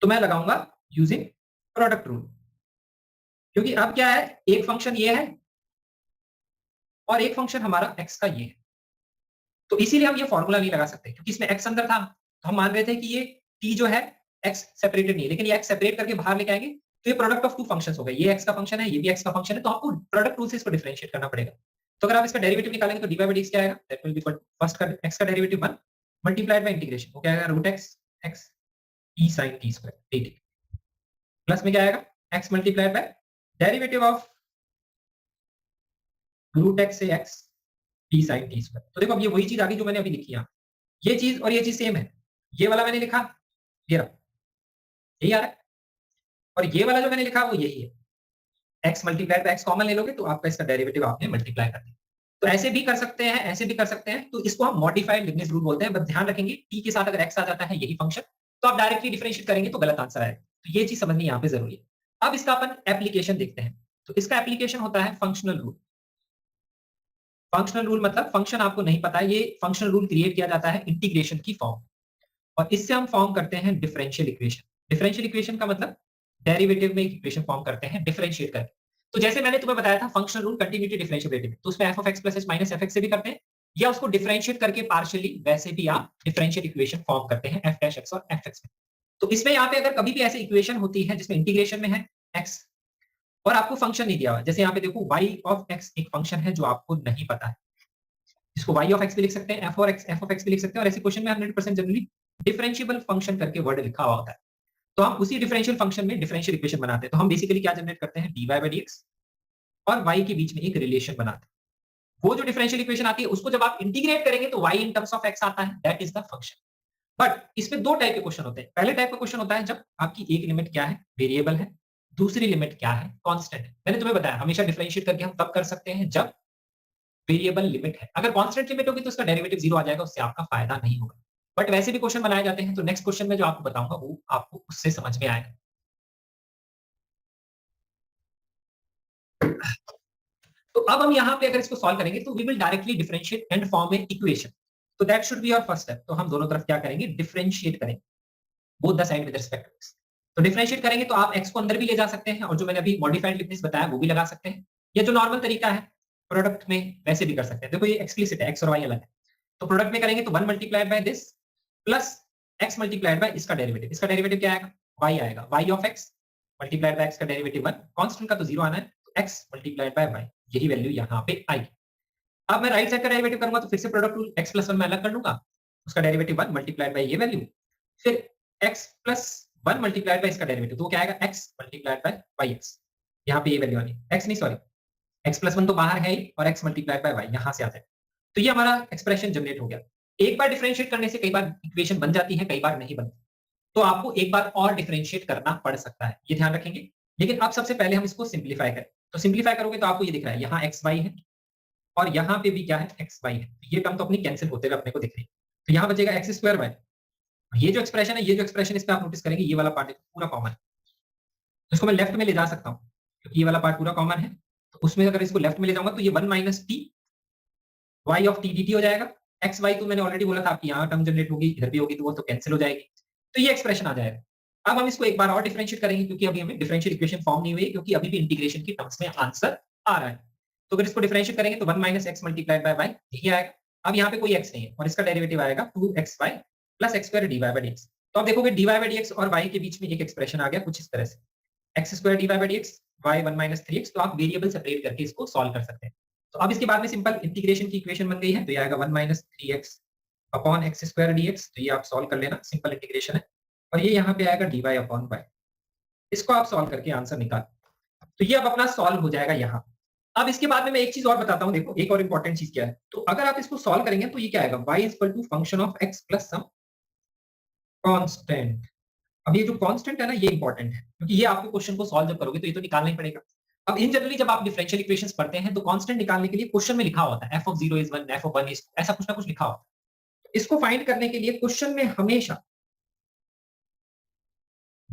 तो मैं लगाऊंगा यूजिंग प्रोडक्ट रूल, क्योंकि अब क्या है, एक फंक्शन ये है और एक फंक्शन हमारा x का ये है, तो इसीलिए हम ये फॉर्मूला नहीं लगा सकते, क्योंकि इसमें x अंदर था तो हम मान रहे थे कि ये t जो है x सेपरेटेड नहीं है, लेकिन ये x सेपरेट करके बाहर लेके आएंगे तो ये प्रोडक्ट ऑफ टू फंक्शंस हो गए, ये x का फंक्शन है, ये भी x का फंक्शन है, तो आपको प्रोडक्ट रूल से इसको डिफरेंशिएट करना पड़ेगा। तो अगर आप इसका डेरिवेटिव निकालेंगे तो dy by dx क्या आएगा, दैट विल बी फर्स्ट का x का डेरिवेटिव 1 मल्टीप्लाइड बाय इंटीग्रेशन, वो क्या आएगा root x e sin t square dt, plus में क्या आएगा x multiplied by derivative of root x से x t sine t square. तो देखो अब ये वही चीज आ गई जो मैंने अभी लिखी है, ये चीज और ये चीज सेम है। ये वाला मैंने लिखा, ये रहा, यही आ रहा है, और ये वाला जो मैंने लिखा वो यही है। x multiplied bye x common ले लोगे तो आपका इसका डेरिवेटिव आपने मल्टीप्लाई कर दिया। तो ऐसे भी कर सकते हैं, ऐसे भी कर सकते हैं, तो इसको हम मॉडिफाइड लीबनिज़ रूल बोलते हैं। बस ध्यान रखेंगे t के साथ अगर x आ जाता है यही फंक्शन, तो आप डायरेक्टली डिफरेंशिएट करेंगे तो गलत आंसर आएगा। तो ये चीज समझनी यहाँ पे जरूरी है। अब इसका अपन एप्लीकेशन देखते हैं। तो इसका एप्लीकेशन होता है फंक्शनल रूल। फंक्शनल रूल मतलब फंक्शन आपको नहीं पता है, ये फंक्शनल रूल क्रिएट किया जाता है इंटीग्रेशन की फॉर्म, और इससे हम फॉर्म करते हैं डिफरेंशियल इक्वेशन। डिफरेंशियल इक्वेशन का मतलब डेरिवेटिव में एक इक्वेशन फॉर्म करते हैं डिफरेंशिएट करके। तो जैसे मैंने तुम्हें बताया था फंक्शनल रूल कंटिन्यूटी डिफरेंशिएबिलिटी में, तो उसमें f of x plus h minus fx से भी करते हैं, या उसको डिफरेंशिएट करके पार्शियली वैसे भी आप डिफरेंशियल इक्वेशन फॉर्म करते हैं f dash x और fx में। तो इसमें यहाँ पे अगर कभी भी ऐसी इक्वेशन होती है जिसमें इंटीग्रेशन में है x और आपको फंक्शन नहीं दिया हुआ, जैसे यहाँ पे देखो y of x एक फंक्शन है जो आपको नहीं पता है, इसको y of x भी लिख सकते हैं, f of x भी लिख सकते हैं, और ऐसे क्वेश्चन में 100% जनरली डिफरेंशिएबल फंक्शन करके वर्ड लिखा हुआ होता है। तो हम उसी डिफरेंशियल फंक्शन में डिफरेंशियल इक्वेशन बनाते हैं। तो हम बेसिकली क्या जनरेट करते हैं, dy by dx और y के बीच में एक रिलेशन बनाते हैं। वो जो डिफरेंशियल इक्वेशन आती है उसको जब आप इंटीग्रेट करेंगे तो y in terms of x आता है, that is the function. But इसमें दो टाइप के क्वेश्चन होते हैं। पहले टाइप का क्वेश्चन होता है जब आपकी एक लिमिट क्या है, वेरिएबल है, दूसरी लिमिट क्या है, कांस्टेंट है। मैंने तुम्हें बताया हमेशा डिफरेंशिएट करके हम तब कर सकते हैं जब वेरिएबल लिमिट है। अगर कांस्टेंट लिमिट होगी तो उसका डेरिवेटिव 0 आ जाएगा, उससे आपका फायदा नहीं होगा। बट वैसे भी क्वेश्चन बनाए जाते हैं, तो नेक्स्ट क्वेश्चन में जो आपको बताऊंगा वो आपको उससे समझ में आएगा। तो अब हम यहाँ पे अगर इसको सॉल्व करेंगे तो we will directly differentiate and form a equation. तो that should be your first step. तो हम दोनों तरफ क्या करेंगे, डिफरेंशिएट करेंगे both the side with respect to x। तो डिफरेंशिएट करेंगे तो आप x को अंदर भी ले जा सकते हैं, और जो मैंने अभी मॉडिफाइड लीबनिज़ बताया वो भी लगा सकते हैं, या जो नॉर्मल तरीका है प्रोडक्ट में वैसे भी कर सकते हैं। देखो ये एक्सप्लिसिट है, x और y अलग है, तो प्रोडक्ट में करेंगे तो 1 multiplied by this plus x multiplied bye इसका डेरिवेटिव। इसका डेरिवेटिव क्या आएगा, y आएगा, y of x multiplied bye x का डेरिवेटिव 1, कांस्टेंट का तो 0 आना है, तो x मल्टीप्लाइड बाय y, यही वैल्यू यहाँ पे आएगी। अब मैं राइट साइड का डेरिवेटिव करूंगा तो फिर से प्रोडक्ट रूल x प्लस 1 में अलग कर लूंगा, उसका डेरिवेटिव 1 मल्टीप्लाइड बाय ये वैल्यू, फिर x प्लस 1 मल्टीप्लाइड बाय इसका डेरिवेटिव, तो क्या आएगा x मल्टीप्लाइड बाय yx। यहाँ पे ये वैल्यू आनी है, x नहीं सॉरी, x प्लस 1 तो बाहर है ही, और x मल्टीप्लाइड बाय y यहाँ से आता है। तो ये हमारा एक्सप्रेशन जनरेट हो गया। एक बार डिफरेंशिएट करने से कई बार इक्वेशन बन जाती है, कई बार नहीं बनती, तो आपको एक बार और डिफरेंशिएट करना पड़ सकता है, ये ध्यान रखेंगे। लेकिन अब सबसे पहले हम इसको सिंप्लीफाई करें। तो सिंप्लीफाई करोगे तो आपको ये दिख रहा है यहाँ xy है और यहाँ पे भी क्या है xy है, ये टर्म तो अपनी कैंसिल होते हुए अपने को दिख रही है। तो यहाँ बचेगा x स्क्वायर y। ये जो एक्सप्रेशन है, ये जो एक्सप्रेशन इस पे आप नोटिस करेंगे, ये वाला पार्ट पूरा कॉमन है, इसको मैं लेफ्ट में ले जा सकता हूँ क्योंकि ये वाला पार्ट पूरा कॉमन है। तो उसमें अगर इसको लेफ्ट में ले जाऊंगा तो ये 1 minus T y of T dt हो जाएगा। एक्स वाई तो मैंने ऑलरेडी बोला था आपकी यहाँ टर्म जनरेट होगी, इधर भी होगी तो वो तो कैंसिल हो जाएगी, तो ये एक्सप्रेशन आ जाएगा। अब हम इसको एक बार और डिफरेंशिएट करेंगे क्योंकि अभी हमें डिफरेंशियल इक्वेशन फॉर्म नहीं हुई, क्योंकि अभी भी इंटीग्रेशन की टर्म्स में आंसर आ रहा है। तो अगर इसको डिफरेंशिएट करेंगे तो 1 minus x multiplied by y यही आएगा। अब यहाँ पे कोई x नहीं है और इसका डेरिवेटिव आएगा 2xy plus x square dy by dx। तो आप देखोगे dy by dx और y के बीच में एक एक्सप्रेशन आ गया कुछ इस तरह से, x square dy by dx y 1 minus 3x। तो आप वेरिएबल सेपरेट करके इसको सॉल्व कर सकते हैं। तो अब इसके बाद में सिंपल इंटीग्रेशन की इक्वेशन बन गई है, तो ये आएगा 1 minus 3x upon x square dx। तो ये आप सॉल्व कर लेना, सिंपल इंटीग्रेशन है, और ये यहाँ पे आएगा dy अपॉन y। इसको आप सॉल्व करके आंसर निकाल, तो ये अब अपना सॉल्व हो जाएगा यहाँ। अब इसके बाद में मैं एक चीज और बताता हूँ, देखो एक और इंपॉर्टेंट चीज क्या है। तो अगर आप इसको सॉल्व करेंगे तो ये क्या आएगा, y is equal to function of x plus some constant. अब ये जो कांस्टेंट है ना, ये इंपॉर्टेंट है क्योंकि ये आपको क्वेश्चन को सॉल्व जब करोगे तो ये तो निकालना ही पड़ेगा। अब इन जनरली जब आप डिफरेंशियल इक्वेशंस पढ़ते हैं तो कांस्टेंट निकालने के लिए क्वेश्चन में लिखा होता है f of 0 is 1, f of 1 is 2, ऐसा कुछ ना कुछ लिखा होता है। इसको फाइंड करने के लिए क्वेश्चन में हमेशा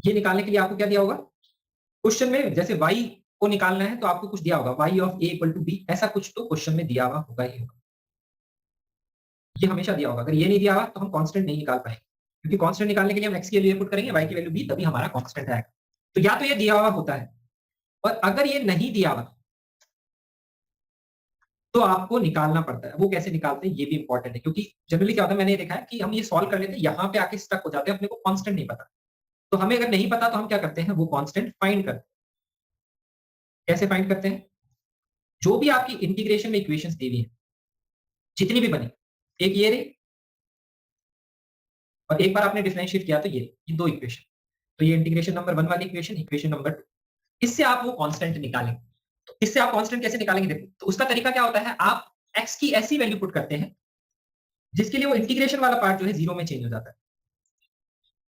ये निकालने के लिए आपको क्या दिया होगा, क्वेश्चन में जैसे y को निकालना है तो आपको कुछ दिया होगा, y of a equal to b, ऐसा कुछ तो क्वेश्चन में दिया हुआ होगा ही होगा, ये हमेशा दिया होगा। अगर ये नहीं दिया हुआ तो हम कांस्टेंट नहीं निकाल पाएंगे, क्योंकि कांस्टेंट निकालने के लिए हम x की वैल्यू पुट करेंगे, y की वैल्यू b, तभी हमारा कांस्टेंट आएगा। तो या तो ये दिया हुआ होता है, और अगर ये नहीं दिया हुआ तो आपको निकालना पड़ता है। वो कैसे निकालते हैं ये भी इंपॉर्टेंट है, क्योंकि जनरली क्या होता है, मैंने ये देखा है कि हम ये सॉल्व कर लेते हैं, यहाँ पे आके स्टक हो जाते हैं, अपने को कांस्टेंट नहीं पता। तो हमें अगर नहीं पता तो हम क्या करते हैं, वो कांस्टेंट फाइंड करते हैं। कैसे फाइंड करते हैं, जो भी आपकी इंटीग्रेशन में इक्वेशंस दी हुई है, जितनी भी बनी, एक ये रही और एक बार आपने डिफरेंशिएट किया तो ये दो इक्वेशन, तो ये इंटीग्रेशन नंबर 1 वाली इक्वेशन, इक्वेशन नंबर 2, इससे आप वो कांस्टेंट निकालेंगे। तो इससे आप कांस्टेंट कैसे निकालेंगे, देखो तो उसका तरीका क्या होता है, आप x की ऐसी वैल्यू पुट करते हैं जिसके लिए वो इंटीग्रेशन वाला पार्ट जो है 0 में चेंज हो जाता है,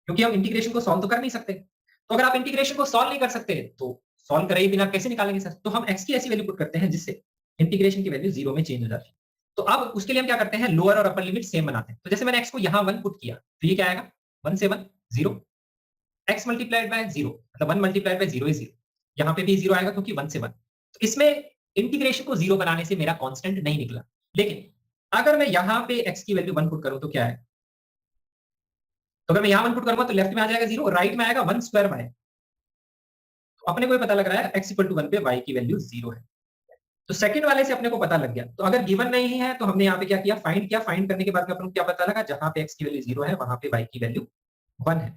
क्योंकि हम इंटीग्रेशन को सॉल्व तो कर नहीं सकते। तो अगर आप इंटीग्रेशन को सॉल्व नहीं कर सकते तो सॉल्व करे बिना कैसे निकालेंगे सर? तो हम x की ऐसी वैल्यू पुट करते हैं जिससे इंटीग्रेशन की वैल्यू 0 में चेंज हो जाती है। तो अब उसके लिए हम क्या करते हैं, लोअर और अपर लिमिट सेम बनाते हैं। तो जैसे मैंने x को यहाँ 1 पुट किया, तो ये क्या आएगा, 1 से 1 0, x मल्टीप्लाइड बाय 0, मतलब 1 मल्टीप्लाइड बाय 0 इज 0। यहाँ पे भी 0 आएगा क्योंकि 1 से 1। तो इसमें इंटीग्रेशन को 0 बनाने से मेरा कांस्टेंट नहीं निकला। लेकिन अगर मैं यहाँ पे x की वैल्यू 1 पुट करूं तो क्या है, तो अगर मैं यहाँ 1 पुट करूंगा तो लेफ्ट में आ जाएगा 0, राइट में आएगा 1 स्क्वायर y। तो अपने को ये पता लग रहा है x इक्वल टू 1 पे y की वैल्यू 0 है। तो सेकंड वाले से अपने को पता लग गया। तो अगर गिवन नहीं है तो हमने यहाँ पे क्या किया, फाइंड किया। फाइंड करने के बाद अपने को क्या पता लगा, जहां पे x की वैल्यू 0 है वहां पे y की वैल्यू 1 है।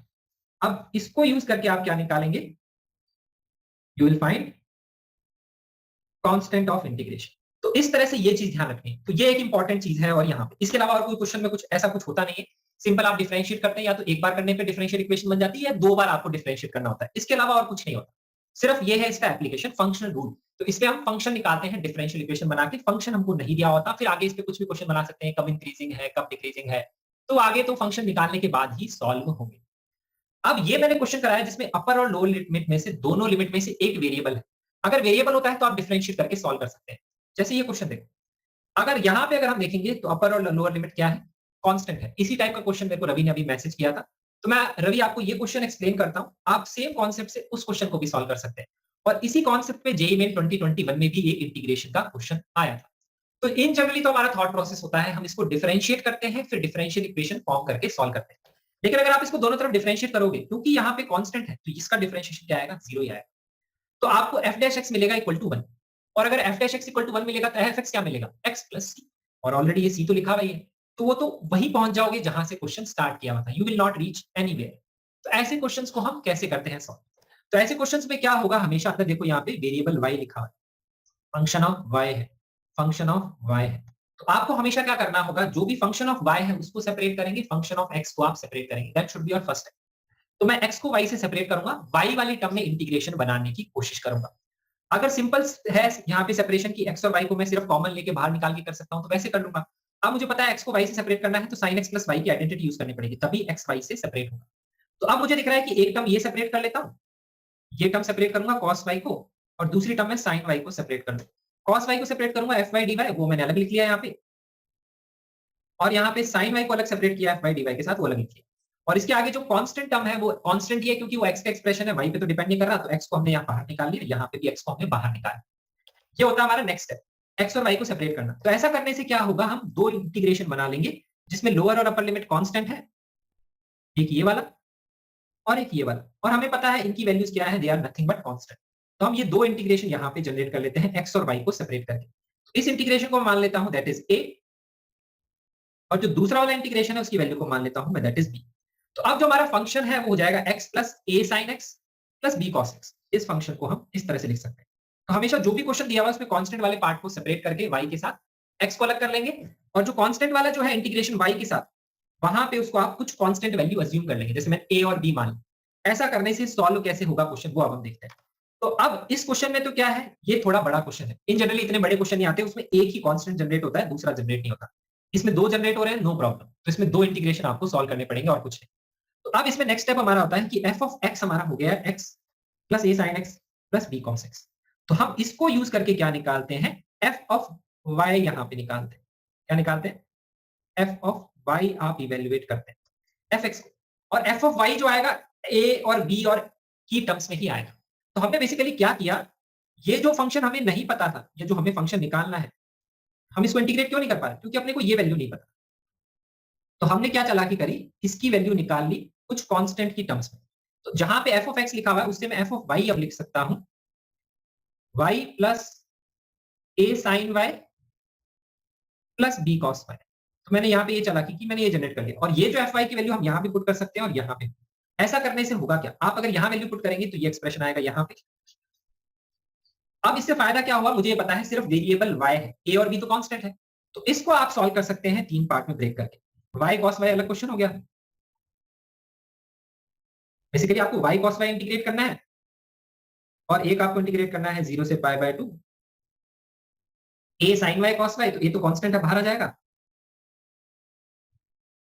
अब इसको यूज करके आप क्या निकालेंगे, you will find constant of integration. तो इस तरह से ये चीज ध्यान रखनी है। तो ये एक इंपॉर्टेंट चीज है। और यहाँ पे इसके अलावा और कोई क्वेश्चन में कुछ ऐसा कुछ होता नहीं है। सिंपल आप डिफरेंशिएट करते हैं, या तो एक बार करने पे डिफरेंशियल इक्वेशन बन जाती है, या 2 बार आपको डिफरेंशिएट करना होता है। इसके अलावा और कुछ नहीं होता। सिर्फ ये है इसका एप्लीकेशन, फंक्शनल रूल। तो इस पे हम फंक्शन निकालते हैं डिफरेंशियल इक्वेशन बना के। फंक्शन हमको नहीं दिया होता, फिर आगे इस पे कुछ भी क्वेश्चन बना सकते हैं, कब इंक्रीजिंग है कब डिक्रीजिंग है, तो आगे तो फंक्शन निकालने के बाद ही सॉल्व होंगे। अब ये मैंने क्वेश्चन कराया जिसमें अपर और लोअर लिमिट में से, दोनों लिमिट में से एक वेरिएबल है। अगर वेरिएबल होता है तो आप डिफरेंशिएट करके सॉल्व कर सकते हैं। जैसे ये क्वेश्चन देखो, अगर यहाँ पे अगर हम देखेंगे तो अपर और लोअर लिमिट क्या है, कांस्टेंट है। इसी टाइप का क्वेश्चन मेरे को रवि ने अभी मैसेज किया था। तो मैं रवि आपको ये क्वेश्चन एक्सप्लेन करता हूँ, आप सेम कॉन्सेप्ट से उस क्वेश्चन को भी सॉल्व कर सकते हैं। और इसी कॉन्सेप्ट पे जेईई मेन 2021 में भी एक इंटीग्रेशन का क्वेश्चन आया था। तो इन जनरली तो हमारा थॉट प्रोसेस होता है, हम इसको डिफरेंशिएट करते हैं, फिर डिफरेंशियल इक्वेशन फॉर्म करके सॉल्व करते हैं। लेकिन अगर आप इसको दोनों तरफ डिफरेंशिएट करोगे, क्योंकि यहाँ पे कांस्टेंट है, तो इसका डिफरेंशिएशन क्या आएगा, 0 ही आएगा। तो आपको f डैश x मिलेगा इक्वल टू 1। और अगर f dash x equal to 1 मिलेगा तो f x क्या मिलेगा, x प्लस c। और ऑलरेडी ये c तो लिखा हुआ ही है, तो वो तो वहीं पहुंच जाओगे जहां से क्वेश्चन स्टार्ट किया हुआ था। You will not reach anywhere. तो ऐसे क्वेश्चंस को हम कैसे करते हैं सॉल्व। तो ऐसे क्वेश्चंस में क्या होगा, हमेशा अंदर देखो यहाँ पे वेरिएबल y लिखा है, फंक्शन ऑफ y है, फंक्शन ऑफ y है। तो आपको हमेशा क्या करना होगा, जो भी फंक्शन ऑफ y है उसको सेपरेट करेंगे, फंक्शन ऑफ x को आप सेपरेट करेंगे। That should be your first step. तो मैं x को y से सेपरेट करूंगा, y वाली टर्म में इंटीग्रेशन बनाने की कोशिश करूंगा। अगर सिंपल है यहाँ पे सेपरेशन की, x और y को मैं सिर्फ कॉमन लेके बाहर निकाल के कर सकता हूं, तो वैसे कर लूंगा। अब मुझे पता है x को y से सेपरेट करना है, तो sin x प्लस y की आइडेंटिटी यूज करनी पड़ेगी, तभी x y से सेपरेट होगा। तो अब मुझे दिख रहा है कि एक टर्म ये सेपरेट कर लेता हूं, ये टर्म सेपरेट करूंगा cos y को, और दूसरी टर्म में sin y को सेपरेट कर लूंगा। cos y को सेपरेट करूंगा f y dy, वो मैंने अलग लिख लिया यहाँ पे, और यहाँ पे sin y को अलग सेपरेट किया f y dy के साथ, वो अलग लिख लिया। और इसके आगे जो कांस्टेंट टर्म है वो कांस्टेंट ही है, क्योंकि वो x का एक्सप्रेशन है, y पे तो डिपेंड नहीं कर रहा। तो x को हमने यहाँ बाहर निकाल लिया, यहाँ पे भी x को हमने बाहर निकाला। ये होता है हमारा नेक्स्ट स्टेप, x और y को सेपरेट करना। तो ऐसा करने से क्या होगा, हम दो इंटीग्रेशन बना लेंगे जिसमें लोअर और अपर लिमिट कांस्टेंट है, एक ये वाला और एक ये वाला। और हमें पता है इनकी वैल्यूज क्या है, they are nothing but constant. तो हम ये दो इंटीग्रेशन यहाँ पे जनरेट कर लेते हैं, x और y को सेपरेट करके। तो इस इंटीग्रेशन को मान लेता हूं दैट इज a, और जो दूसरा वाला इंटीग्रेशन है उसकी वैल्यू को मान लेता हूं मैं दैट इज b। तो अब जो हमारा फंक्शन है वो हो जाएगा x plus a sin x plus b cos x। इस फंक्शन को हम इस तरह से लिख सकते हैं। तो हमेशा जो भी क्वेश्चन दिया हुआ है उसमें कांस्टेंट वाले पार्ट को सेपरेट करके y के साथ x को अलग कर लेंगे, और जो कांस्टेंट वाला जो है इंटीग्रेशन y के साथ, वहां पे उसको आप कुछ कांस्टेंट वैल्यू अज्यूम कर लेंगे, जैसे मैं a और b मान ली। ऐसा करने से सॉल्व कैसे होगा क्वेश्चन, वो अब हम देखते हैं। तो अब इस क्वेश्चन में तो क्या है, ये थोड़ा बड़ा क्वेश्चन है। इन जनरली इतने बड़े क्वेश्चन नहीं आते, उसमें एक ही कांस्टेंट जनरेट होता है, दूसरा जनरेट नहीं होता। इसमें दो जनरेट हो रहे हैं, नो प्रॉब्लम। तो इसमें दो इंटीग्रेशन आपको सॉल्व करने पड़ेंगे और कुछ नहीं। तो अब इसमें नेक्स्ट स्टेप हमारा होता है कि f ऑफ x हमारा हो गया है x plus a sin x plus b cos x। तो हम इसको यूज करके क्या निकालते हैं, f ऑफ y यहाँ पे निकालते हैं। क्या निकालते हैं, f ऑफ y आप इवेल्युएट करते हैं fx को, और f ऑफ y जो आएगा a और b और की टर्म्स में ही आएगा। तो हमने बेसिकली क्या किया, ये जो फंक्शन हमें नहीं पता था, ये जो हमें फंक्शन निकालना है, हम इसको इंटीग्रेट क्यों नहीं कर पा रहे, क्योंकि अपने को ये वैल्यू नहीं पता। तो हमने क्या चालाकी करी, इसकी वैल्यू निकाल ली कुछ कांस्टेंट की टर्म्स में। तो जहां पे f ऑफ x लिखा हुआ है उससे मैं f ऑफ y अब लिख सकता हूं y plus a sin y plus b cos y। तो मैंने यहाँ पे ये चालाकी की, मैंने ये जनरेट कर लिया, और ये जो fy की वैल्यू हम यहाँ पे पुट कर सकते हैं और यहाँ पे। ऐसा करने से होगा क्या, आप अगर यहाँ वैल्यू पुट करेंगे तो ये एक्सप्रेशन आएगा यहाँ पे। अब इससे फायदा क्या हुआ, मुझे ये पता है सिर्फ वेरिएबल y है, a और b तो कांस्टेंट है। तो इसको आप सॉल्व कर सकते हैं तीन पार्ट में ब्रेक करके। y cos y अलग क्वेश्चन हो गया, बेसिकली आपको y cos y इंटीग्रेट करना है, और एक आपको इंटीग्रेट करना है 0 से पाई by 2, a sin y cos y, तो ये तो कांस्टेंट है, बाहर आ जाएगा।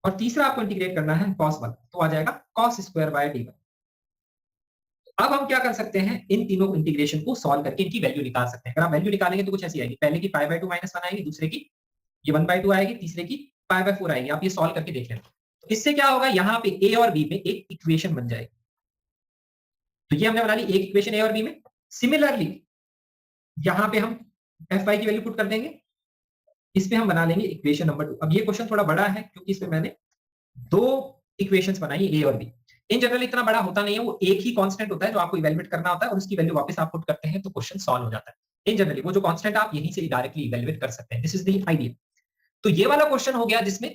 और तीसरा आपको इंटीग्रेट करना है cos वाला, तो आ जाएगा cos स्क्वायर बाय dy। अब हम क्या कर सकते हैं, इन तीनों इंटीग्रेशन को सॉल्व करके इनकी वैल्यू निकाल सकते हैं। अगर आप वैल्यू निकालेंगे तो कुछ ऐसी आएगी, पहले की पाई बाय 2 -1 आएगी, दूसरे की ये 1/2 आएगी, तीसरे की पाई बाय 4 आएगी। आप ये सॉल्व करके देख लेना। तो इससे क्या होगा, यहाँ पे a और b में एक इक्वेशन बन जाएगी। तो ये हमने बना ली एक इक्वेशन a और b में। सिमिलरली यहाँ पे हम fy की वैल्यू पुट कर देंगे, इस पे हम बना लेंगे इक्वेशन नंबर 2। अब ये क्वेश्चन थोड़ा बड़ा है क्योंकि इसमें मैंने दो इक्वेशंस बनाई a और b। इन जनरल इतना बड़ा होता नहीं है, वो एक ही कांस्टेंट होता है जो आपको इवैल्यूएट करना होता है और उसकी वैल्यू वापस आप पुट करते हैं तो क्वेश्चन सॉल्व हो जाता है। इन जनरली वो जो कांस्टेंट आप यहीं से डायरेक्टली इवैल्यूएट कर सकते हैं। This is the idea. तो ये वाला क्वेश्चन हो गया जिसमें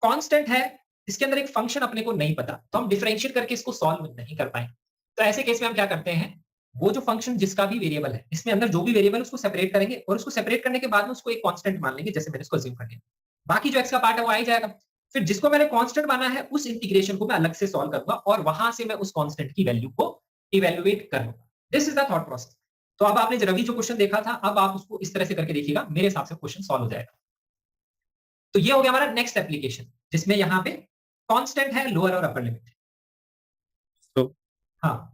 कांस्टेंट है, इसके अंदर एक फंक्शन अपने को नहीं पता, तो हम डिफरेंशिएट करके इसको सॉल्व नहीं कर पाएंगे। तो ऐसे केस में हम क्या करते हैं, वो जो फंक्शन जिसका भी वेरिएबल है, इसमें अंदर जो भी वेरिएबल उसको सेपरेट करेंगे और उसको सेपरेट करने के बाद में उसको एक कांस्टेंट मान लेंगे, जैसे मैंने इसको अज्यूम कर लिया। बाकी जो एक्स का पार्ट है वो आ ही जाएगा। फिर जिसको मैंने कांस्टेंट माना है उस इंटीग्रेशन को मैं अलग से सॉल्व करूंगा और वहां से मैं उस कांस्टेंट की वैल्यू को इवैल्यूएट करूंगा। This is the thought process. तो अब आपने रवि जो क्वेश्चन देखा था, अब आप उसको इस तरह से करके देखिएगा, मेरे हिसाब से क्वेश्चन सॉल्व हो जाएगा। तो ये हो गया हमारा नेक्स्ट एप्लीकेशन, जिसमें यहाँ पे कांस्टेंट है, लोअर और अपर लिमिट। तो हाँ,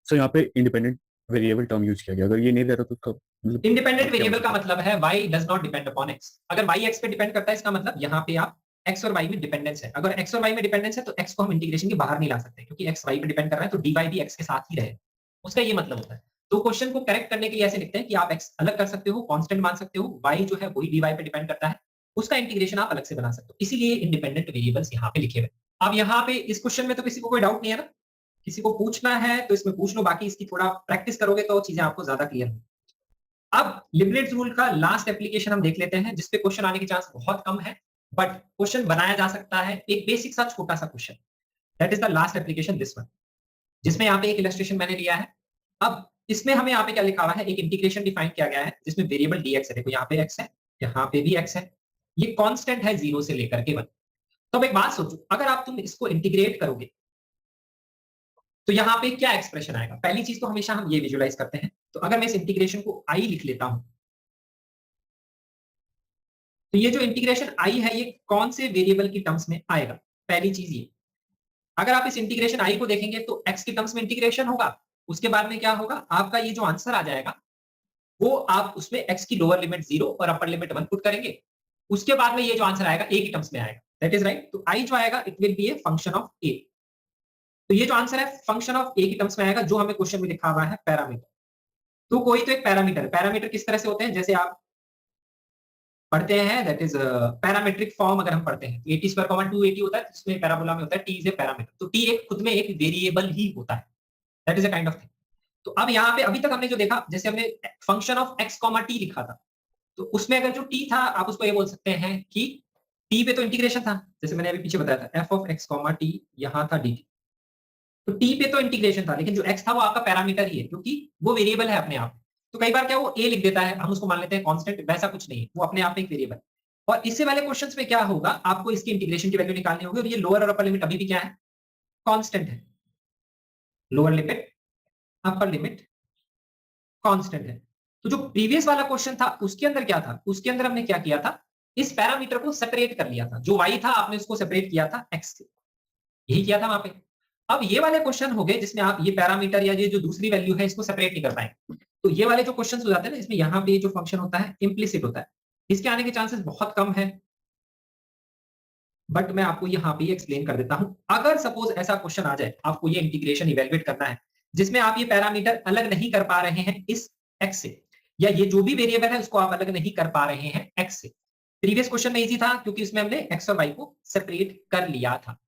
सो यहाँ पे इंडिपेंडेंट वेरिएबल टर्म यूज किया गया। अगर ये नहीं दे रहा तो उसका मतलब इंडिपेंडेंट वेरिएबल का मतलब है y does not depend upon x। अगर y x पे डिपेंड करता है, इसका मतलब यहाँ पे आप x और y में डिपेंडेंस है। अगर x और y में डिपेंडेंस है तो x को हम इंटीग्रेशन के बाहर नहीं ला सकते, क्योंकि x y पे डिपेंड कर रहा है, तो dy भी x के साथ ही रहे, उसका ये मतलब होता है। तो क्वेश्चन को करेक्ट करने के लिए ऐसे लिखते हैं कि आप x अलग कर सकते हो, कांस्टेंट मान सकते हो, y जो है वही dy पे डिपेंड करता है, उसका इंटीग्रेशन आप अलग से बना सकते हो। इसीलिए इंडिपेंडेंट वेरिएबल्स यहाँ पे लिखे हुए। अब यहाँ पे इस क्वेश्चन में तो किसी को कोई डाउट नहीं है ना? किसी को पूछना है तो इसमें पूछ लो, बाकी इसकी थोड़ा प्रैक्टिस करोगे तो चीजें आपको ज्यादा क्लियर होंगी। अब लिबनिट्ज रूल का लास्ट एप्लीकेशन हम देख लेते हैं, जिसपे क्वेश्चन आने के चांस बहुत कम है, बट क्वेश्चन बनाया जा सकता है। एक बेसिक सा छोटा सा question, that is the last application, this one, जिसमें यहाँ पे एक इलस्ट्रेशन मैंने लिया है। अब इसमें हमें यहाँ पे क्या लिखा हुआ है, एक इंटीग्रेशन डिफाइन किया गया है जिसमें वेरिएबल dx है। देखो यहाँ पे x है, यहाँ पे भी x है, ये कांस्टेंट है 0 से लेकर के 1। तो अब एक बात सोचो, अगर आप तुम इसको इंटीग्रेट करोगे तो यहाँ पे क्या एक्सप्रेशन आएगा। पहली चीज तो हमेशा हम ये विजुअलाइज करते हैं, तो अगर मैं इस इंटीग्रेशन को i लिख लेता हूं, तो ये जो इंटीग्रेशन i है ये कौन से वेरिएबल की टर्म्स में आएगा। पहली चीज ये, अगर आप इस इंटीग्रेशन i को देखेंगे तो x की टर्म्स में इंटीग्रेशन होगा, उसके बाद में क्या होगा, आपका ये जो आंसर आ जाएगा वो आप उसमें x की लोअर लिमिट 0 और अपर लिमिट 1 पुट करेंगे, उसके बाद में ये जो आंसर आएगा a की टर्म्स में आएगा। That is right. तो i जो आएगा it will be A function of a। तो ये जो आंसर है फंक्शन ऑफ a की टर्म्स में आएगा, जो हमें क्वेश्चन में लिखा हुआ है पैरामीटर। तो कोई तो एक पैरामीटर, पैरामीटर किस तरह से होते हैं, जैसे आप पढ़ते हैं दैट इज पैरामीट्रिक फॉर्म। अगर हम पढ़ते हैं तो a² 280 होता है, जिसमें पैराबोला में होता है t इज ए पैरामीटर। तो t एक खुद में एक वेरिएबल ही होता है, that is a kind of thing. तो अब यहाँ पे अभी तक हमने जो देखा, जैसे हमने फंक्शन ऑफ x, t लिखा था, तो उसमें अगर जो t था आप उसको ये बोल सकते हैं कि t पे तो इंटीग्रेशन था, जैसे मैंने अभी पीछे बताया था f of x, t, यहाँ था dt। तो t पे तो इंटीग्रेशन था, लेकिन जो x था वो आपका पैरामीटर ही है, क्योंकि वो वेरिएबल है अपने आप। तो कई बार क्या वो a लिख देता है, हम उसको मान लेते हैं कांस्टेंट, वैसा कुछ नहीं है, वो अपने आप में एक वेरिएबल। और इससे वाले क्वेश्चंस में क्या होगा, आपको इसकी इंटीग्रेशन की वैल्यू निकालनी होगी, और ये लोअर और अपर लिमिट अभी भी क्या है, कांस्टेंट है। Lower limit, upper limit constant है। तो जो प्रीवियस वाला क्वेश्चन था उसके अंदर क्या था, उसके अंदर हमने क्या किया था, इस पैरामीटर को सेपरेट कर लिया था। जो y था आपने उसको सेपरेट किया था x से, यही किया था वहां पे। अब ये वाले क्वेश्चन हो गए जिसमें आप ये पैरामीटर या ये जो दूसरी वैल्यू है इसको सेपरेट नहीं कर पाएंगे। तो ये वाले जो क्वेश्चन हो जाते हैं ना, इसमें यहाँ पे जो फंक्शन होता है इम्प्लिसिट होता है, इसके आने के चांसेस बहुत कम है, बट मैं आपको यहाँ पे एक्सप्लेन कर देता हूं। अगर सपोज ऐसा क्वेश्चन आ जाए, आपको ये इंटीग्रेशन इवेल्युएट करना है जिसमें आप ये पैरामीटर अलग नहीं कर पा रहे हैं इस x से, या ये जो भी वेरिएबल है उसको आप अलग नहीं कर पा रहे हैं x से। प्रीवियस क्वेश्चन में इजी था क्योंकि उसमें हमने x और y को सेपरेट कर लिया था,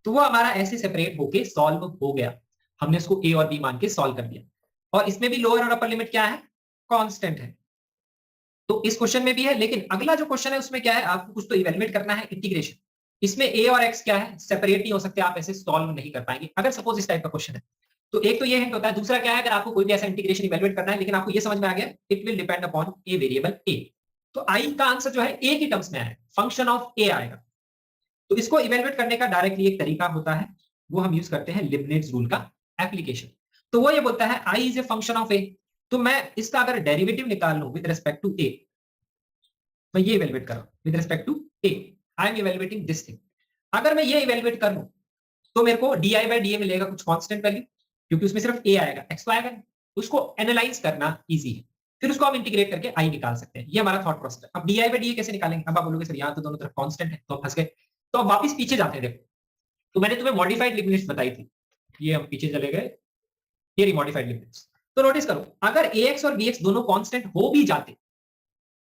तो वो हमारा ऐसे सेपरेट होके सॉल्व हो गया। हमने उसको a और b मान के सॉल्व कर दिया, और इसमें भी लोअर और अपर लिमिट क्या है, कांस्टेंट है। तो इस क्वेश्चन में भी है, लेकिन अगला जो क्वेश्चन है उसमें क्या है, आपको कुछ तो इवेल्युएट करना है इंटीग्रेशन। इसमें a और x क्या है, सेपरेट नहीं हो सकते, आप ऐसे सॉल्व नहीं कर पाएंगे अगर सपोज इस टाइप का क्वेश्चन है। तो एक तो ये हिंट होता है। दूसरा क्या है, अगर आपको कोई भी ऐसा इंटीग्रेशन इवेल्युएट करना है लेकिन आपको ये समझ में आ गया it will depend upon a variable a, तो i का आंसर जो है a की टर्म्स में आएगा, फंक्शन ऑफ a आएगा। तो इसको इवेल्युएट करने का डायरेक्टली एक तरीका होता है, वो हम यूज करते हैं लिबनिट्ज रूल का एप्लीकेशन। तो वो ये बोलता है i is a function of a, तो मैं इसका अगर डेरिवेटिव निकाल लूं विद रिस्पेक्ट टू a, मैं ये इवेलुएट कर रहा हूँ with respect to a, I am evaluating this thing. अगर मैं ये इवेलुएट कर लूं तो मेरे को d i by d a मिलेगा कुछ कांस्टेंट वैल्यू, क्योंकि उसमें सिर्फ ए आएगा, एक्स तो आएगा नहीं। उसको एनालाइज करना इजी है, फिर उसको हम इंटीग्रेट करके आई निकाल सकते हैं। ये हमारा थॉट प्रोसेस है। अब डी आई बाई डी ए कैसे निकालेंगे? अब आप बोलोगे सर यहाँ तो दोनों तरफ कांस्टेंट है, तो फंस गए। तो अब वापस पीछे जाते हैं। देखो, तो मैंने तुम्हें मॉडिफाइड लिमिट्स बताई थी, ये हम पीछे चले गए, ये मॉडिफाइड लिमिट्स। तो नोटिस करो, अगर ax और bx दोनों कांस्टेंट हो भी जाते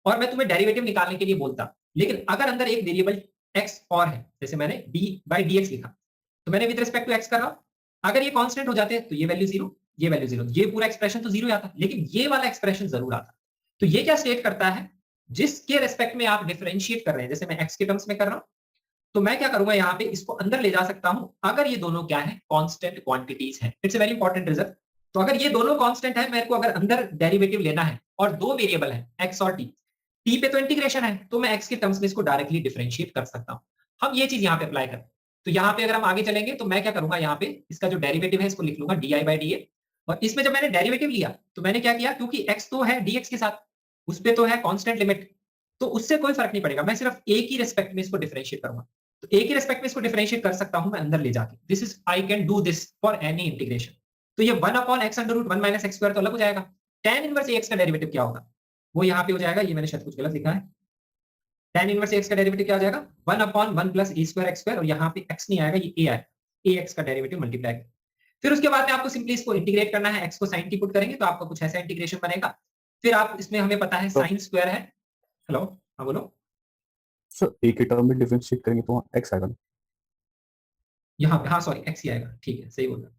और मैं तुम्हें डेरिवेटिव निकालने के लिए बोलता, लेकिन अगर अंदर एक वेरिएबल x और है, जैसे मैंने d by dx लिखा, तो मैंने विद रिस्पेक्ट टू x कर रहा हूं, अगर ये कांस्टेंट हो जाते तो ये वैल्यू जीरो, ये वैल्यू जीरो, ये पूरा एक्सप्रेशन तो जीरो ही आता, लेकिन ये वाला एक्सप्रेशन जरूर आता। तो ये क्या स्टेट करता है, जिसके रेस्पेक्ट में आप डिफरेंशिएट कर रहे हैं, जैसे मैं x के टर्म्स में कर रहा हूं, तो मैं क्या करूंगा, यहाँ पे इसको अंदर ले जा सकता हूं अगर ये दोनों क्या है, कांस्टेंट क्वांटिटीज हैं। It's a very important result. तो अगर ये दोनों कांस्टेंट है, मेरे को अगर अंदर डेरिवेटिव लेना है और दो वेरिएबल है x और t पे तो इंटीग्रेशन है, तो मैं x के टर्म्स में इसको डायरेक्टली डिफरेंशिएट कर सकता हूं। हम ये चीज यहाँ पे अप्लाई करें, तो यहाँ पे अगर हम आगे चलेंगे तो मैं क्या करूंगा, यहाँ पे इसका जो डेरिवेटिव है इसको लिख लूंगा डी आई बाई डी ए। और इसमें जब मैंने डेरिवेटिव लिया तो मैंने क्या किया, क्योंकि x तो है dx के साथ, उस पे तो है कांस्टेंट लिमिट, तो उससे कोई फर्क नहीं पड़ेगा, मैं सिर्फ a की रिस्पेक्ट में इसको डिफरेंशिएट करूंगा। तो a की रिस्पेक्ट में इसको डिफरेंशिएट कर सकता हूं मैं अंदर ले जाके। This is, I can do this for any integration. तो ये 1 upon x under root 1 minus x square तो अलग हो जाएगा। tan इनवर्स ax का डेरिवेटिव क्या होगा, वो यहाँ पे हो जाएगा, ये मैंने शायद कुछ गलत लिखा है। tan इनवर्स ax का डेरिवेटिव क्या हो जाएगा, 1 upon 1 plus a square x square, और यहाँ पे x नहीं आएगा, ये a आएगा, ax का डेरिवेटिव मल्टीप्लाई। फिर उसके बाद में आपको सिंपली इसको इंटीग्रेट करना है, x को sin t पुट करेंगे तो आपका कुछ ऐसा इंटीग्रेशन बनेगा। फिर आप इसमें, हमें पता है sin स्क्वायर है, हेलो हाँ बोलो सर, ए के टर्म में डिफरेंशिएट करेंगे तो वहाँ x आएगा ना? यहाँ पे, हाँ सॉरी x ही आएगा, ठीक है सही बोल रहा,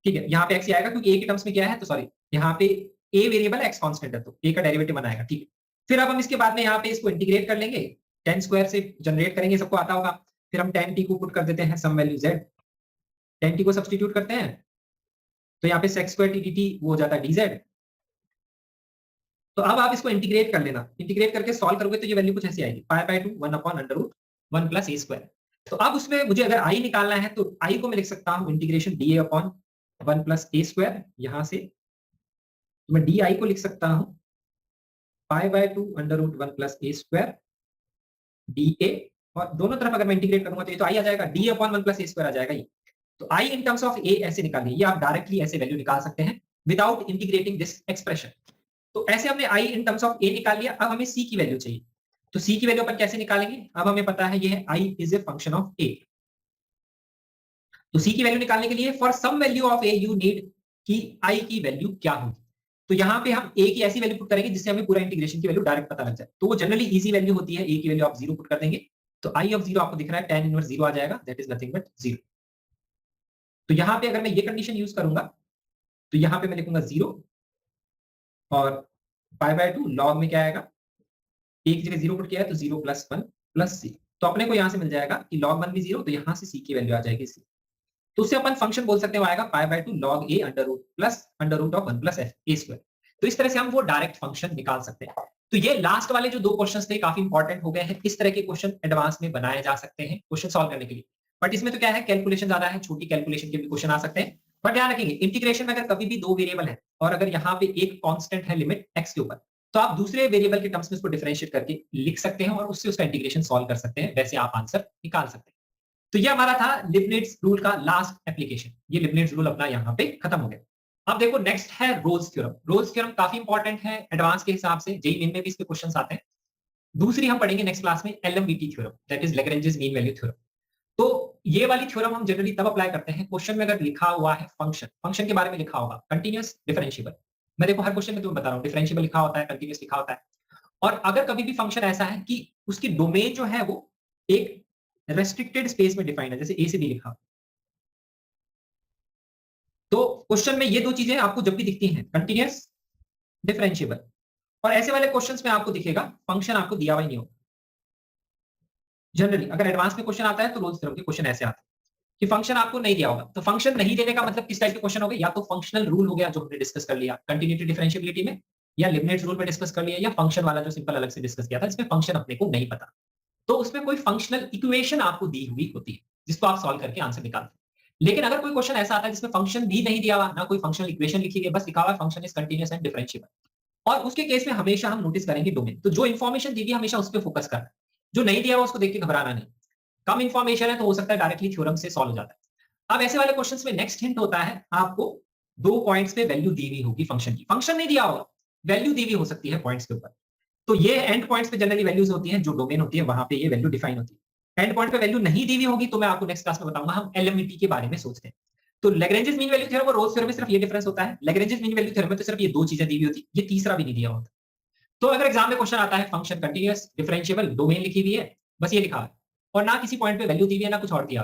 ठीक है यहाँ पे x ही आएगा, क्योंकि a के टर्म्स में क्या है, तो सॉरी यहाँ पे a वेरिएबल है, x कांस्टेंट है, तो a का डेरिवेटिव बनाएगा, ठीक है। फिर अब हम इसके बाद में यहाँ पे इसको इंटीग्रेट कर लेंगे, tan स्क्वायर से जनरेट करेंगे, सबको आता होगा। फिर हम tan t को पुट कर देते हैं some value z, tan t को सब्स्टिट्यूट करते हैं, तो यहाँ पे sec स्क्वायर t dt वो हो जाता है dz। तो अब आप इसको इंटीग्रेट कर लेना, इंटीग्रेट करके सॉल्व करोगे तो ये वैल्यू कुछ ऐसी आएगी, pi by 2 1 upon under root 1 plus a square. तो अब उसमें मुझे अगर i निकालना है तो i को मैं लिख सकता हूं integration dA upon 1 plus a square, यहां से तो मैं di को लिख सकता हूं pi by 2 under root 1 plus a square dA, और दोनों तरफ अगर मैं इंटीग्रेट करूंगा तो ये तो i आ जाएगा, d upon 1 plus a square आ जाएगा ये। तो i in terms of a ऐसे निकालिए, ये आप डायरेक्टली ऐसे वैल्यू निकाल सकते हैं विदाउट इंटीग्रेटिंग दिस एक्सप्रेशन। तो ऐसे हमने i in terms of a निकाल लिया। अब हमें c की वैल्यू चाहिए, तो c की वैल्यू अपन कैसे निकालेंगे, अब हमें पता है ये है i is a function of a। तो c की वैल्यू निकालने के लिए for some value of a you need कि i की वैल्यू क्या होगी। तो यहाँ पे हम a की ऐसी वैल्यू पुट करेंगे जिससे हमें पूरा इंटीग्रेशन की वैल्यू डायरेक्ट पता लग जाए। तो वो जनरली इजी वैल्यू होती है, a की वैल्यू आप 0 पुट कर देंगे, तो i ऑफ 0 आपको दिख रहा है tan इनवर्स 0 आ जाएगा, दैट इज नथिंग बट 0। तो यहाँ पे अगर मैं ये कंडीशन यूज करूंगा तो यहाँ पे मैं लिखूंगा 0 और पाई बाय 2 लॉग में क्या आएगा, एक जगह 0 पुट किया है तो 0 प्लस 1 प्लस c, तो अपने को यहाँ से मिल जाएगा कि log 1 भी 0, तो यहाँ से c की वैल्यू आ जाएगी c। तो उससे अपन फंक्शन बोल सकते हैं, वो आएगा pi by 2 log a under root plus under root of 1 plus a square. तो इस तरह से हम वो डायरेक्ट फंक्शन निकाल सकते हैं। तो ये लास्ट वाले जो दो क्वेश्चंस थे काफी इंपॉर्टेंट हो गए हैं, इस तरह के क्वेश्चन एडवांस में बनाए जा सकते हैं क्वेश्चन सॉल्व करने के लिए। बट इसमें तो क्या है, कैलकुलेशन ज्यादा है, छोटी कैलकुलेशन के भी क्वेश्चन आ सकते हैं। बट ध्यान रखेंगे, इंटीग्रेशन में अगर कभी भी दो वेरिएबल है और अगर यहाँ पे एक कांस्टेंट है लिमिट x के ऊपर, तो आप दूसरे वेरिएबल के टर्म्स में इसको डिफरेंशिएट करके लिख सकते हैं और उससे उसका इंटीग्रेशन सॉल्व कर सकते हैं, वैसे आप आंसर निकाल सकते हैं। तो ये हमारा था लिबनिट्ज रूल का लास्ट एप्लीकेशन, ये लिबनिट्ज रूल अपना यहाँ पे खत्म हो गया। अब देखो नेक्स्ट है रोल्स थ्योरम। रोल्स थ्योरम काफी इंपॉर्टेंट है एडवांस के हिसाब से, जेईई मेन में भी इसके क्वेश्चंस आते हैं। दूसरी हम पढ़ेंगे नेक्स्ट क्लास में LMVT theorem, that is Lagrange's mean value theorem. तो ये वाली थ्योरम हम जनरली तब अप्लाई करते हैं क्वेश्चन में अगर लिखा हुआ है फंक्शन के बारे में लिखा होगा कंटीन्यूअस डिफरेंशिएबल। मैं देखो हर क्वेश्चन में तुम्हें बता रहा हूँ डिफरेंशिएबल लिखा होता है, कंटीन्यूअस लिखा होता है, और अगर कभी भी फंक्शन ऐसा है कि उसकी डोमेन जो है वो एक रेस्ट्रिक्टेड स्पेस में डिफाइंड है, जैसे ए से बी लिखा, तो क्वेश्चन में ये दो चीजें आपको जब भी दिखती हैं, कंटीन्यूअस डिफरेंशिएबल, और ऐसे वाले क्वेश्चंस में आपको दिखेगा फंक्शन आपको दिया हुआ ही नहीं होगा। जनरली अगर एडवांस में क्वेश्चन आता है तो रोल्स थ्योरम के क्वेश्चन ऐसे आते हैं कि फंक्शन आपको नहीं दिया होगा। तो फंक्शन नहीं देने का मतलब किस टाइप के क्वेश्चन हो गए, या तो फंक्शनल रूल हो गया जो हमने डिस्कस कर लिया कंटिन्यूटी डिफरेंशिएबिलिटी में, या लिबनिट्ज रूल में डिस्कस कर लिया, या फंक्शन वाला जो सिंपल अलग से डिस्कस किया था इसमें फंक्शन अपने को नहीं पता, तो उसमें कोई फंक्शनल इक्वेशन आपको दी हुई होती है जिसको आप सॉल्व करके आंसर निकालते हैं। लेकिन अगर कोई क्वेश्चन ऐसा आता है जिसमें फंक्शन भी नहीं दिया हुआ, ना कोई फंक्शनल इक्वेशन लिखी गई, बस लिखा हुआ है function is continuous and differentiable, और उसके केस में हमेशा हम नोटिस करेंगे डोमेन। तो जो इन्फॉर्मेशन दी हुई है हमेशा उस पर फोकस करना है, जो नहीं दिया हुआ उसको देख के घबराना नहीं। कम इन्फॉर्मेशन है तो हो सकता है डायरेक्टली थ्योरम से सॉल्व हो जाता है। अब ऐसे वाले क्वेश्चंस में नेक्स्ट हिंट होता है, आपको 2 पॉइंट्स पे वैल्यू दी हुई होगी फंक्शन की, फंक्शन नहीं दिया होगा, वैल्यू दी हुई हो सकती है पॉइंट्स के ऊपर। तो ये एंड पॉइंट्स पे जनरली वैल्यूज होती हैं, जो डोमेन होती है वहां पे ये वैल्यू डिफाइन होती है। एंड पॉइंट पे वैल्यू नहीं दी हुई होगी तो मैं आपको नेक्स्ट क्लास में बताऊंगा, हम एलएमईटी के बारे में सोचते हैं। तो लैग्रेंजेस मीन वैल्यू थ्योरम और रोल्स थ्योरम में सिर्फ ये डिफरेंस होता है, लैग्रेंजेस मीन वैल्यू थ्योरम में तो सिर्फ ये 2 चीजें दी हुई होती, ये तीसरा भी नहीं दिया होता। तो अगर एग्जाम में क्वेश्चन आता है फंक्शन कंटीन्यूअस डिफरेंशिएबल डोमेन लिखी हुई है, बस ये लिखा है और ना किसी पॉइंट पे वैल्यू दी हुई है ना कुछ और दिया,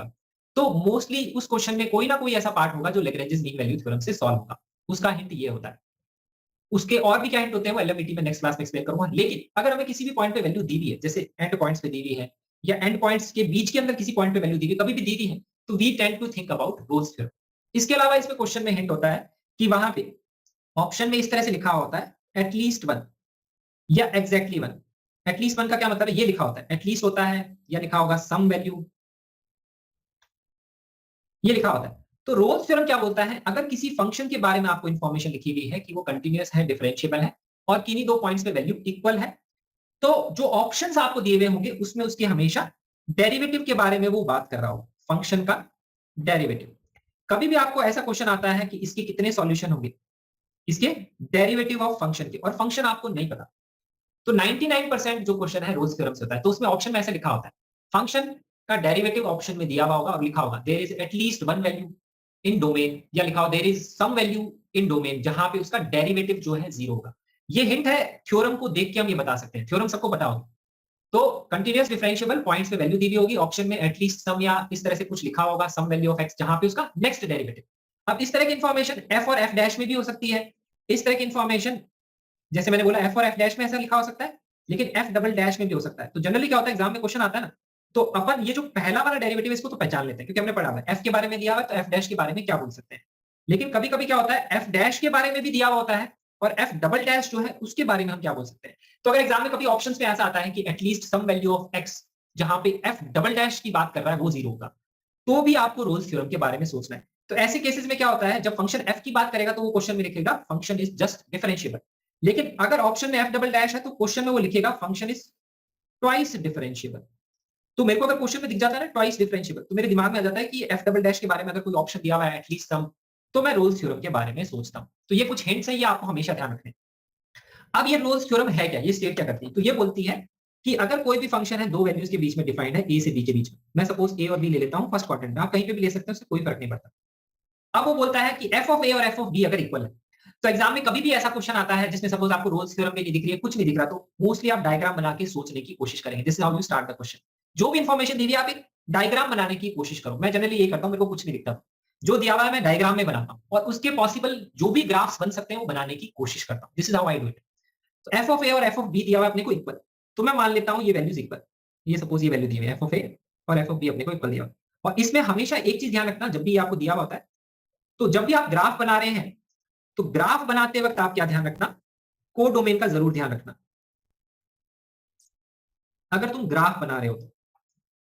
तो मोस्टली उस क्वेश्चन में कोई ना कोई ऐसा पार्ट होगा जो लैग्रेंजेस मीन वैल्यू थ्योरम से सॉल्व होगा। उसका हिंट ये होता है। उसके और भी क्या हिंट होते हैं वो एलएमईटी में नेक्स्ट क्लास में एक्सप्लेन करूंगा। लेकिन अगर हमें किसी भी पॉइंट पे वैल्यू दी हुई है, जैसे एंड पॉइंट्स पे दी हुई है या एंड पॉइंट्स के बीच के अंदर किसी पॉइंट पे वैल्यू दी हुई कभी भी दी हुई है, तो we tend to think about Rolle's theorem. इसके अलावा इसमें क्वेश्चन में हिंट होता है कि वहां पे ऑप्शन में इस तरह से लिखा होता है एटलीस्ट 1 या एग्जैक्टली 1। एटलीस्ट 1 का क्या मतलब है, ये लिखा होता है एटलीस्ट होता है या लिखा होगा सम वैल्यू, ये लिखा होता है। तो रोल्स थ्योरम क्या बोलता है, अगर किसी फंक्शन के बारे में आपको इंफॉर्मेशन लिखी गई है कि वो कंटीन्यूअस है, डिफरेंशिएबल है और किन्हीं 2 पॉइंट्स पे वैल्यू इक्वल है, तो जो ऑप्शंस आपको दिए हुए होंगे उसमें उसके हमेशा डेरिवेटिव के बारे में वो बात कर रहा हो, फंक्शन का डेरिवेटिव। कभी भी आपको ऐसा क्वेश्चन आता है कि इसके कितने सॉल्यूशन होंगे, इसके डेरिवेटिव ऑफ फंक्शन के, और फंक्शन आपको नहीं पता, तो 99% जो क्वेश्चन है रोल्स थ्योरम से होता है। तो उसमें ऑप्शन में ऐसे लिखा होता है फंक्शन का डेरिवेटिव ऑप्शन में दिया हुआ होगा और लिखा होगा there is at least 1 value in domain, या लिखा हो there is some value in domain, जहां पे उसका डेरिवेटिव जो है 0 होगा। ये हिंट है, थ्योरम को देख के हम ये बता सकते हैं, थ्योरम सबको पता होगा। तो कंटीन्यूअस डिफरेंशिएबल पॉइंट्स पे वैल्यू दी हुई होगी, ऑप्शन में एटलीस्ट सम या इस तरह से कुछ लिखा होगा, सम वैल्यू ऑफ एक्स, जहां पे उसका नेक्स्ट डेरिवेटिव। अब इस तरह की इंफॉर्मेशन एफ और एफ डैश में भी हो सकती है। इस तरह की इंफॉर्मेशन जैसे मैंने बोला एफ और एफ डैश में ऐसा लिखा हो सकता है, लेकिन एफ डबल डैश में भी हो सकता है। तो जनरली क्या होता है, एग्जाम में क्वेश्चन आता है ना, तो अपन ये जो पहला वाला डेरिवेटिव इसको तो पहचान लेते हैं क्योंकि हमने पढ़ा हुआ है, एफ के बारे में दिया हुआ है तो एफ डैश के बारे में क्या बोल सकते हैं। लेकिन कभी कभी क्या होता है, एफ डैश के बारे में भी दिया हुआ होता है और एफ डबल डैश जो है उसके बारे में हम क्या बोल सकते हैं। तो अगर एग्जाम में कभी ऑप्शंस में ऐसा आता है कि at least some value of x, जहां पे एफ डबल डैश की बात कर रहा है वो 0 होगा, तो भी आपको रोल्स थ्योरम के बारे में सोचना है। तो ऐसे केसेस में क्या होता है, जब फंक्शन एफ की बात करेगा तो वो क्वेश्चन में लिखेगा फंक्शन इज जस्ट डिफरेंशिएबल। लेकिन अगर ऑप्शन में एफ डबल डैश है तो क्वेश्चन में वो लिखेगा फंक्शन इज ट्वाइस डिफरेंशिएबल। तो मेरे को अगर क्वेश्चन में दिख जाता है ना ट्वाइस डिफरेंशिएबल, तो मेरे दिमाग में आ जाता है कि एफ डबल डैश के बारे में अगर कोई ऑप्शन दिया हुआ है एटलीस्ट सम, तो मैं रोल्स थ्योरम के बारे में सोचता हूं। तो ये कुछ हिंट्स हैं, ये आपको हमेशा ध्यान रखने। अब ये रोल्स थ्योरम है क्या, ये स्टेट क्या करती है, तो ये बोलती है कि अगर कोई भी फंक्शन है 2 वैल्यूज के बीच में डिफाइंड है, ए से बी के बीच में, मैं सपोज ए और बी ले लेता हूं फर्स्ट क्वाड्रेंट में, आप कहीं पे भी ले सकते हैं, उससे कोई फर्क नहीं पड़ता। अब वो बोलता है कि एफ ऑफ ए और एफ ऑफ बी अगर इक्वल है, तो एग्जाम में कभी भी ऐसा क्वेश्चन आता है जिसमें सपोज आपको रोल्स थ्योरम में नहीं दिख रही है, कुछ नहीं दिख रहा, तो मोस्टली आप डायग्राम बना के सोचने की कोशिश करेंगे। This is how you start the question. जो भी इंफॉर्मेशन दी हुई है आप एक डायग्राम बनाने की कोशिश करो। मैं जनरली ये करता हूं, मेरे को कुछ नहीं दिखता, जो दिया हुआ है मैं डायग्राम में बनाता हूं और उसके पॉसिबल जो भी ग्राफ्स बन सकते हैं वो बनाने की कोशिश करता हूं। This is how I do it. तो एफ ऑफ ए और एफ ऑफ बी दिया हुआ है अपने को इक्वल, तो मैं मान लेता हूं ये वैल्यूज इक्वल। ये सपोज ये वैल्यू दी हुई है एफ ऑफ ए और एफ ऑफ बी अपने को इक्वल दिया हुआ है। और इसमें हमेशा एक चीज ध्यान रखना, जब भी आपको दिया हुआ होता है, तो जब भी आप ग्राफ बना रहे हैं, तो ग्राफ बनाते वक्त आप क्या ध्यान रखना, कोडोमेन का जरूर ध्यान रखना। अगर तुम ग्राफ बना रहे हो तो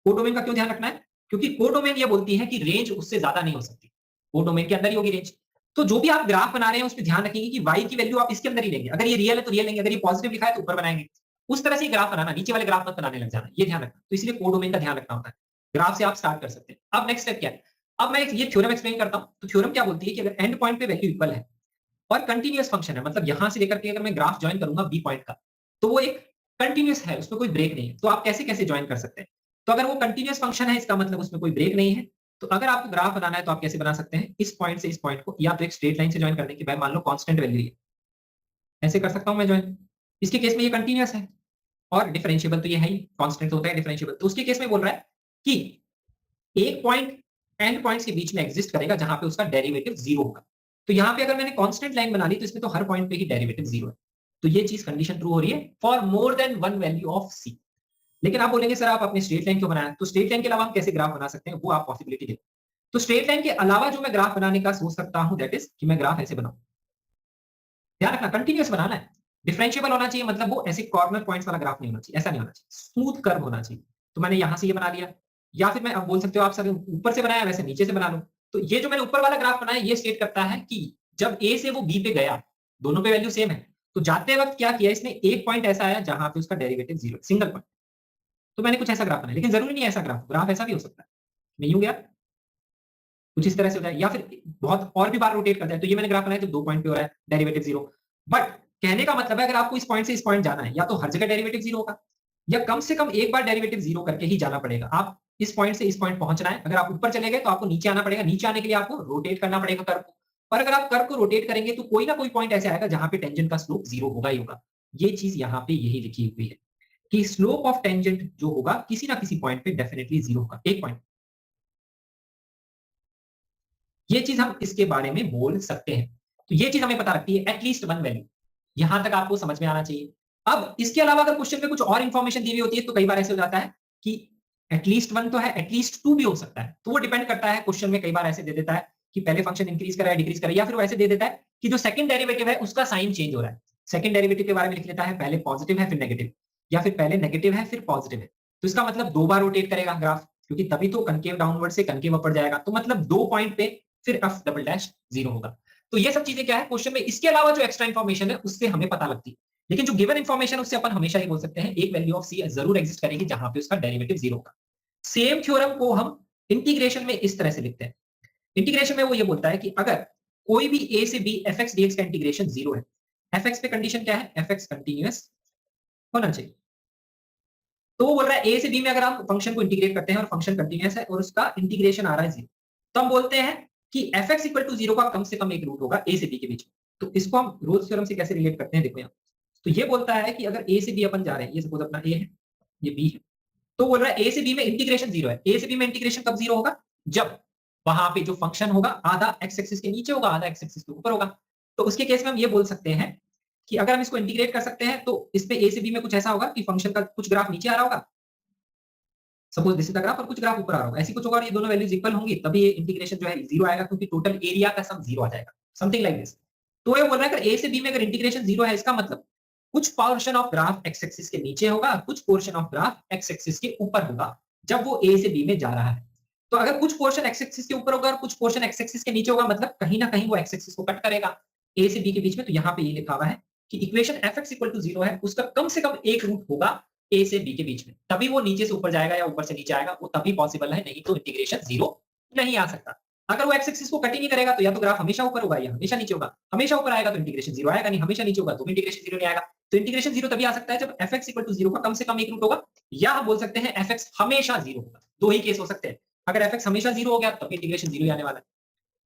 कोडोमेन का क्यों ध्यान रखना है, क्योंकि कोडोमेन ये बोलती है कि रेंज उससे ज्यादा नहीं हो सकती, कोडोमेन के अंदर ही होगी रेंज। तो जो भी आप ग्राफ बना रहे हैं उस पर ध्यान रखेंगे कि y की वैल्यू आप इसके अंदर ही लेंगे, अगर ये रियल है तो रियल लेंगे, अगर ये पॉजिटिव लिखा है तो ऊपर बनाएंगे। उस तरह से ग्राफ बनाना, नीचे वाले ग्राफ मत बनाने लग जाना, ये ध्यान रखना। तो इसलिए कोडोमेन का ध्यान रखना होता है। ग्राफ से आप स्टार्ट कर सकते हैं। अब नेक्स्ट स्टेप क्या है, अब मैं ये थ्योरम एक्सप्लेन करता हूं। तो थ्योरम क्या बोलती है कि अगर एंड पॉइंट पे वैल्यू इक्वल है और कंटीन्यूअस फंक्शन है, मतलब यहां से लेकर के अगर मैं ग्राफ ज्वाइन करूंगा बी पॉइंट का, तो वो एक कंटीन्यूअस है, उसमें कोई ब्रेक नहीं है। तो आप कैसे कैसे ज्वाइन कर सकते हैं, तो अगर वो कंटीन्यूअस फंक्शन है इसका मतलब उसमें कोई ब्रेक नहीं है। तो अगर आपको ग्राफ बनाना है तो आप कैसे बना सकते हैं, इस पॉइंट से इस पॉइंट को, या तो एक स्ट्रेट लाइन से ज्वाइन करने की, भाई मान लो कांस्टेंट वैल्यू है, ऐसे कर सकता हूं मैं ज्वाइन। इसके केस में ये कंटीन्यूअस है और डिफरेंशिएबल तो ये है ही, कांस्टेंट होता है डिफरेंशिएबल। तो उसके केस में बोल रहा है कि एक पॉइंट एंड पॉइंट्स के बीच में एग्जिस्ट करेगा जहां पे उसका डेरिवेटिव 0 होगा। तो यहां पे अगर मैंने कांस्टेंट लाइन बना ली तो इसमें तो हर पॉइंट पे ही डेरिवेटिव 0 है। तो ये चीज कंडीशन ट्रू हो रही है for more than 1 value of c. लेकिन आप बोलेंगे सर आप अपनी स्ट्रेट लाइन क्यों बनाया, तो स्ट्रेट लाइन के अलावा हम कैसे ग्राफ बना सकते हैं, वो आप पॉसिबिलिटी देखो। तो स्ट्रेट लाइन के अलावा जो मैं ग्राफ बनाने का सोच सकता हूं दैट इज कि मैं ग्राफ ऐसे बनाऊं। ध्यान रखना कंटीन्यूअस बनाना है, डिफरेंशिएबल होना चाहिए, मतलब वो ऐसे कॉर्नर पॉइंट्स वाला ग्राफ नहीं होना चाहिए, ऐसा नहीं होना चाहिए, स्मूथ कर्व होना चाहिए। तो मैंने यहां से ये बना लिया, या फिर मैं अब बोल सकते हो आप सब ऊपर से बनाया वैसे नीचे से बना लो। तो ये जो मैंने ऊपर वाला ग्राफ बनाया ये स्टेट करता है कि जब ए से वो बी पे गया, दोनों पे वैल्यू सेम है, तो जाते वक्त क्या किया इसने, एक पॉइंट ऐसा आया जहां पे उसका डेरिवेटिव 0 सिंगल पॉइंट, तो मैंने कुछ ऐसा ग्राफ बनाया, लेकिन जरूरी नहीं है ऐसा ग्राफ ऐसा भी हो सकता है, मैं यूं गया कुछ इस तरह से हो जाए, या फिर बहुत और भी बार रोटेट करता है। तो ये मैंने ग्राफ बनाया जब 2 पॉइंट पे हो रहा है डेरिवेटिव 0। बट कहने का मतलब है अगर आपको इस पॉइंट से इस पॉइंट जाना है, या तो हर जगह डेरिवेटिव 0 होगा, या कम से कम एक बार डेरिवेटिव 0 करके ही जाना पड़ेगा। आप इस पॉइंट से इस पॉइंट पहुंचना है, अगर आप ऊपर चले गए तो आपको नीचे आना पड़ेगा, नीचे आने के लिए आपको रोटेट करना पड़ेगा कर्व को, और अगर आप कर्व को रोटेट करेंगे तो कोई ना कोई पॉइंट ऐसे आएगा जहां पे टेंजेंट का स्लोप 0 होगा ही होगा। ये चीज यहाँ पे यही लिखी हुई है कि स्लोप ऑफ टेंजेंट जो होगा किसी ना किसी पॉइंट पे डेफिनेटली 0 होगा, एक पॉइंट। ये चीज हम इसके बारे में बोल सकते हैं, तो ये चीज हमें पता रखती है एटलीस्ट 1 वैल्यू, यहां तक आपको समझ में आना चाहिए। अब इसके अलावा अगर क्वेश्चन में कुछ और इंफॉर्मेशन दी हुई होती है तो कई बार ऐसे हो जाता है कि एटलीस्ट 1 तो है, एटलीस्ट 2 भी हो सकता है, तो वो डिपेंड करता है क्वेश्चन में। कई बार ऐसे दे देता है कि पहले फंक्शन इंक्रीज कर रहा है डिक्रीज कर रहा है, या फिर वो ऐसे दे देता है कि जो सेकंड डेरिवेटिव है उसका साइन चेंज हो रहा है। सेकंड डेरिवेटिव के बारे में लिख लेता है पहले पॉजिटिव है फिर नेगेटिव, या फिर पहले नेगेटिव है फिर पॉजिटिव है, तो इसका मतलब 2 बार रोटेट करेगा ग्राफ, क्योंकि तभी तो कनकेव डाउनवर्ड से कनकेव अपवर्ड जाएगा, तो मतलब 2 पॉइंट पे फिर एफ डबल डैश 0 होगा। तो ये सब चीजें क्या है क्वेश्चन में, इसके अलावा जो एक्स्ट्रा इंफॉर्मेशन है उससे हमें पता लगती है, लेकिन जो गिवन इंफॉर्मेशन उससे अपन हमेशा ही बोल सकते हैं एक वैल्यू ऑफ सी जरूर एग्जिस्ट करेगी जहां पे उसका डेरिवेटिव 0 होगा। सेम थ्योरम को हम इंटीग्रेशन में इस तरह से लिखते हैं। इंटीग्रेशन में वो ये बोलता है कि अगर कोई भी a से b f x dx का इंटीग्रेशन 0 है, f x पे कंडीशन क्या है, f x कंटीन्यूअस होना चाहिए। तो वो बोल रहा है a से b में अगर हम फंक्शन को इंटीग्रेट करते हैं और फंक्शन कंटीन्यूअस है और उसका इंटीग्रेशन आ रहा है 0, तो हम बोलते हैं कि f x इक्वल टू 0 का कम से कम एक रूट होगा a से b के बीच में। तो इसको हम रोल्स थ्योरम से कैसे रिलेट करते हैं, देखो यहाँ। तो ये बोलता है कि अगर a से b अपन जा रहे हैं, ये सपोज अपना a है ये b है, तो बोल रहा है a से b में इंटीग्रेशन 0 है। a से b में इंटीग्रेशन कब 0 होगा, जब वहां पे जो फंक्शन होगा आधा x एक्सिस के नीचे होगा आधा x एक्सिस के ऊपर होगा। तो उसके केस में हम ये बोल सकते हैं कि अगर हम इसको इंटीग्रेट कर सकते हैं तो इस पे a से b में कुछ ऐसा होगा कि फंक्शन का कुछ ग्राफ नीचे आ रहा होगा, suppose this is the graph, और कुछ ग्राफ ऊपर आ रहा होगा, ऐसी कुछ होगा, और ये दोनों वैल्यूज इक्वल होंगी, तभी ये इंटीग्रेशन जो है 0 आएगा, क्योंकि टोटल एरिया का सम 0 आ जाएगा, समथिंग लाइक दिस। तो ये बोल रहा है अगर a से b में अगर इंटीग्रेशन 0 है, इसका मतलब कुछ portion of graph x axis के नीचे होगा, कुछ portion of graph x axis के ऊपर होगा जब वो a से b में जा रहा है। तो अगर कुछ पोर्शन x एक्सिस के ऊपर होगा और कुछ पोर्शन x एक्सिस के नीचे होगा, मतलब कहीं ना कहीं वो x एक्सिस को कट करेगा a से b के बीच में। तो यहाँ पे ये लिखा हुआ है कि इक्वेशन fx इक्वल टू 0 है, उसका कम से कम एक रूट होगा a से b के बीच में, तभी वो नीचे से ऊपर जाएगा या ऊपर से नीचे आएगा, वो तभी पॉसिबल है, नहीं तो इंटीग्रेशन 0 नहीं आ सकता। अगर वो x एक्सिस को कट ही नहीं करेगा तो या तो ग्राफ हमेशा ऊपर होगा या हमेशा नीचे होगा, हमेशा ऊपर आएगा तो इंटीग्रेशन 0 आएगा, नहीं हमेशा नीचे होगा तो भी इंटीग्रेशन 0 नहीं आएगा। तो इंटीग्रेशन 0 तभी आ सकता है जब fx इक्वल टू 0 का कम से कम एक रूट होगा, या हम बोल सकते हैं fx हमेशा 0 होगा। दो ही केस हो सकते हैं, अगर fx हमेशा 0 हो गया तब इंटीग्रेशन 0 ही आने वाला है।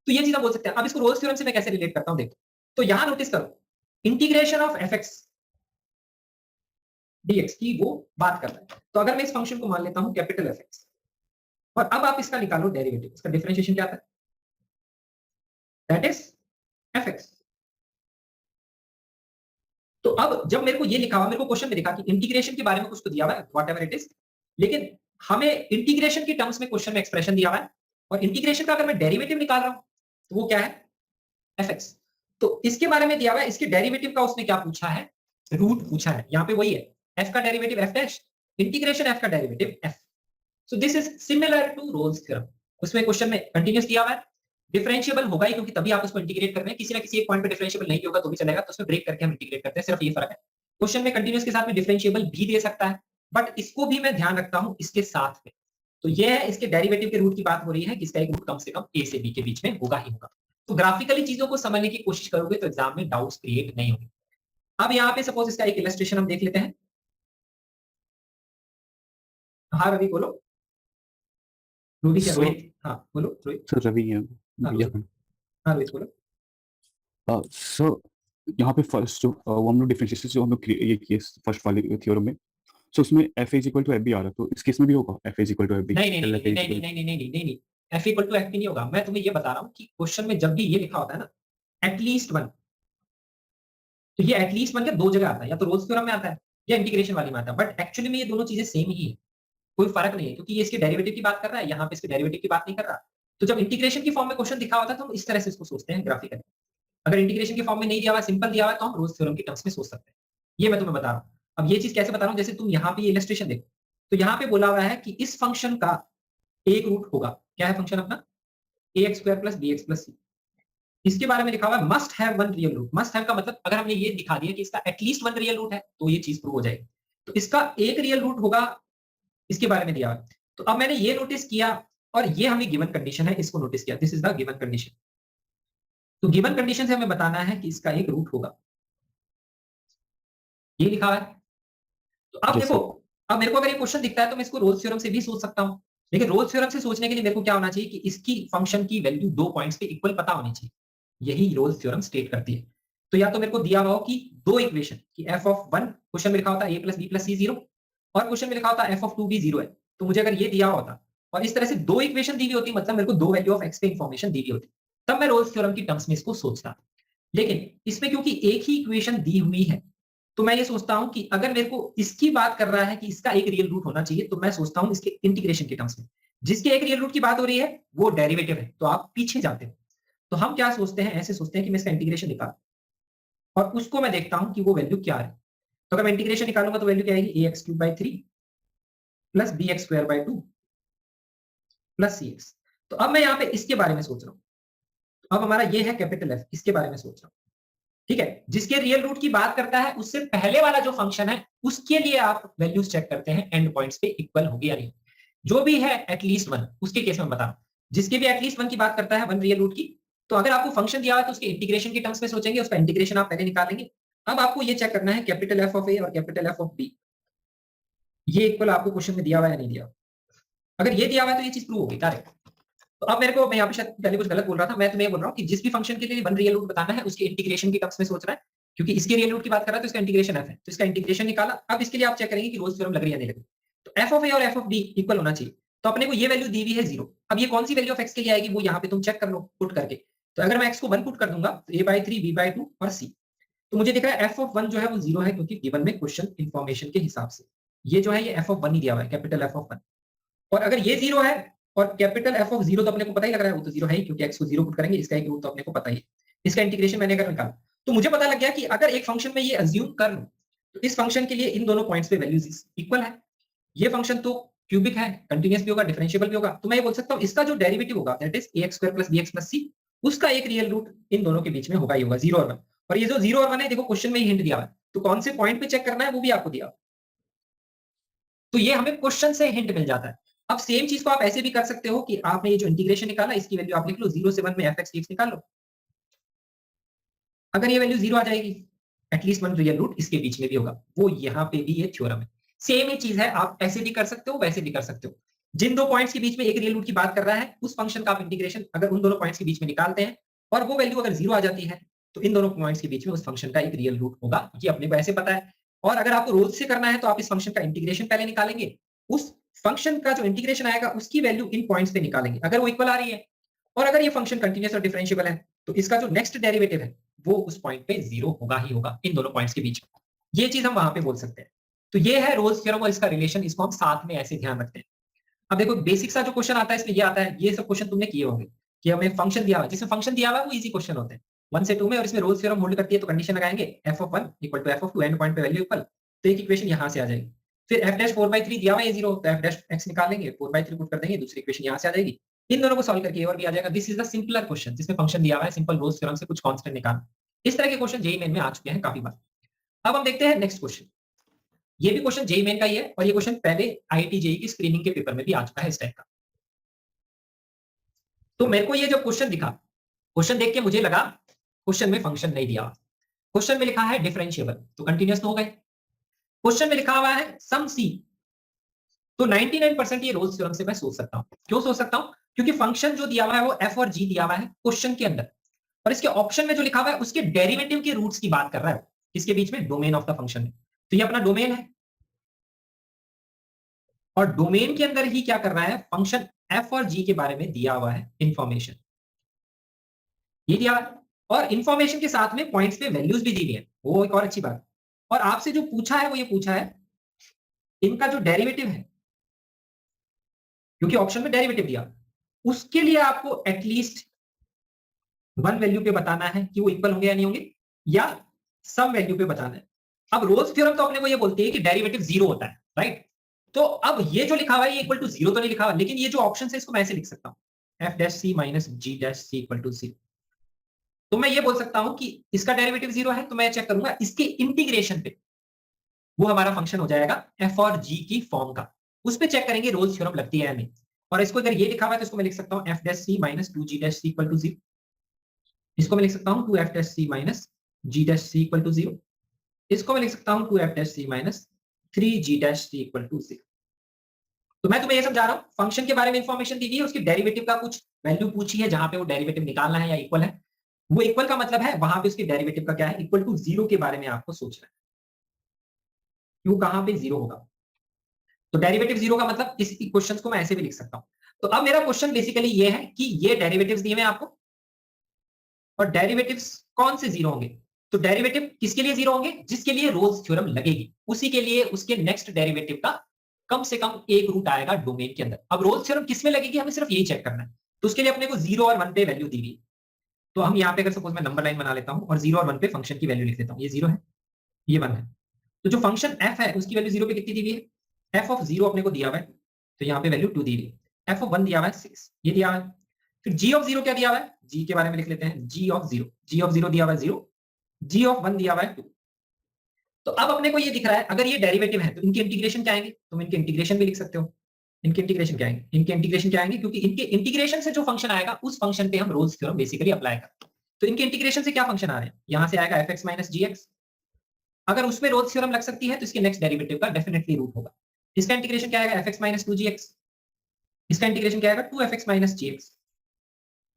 तो ये चीज हम बोल सकते हैं। अब इसको रोल्स थ्योरम से मैं कैसे रिलेट करता हूं, देखो। तो यहां नोटिस करो, इंटीग्रेशन ऑफ fx dx की वो बात कर रहा है। तो अगर मैं इस फंक्शन को मान लेता हूं कैपिटल fx, और अब आप इसका निकालो डेरिवेटिव, इसका डिफरेंशिएशन क्या था, दैट इज fx। तो अब जब मेरे को ये लिखा हुआ, मेरे को क्वेश्चन में लिखा कि इंटीग्रेशन के बारे में कुछ तो दिया हुआ है, व्हाटएवर इट इज, लेकिन हमें इंटीग्रेशन की टर्म्स में क्वेश्चन में एक्सप्रेशन दिया हुआ है, और इंटीग्रेशन का अगर मैं डेरिवेटिव निकाल रहा हूं तो वो क्या है, fx। तो इसके बारे में दिया हुआ है, इसके डेरिवेटिव का उसने क्या पूछा है, रूट पूछा है। यहाँ पे वही है, f का derivative f dash integration f का derivative f। So this is similar to Rolle's theorem. उसमें क्वेश्चन में कंटीन्यूअस दिया हुआ है, डिफरेंशिएबल होगा ही, क्योंकि तभी आप उसको इंटीग्रेट कर रहे हैं। किसी ना किसी एक पॉइंट पे डिफरेंशिएबल नहीं होगा तो भी चलेगा, तो उसमें ब्रेक करके हम इंटीग्रेट करते हैं, सिर्फ ये फर्क है। क्वेश्चन में कंटीन्यूअस के साथ में डिफरेंशिएबल भी दे सकता है, बट इसको भी मैं ध्यान रखता हूं इसके साथ में। तो ये है, इसके डेरिवेटिव के रूट की बात हो रही है कि इसका एक रूट कम से कम a से b के बीच में होगा ही होगा। तो ग्राफिकली चीजों को समझने की कोशिश करोगे तो एग्जाम में डाउट्स क्रिएट नहीं होंगे। अब यहाँ पे सपोज इसका एक इलस्ट्रेशन हम देख लेते हैं। हाँ रवि बोलो, रोहित क्या, रोहित, हाँ बोलो रोहित। सर रवि है हाँ भैया। हाँ रोहित बोलो। सर यहाँ पे फर्स्ट जो वो हम लोग डिफरेंशिएशन जो हम लोग ये किए फर्स्ट वाले थ्योरम में, सो उसमें f is equal to f b आ रहा, तो इस केस में भी होगा f is equal to f b. नहीं नहीं नहीं नहीं नहीं नहीं नहीं नहीं नहीं, f इक्वल टू एफ नहीं होगा। मैं तुम्हें ये बता रहा हूँ कि क्वेश्चन में जब भी ये लिखा होता है ना एटलीस्ट 1, तो ये एटलीस्ट 1 क्या दो जगह आता है, या तो रोल्स थ्योरम में आता है या इंटीग्रेशन वाली में आता है, बट एक्चुअली में ये दोनों चीजें सेम ही है, कोई फर्क नहीं है, क्योंकि ये इसके डेरिवेटिव की बात कर रहा है, यहाँ पे इसके डेरिवेटिव की बात नहीं कर रहा। तो जब इंटीग्रेशन की फॉर्म में क्वेश्चन दिखा होता है तो हम इस तरह से इसको सोचते हैं ग्राफिकली। अगर इंटीग्रेशन की फॉर्म में नहीं दिया हुआ, सिंपल दिया हुआ है, तो हम रोल्स थ्योरम की टर्म्स में सोच सकते हैं। ये मैं तुम्हें बता रहा हूँ। अब ये चीज कैसे बता रहा हूँ, जैसे तुम यहाँ पे ये इलस्ट्रेशन देखो, तो यहाँ पे बोला हुआ है कि इस फंक्शन का एक रूट होगा, क्या है फंक्शन अपना, ax² + bx + c। इसके बारे में लिखा हुआ है must have one real root. Must have का मतलब अगर हमने ये दिखा दिया कि इसका एटलीस्ट वन रियल रूट है तो ये चीज प्रूव हो जाएगी। तो इसका एक रियल रूट होगा, इसके बारे में दिया है। तो अब मैंने ये नोटिस किया और ये हमें गिवन कंडीशन है, इसको नोटिस किया, this is the given condition. तो गिवन कंडीशन से हमें बताना है कि इसका एक रूट होगा, ये लिखा है। तो अब Yes, देखो, अब मेरे को अगर ये क्वेश्चन दिखता है तो मैं इसको रोल्स थ्योरम से भी सोच सकता हूं, लेकिन रोल्स थ्योरम से सोचने के लिए मेरे को क्या होना चाहिए कि इसकी फंक्शन की वैल्यू 2 पॉइंट्स पे इक्वल पता होनी चाहिए। यही रोल्स थ्योरम स्टेट करती है। तो या तो मेरे को दिया हुआ हो कि दो इक्वेशन कि f ऑफ 1 क्वेश्चन में लिखा होता है a + b + c 0 और क्वेश्चन में लिखा होता है f ऑफ 2 भी 0 है। तो मुझे अगर ये दिया होता और इस तरह से दो इक्वेशन दी हुई होती, मतलब मेरे को दो वैल्यू ऑफ x पे इंफॉर्मेशन दी हुई होती, तब मैं रोल्स थ्योरम की टर्म्स में इसको सोचता। लेकिन इसमें क्योंकि एक ही इक्वेशन दी हुई है, तो मैं ये सोचता हूं कि अगर मेरे को इसकी बात कर रहा है कि इसका एक रियल रूट होना चाहिए, तो मैं सोचता हूं इसके इंटीग्रेशन के टर्म्स में। जिसके एक रियल रूट की बात हो रही है वो डेरिवेटिव है, तो आप पीछे जाते हो। तो हम क्या सोचते हैं, ऐसे सोचते हैं कि मैं इसका इंटीग्रेशन निकाल और उसको मैं देखता हूं कि वो वैल्यू क्या है। तो अगर मैं इंटीग्रेशन निकालूंगा तो वैल्यू क्या आएगी, ax³ 3 + bx² 2 + cx। तो अब मैं यहाँ पे इसके बारे में सोच रहा हूँ। तो अब हमारा ये है कैपिटल F, इसके बारे में सोच रहा हूँ, ठीक है। जिसके रियल रूट की बात करता है उससे पहले वाला जो फंक्शन है उसके लिए आप वैल्यूज चेक करते हैं एंड पॉइंट्स पे इक्वल होगी या नहीं। जो भी है एटलीस्ट वन, उसके केस में बता रहा हूं, जिसके भी एटलीस्ट वन की बात करता है, वन रियल रूट की, तो अगर आपको फंक्शन दिया हुआ है तो उसके इंटीग्रेशन के टर्म्स में सोचेंगे, उसका इंटीग्रेशन आप पहले निकालेंगे। अब आपको ये चेक करना है कैपिटल F ऑफ A और कैपिटल F ऑफ B ये इक्वल आपको क्वेश्चन में दिया हुआ है या नहीं दिया। अगर ये दिया हुआ है तो ये चीज प्रूव होगी डायरेक्ट। तो अब मेरे को, मैं यहाँ पे शायद पहले कुछ गलत बोल रहा था, मैं तुम्हें बोल रहा हूँ कि जिस भी फंक्शन के लिए वन रियल रूट बताना है उसके इंटीग्रेशन के टर्म्स में सोच रहा है, क्योंकि इसके रियल रूट की बात कर रहा है तो इसका इंटीग्रेशन f है, तो इसका इंटीग्रेशन निकाला। अब इसके लिए आप चेक करेंगे कि रोल्स थ्योरम लग रही है नहीं लग रही। तो f ऑफ a और f ऑफ b इक्वल होना चाहिए। तो अपने को ये वैल्यू दी हुई है 0। अब ये कौन सी वैल्यू ऑफ x के लिए आएगी वो यहाँ पे तुम चेक कर लो पुट करके। तो अगर मैं x को 1 पुट कर दूंगा तो a/3 b/2 और c, तो मुझे दिख रहा है f ऑफ 1 जो है वो 0 है, क्योंकि गिवन में क्वेश्चन इंफॉर्मेशन के हिसाब से ये जो है ये f ऑफ 1 ही दिया हुआ है, कैपिटल F ऑफ 1। और अगर ये 0 है और कैपिटल F ऑफ 0 तो अपने को पता ही लग रहा है वो तो 0 है ही, क्योंकि x को 0 पुट करेंगे, इसका एक रूट तो अपने को पता ही है। इसका इंटीग्रेशन मैंने अगर निकाला तो मुझे पता लग गया कि अगर एक फंक्शन में ये अज्यूम कर लूं तो इस फंक्शन के लिए इन दोनों पॉइंट्स पे वैल्यूज इक्वल है। ये फंक्शन तो क्यूबिक है, कंटीन्यूअस भी होगा, डिफरेंशिएबल भी होगा, तो मैं ये बोल सकता हूं इसका जो डेरिवेटिव होगा that is ax² + bx + c, उसका एक रियल रूट इन दोनों के बीच में होगा ही होगा, 0 और 1। और ये जो 0 और 1 है देखो क्वेश्चन में ही हिंट दिया हुआ है, तो कौन से पॉइंट पे चेक करना है वो भी आपको दिया। तो ये हमें क्वेश्चन से हिंट मिल जाता है। अब सेम चीज को आप ऐसे भी कर सकते हो कि आपने ये जो इंटीग्रेशन निकाला इसकी वैल्यू आप लिख लो 0 से 1 में f(x) dx निकाल लो। अगर ये वैल्यू 0 आ जाएगी, एटलीस्ट वन रियल रूट इसके बीच में भी होगा, वो यहाँ पे भी ये थ्योरम है। सेम ही चीज है, आप ऐसे भी कर सकते हो वैसे भी कर सकते हो। जिन दो पॉइंट्स के बीच में एक रियल रूट की बात कर रहा है उस फंक्शन का आप इंटीग्रेशन अगर उन दोनों पॉइंट्स के बीच में निकालते हैं और वो वैल्यू अगर 0 आ जाती है तो इन दोनों पॉइंट्स के बीच में उस फंक्शन का एक रियल रूट होगा, ये अपने को ऐसे पता है। और अगर आपको रोज से करना है तो आप इस फंक्शन का इंटीग्रेशन पहले निकालेंगे, उस फंक्शन का जो इंटीग्रेशन आएगा उसकी वैल्यू इन पॉइंट्स पे निकालेंगे अगर वो इक्वल आ रही है, और अगर ये फंक्शन कंटीन्यूअस और डिफरेंशिएबल है तो इसका जो नेक्स्ट डेरिवेटिव है वो उस पॉइंट पे 0 होगा ही होगा इन दोनों पॉइंट्स के बीच में। ये चीज हम वहां पे बोल सकते हैं। तो ये है रोल्स थ्योरम और इसका रिलेशन, इसको हम साथ में ऐसे ध्यान रखते हैं। अब देखो बेसिक सा जो क्वेश्चन आता है इसमें ये आता है, ये सब क्वेश्चन तुमने किए होंगे कि हमें फंक्शन दिया हुआ, जिसमें फंक्शन दिया हुआ है वो इजी क्वेश्चन होते हैं 1 से 2 में, और इसमें रोल्स थ्योरम होल्ड करती है। तो कंडीशन लगाएंगे f of 1 equal to f of 2 end point पे वैल्यू इक्वल, तो एक इक्वेशन यहां से आ जाएगी। फिर f' 4/3 दिया हुआ है 0, तो f' निकालेंगे, 4/3 पुट कर देंगे, दूसरी इक्वेशन यहां से आ जाएगी। इन दोनों को सॉल्व करके और भी आ जाएगा। This is the simpler question जिसमें फंक्शन दिया हुआ है, सिंपल रोल्स थ्योरम से कुछ कांस्टेंट निकालना। इस तरह के क्वेश्चन जेईई मेन में आ चुके हैं काफी बार। अब हम देखते हैं नेक्स्ट क्वेश्चन। ये भी क्वेश्चन जेईई मेन का ही है और ये क्वेश्चन पहले आईआईटी जेईई की स्क्रीनिंग के पेपर में भी आ चुका है इस टाइप का। तो मेरे को ये जो क्वेश्चन दिखा, क्वेश्चन देख के मुझे लगा क्वेश्चन में फंक्शन नहीं दिया। क्वेश्चन में लिखा है डिफरेंशिएबल, तो कंटीन्यूअस तो हो गए। क्वेश्चन में लिखा हुआ है सम सी, तो 99% ये रोल्स थ्योरम से मैं सोच सकता हूं। क्यों सोच सकता हूं? क्योंकि फंक्शन जो दिया हुआ है वो f और g दिया हुआ है क्वेश्चन के अंदर, और इसके ऑप्शन में जो लिखा हुआ है उसके डेरिवेटिव के रूट्स की बात कर रहा है, इसके बीच में डोमेन ऑफ द फंक्शन है। तो ये अपना डोमेन है और डोमेन के अंदर ही क्या कर रहा है, फंक्शन f और g के बारे में दिया हुआ है इंफॉर्मेशन, ये दिया है। और इंफॉर्मेशन के साथ में पॉइंट्स पे वैल्यूज भी दी हुई है, वो एक और अच्छी बात। और आपसे जो पूछा है वो ये पूछा है इनका जो डेरिवेटिव है, क्योंकि ऑप्शन में डेरिवेटिव दिया, उसके लिए आपको एटलीस्ट वन वैल्यू पे बताना है कि वो इक्वल होंगे या नहीं होंगे, या सम वैल्यू पे बताना है। अब रोल्स थ्योरम तो अपने को ये बोलती है कि डेरिवेटिव 0 होता है, राइट। तो अब ये जो लिखा हुआ है ये इक्वल टू 0 तो नहीं लिखा हुआ, लेकिन ये जो ऑप्शन है इसको मैं ऐसे लिख सकता हूं f' c - g' c = 0। तो मैं ये बोल सकता हूं कि इसका डेरिवेटिव 0 है, तो मैं चेक करूंगा इसके इंटीग्रेशन पे, वो हमारा फंक्शन हो जाएगा एफ और जी की फॉर्म का। उस पे चेक करेंगे रोल्स थ्योरम लगती है या नहीं। और इसको अगर ये लिखा हुआ है तो इसको मैं लिख सकता हूं f dash c minus 2g dash c equal to 0। इसको मैं लिख सकता हूं 2f dash c minus g dash c equal to 0। इसको मैं लिख सकता हूं 2f dash c minus 3g dash c equal to 0। तो मैं तुम्हें ये समझा रहा हूं, फंक्शन के बारे में इंफॉर्मेशन दी गई है, उसकी डेरिवेटिव का कुछ वैल्यू पूछी है, जहां पे वो डेरिवेटिव निकालना है या इक्वल है। वो इक्वल का मतलब है वहां पे उसकी डेरिवेटिव का क्या है, इक्वल टू 0 के बारे में आपको सोचना है, वो कहां पे 0 होगा। तो डेरिवेटिव 0 का मतलब इस क्वेश्चन को मैं ऐसे भी लिख सकता हूं। तो अब मेरा क्वेश्चन बेसिकली ये है कि ये डेरिवेटिव्स दिए हुए हैं आपको, और डेरिवेटिव्स कौन से 0 होंगे। तो डेरिवेटिव किसके लिए 0 होंगे, जिसके लिए रोल्स थ्योरम लगेगी, उसी के लिए उसके नेक्स्ट डेरिवेटिव का कम से कम एक रूट आएगा डोमेन के अंदर। अब रोल्स थ्योरम किस में लगेगी, हमें सिर्फ यही चेक करना है। तो उसके लिए अपने को 0 और 1 पे वैल्यू दी गई। तो हम यहाँ पे अगर सपोज मैं नंबर लाइन बना लेता हूँ और 0 और 1 पे फंक्शन की वैल्यू लिख देता हूँ, ये 0 है, ये 1 है। तो जो फंक्शन f है उसकी वैल्यू 0 पे कितनी दी हुई है, f ऑफ 0 अपने को दिया हुआ है, तो यहाँ पे वैल्यू 2 दी हुई है। f ऑफ 1 दिया हुआ है 6, ये दिया हुआ है। फिर g ऑफ 0 क्या दिया हुआ है, g के बारे में लिख लेते हैं, g ऑफ 0 दिया हुआ है 0, g ऑफ 1 दिया हुआ है 2। तो अब अपने को ये दिख रहा है अगर ये डेरिवेटिव है तो इनके इंटीग्रेशन क्या आएंगे, तुम इनके इंटीग्रेशन भी लिख सकते हो। इनके इंटीग्रेशन क्या आएंगे, इनके इंटीग्रेशन क्या आएंगे, क्योंकि इनके इंटीग्रेशन से जो फंक्शन आएगा उस फंक्शन पे हम रोल्स थ्योरम बेसिकली अप्लाई करते हैं। तो इनके इंटीग्रेशन से क्या फंक्शन आ रहे हैं, यहां से आएगा fx माइनस gx। अगर उसमें रोल्स थ्योरम लग सकती है तो इसके नेक्स्ट डेरिवेटिव का डेफिनेटली रूट होगा। इसका इंटीग्रेशन क्या आएगा, fx माइनस 2gx। इसका इंटीग्रेशन क्या आएगा, 2fx माइनस gx।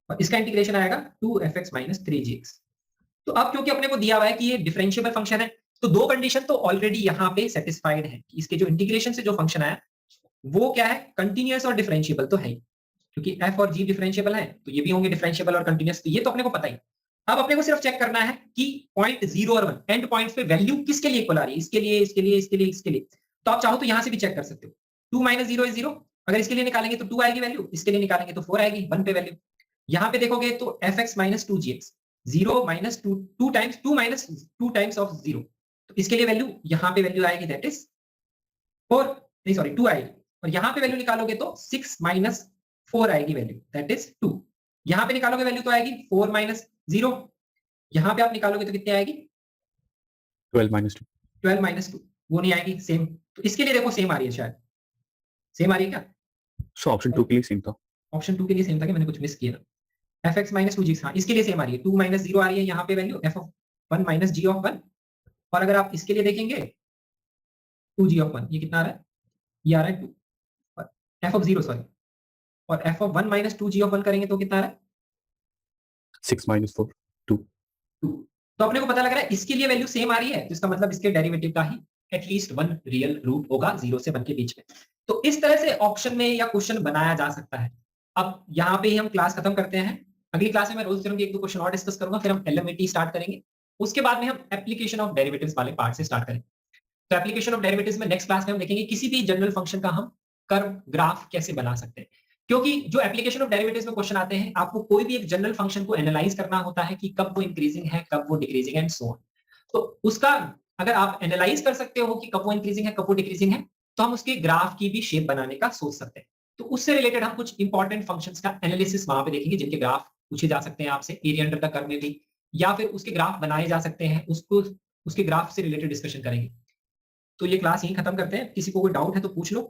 और इसका इंटीग्रेशन आएगा 2fx माइनस 3gx। तो अब क्योंकि अपने को दिया हुआ है कि ये डिफरेंशिएबल फंक्शन है, तो दो कंडीशन तो ऑलरेडी यहाँ पे सेटिस्फाइड है कि इसके जो इंटीग्रेशन से जो फंक्शन आया वो क्या है, कंटिन्यूअस और डिफरेंशिएबल तो है ही, क्योंकि f और g डिफरेंशिएबल है तो ये भी होंगे डिफरेंशिएबल और कंटिन्यूअस, तो ये तो अपने को पता ही। अब अपने को सिर्फ चेक करना है कि पॉइंट 0 और 1 एंड पॉइंट्स पे वैल्यू किसके लिए इक्वल आ रही है, इसके लिए, इसके लिए, इसके लिए, इसके लिए। तो आप चाहो तो यहां से भी चेक कर सकते हो, 2 माइनस 0 इज 0। अगर इसके लिए निकालेंगे तो 2 आएगी वैल्यू, इसके लिए निकालेंगे तो 4 आएगी, 1 पे वैल्यू। यहाँ पे देखोगे तो fx minus 2gx, 0 minus 2 times 2 minus 2 times of 0, तो इसके लिए वैल्यू यहाँ पे वैल्यू आएगी दैट इज 4, नहीं सॉरी 2 आएगी। और यहाँ पे वैल्यू निकालोगे तो 6 माइनस 4 आएगी वैल्यू दैट इज 2। यहाँ पे निकालोगे वैल्यू तो आएगी 4 माइनस 0, यहाँ पे आप निकालोगे तो कितनी आएगी 12 माइनस 2। 12 माइनस 2, वो नहीं आएगी सेम। तो इसके लिए देखो सेम आ रही है, शायद सेम आ रही है क्या, सो ऑप्शन 2 के लिए सेम था। ऑप्शन 2 के लिए सेम था कि मैंने कुछ मिस किया ना। fx माइनस 2g, हाँ इसके लिए सेम आ रही है, 2 माइनस 0 आ रही है यहाँ पे value f of 1 minus g of 1। और अगर आप इसके लिए देखेंगे 2g ऑफ 1, ये कितना आ रहा है, ये आ रहा है 2, और f ऑफ 0 सॉरी, और f of 1 minus 2g of 1 करेंगे तो कितना आ रहा है 6 माइनस 4 2। 2। तो अपने को पता लग रहा है इसके लिए वैल्यू सेम आ रही है, तो इसका मतलब इसके डेरिवेटिव का ही एटलीस्ट 1 रियल रूट होगा 0 से 1 के बीच में। तो इस तरह से ऑप्शन में या क्वेश्चन बनाया जा सकता है। अब यहाँ पे ही हम क्लास खत्म करते हैं, अगली क्लास में मैं रोल्स थ्योरम के 1-2 क्वेश्चन और डिस्कस करूंगा, फिर हम एलिमेंट्री स्टार्ट करेंगे, उसके बाद में हम एप्लीकेशन ऑफ डेरिवेटिव्स वाले पार्ट से स्टार्ट करेंगे। तो एप्लीकेशन ऑफ डेरिवेटिव्स में नेक्स्ट क्लास में हम देखेंगे किसी भी जनरल फंक्शन का हम कर्व ग्राफ कैसे बना सकते हैं, क्योंकि जो एप्लीकेशन ऑफ डेरिवेटिव्स में क्वेश्चन आते हैं आपको कोई भी एक जनरल फंक्शन को एनालाइज करना होता है कि कब वो इंक्रीजिंग है, कब वो डिक्रीजिंग है एंड सो ऑन। तो उसका अगर आप एनालाइज कर सकते हो कि कब वो इंक्रीजिंग है, कब वो डिक्रीजिंग है, तो हम उसके ग्राफ की भी शेप बनाने का सोच सकते हैं। तो उससे रिलेटेड हम कुछ इंपॉर्टेंट फंक्शंस का एनालिसिस वहां पे देखेंगे जिनके ग्राफ पूछे जा सकते हैं आपसे एरिया अंडर द कर्व में भी, या फिर उसके ग्राफ बनाए जा सकते हैं, उसको उसके ग्राफ से रिलेटेड डिस्कशन करेंगे। तो ये क्लास यहीं खत्म करते हैं, किसी को कोई डाउट है तो पूछ लो।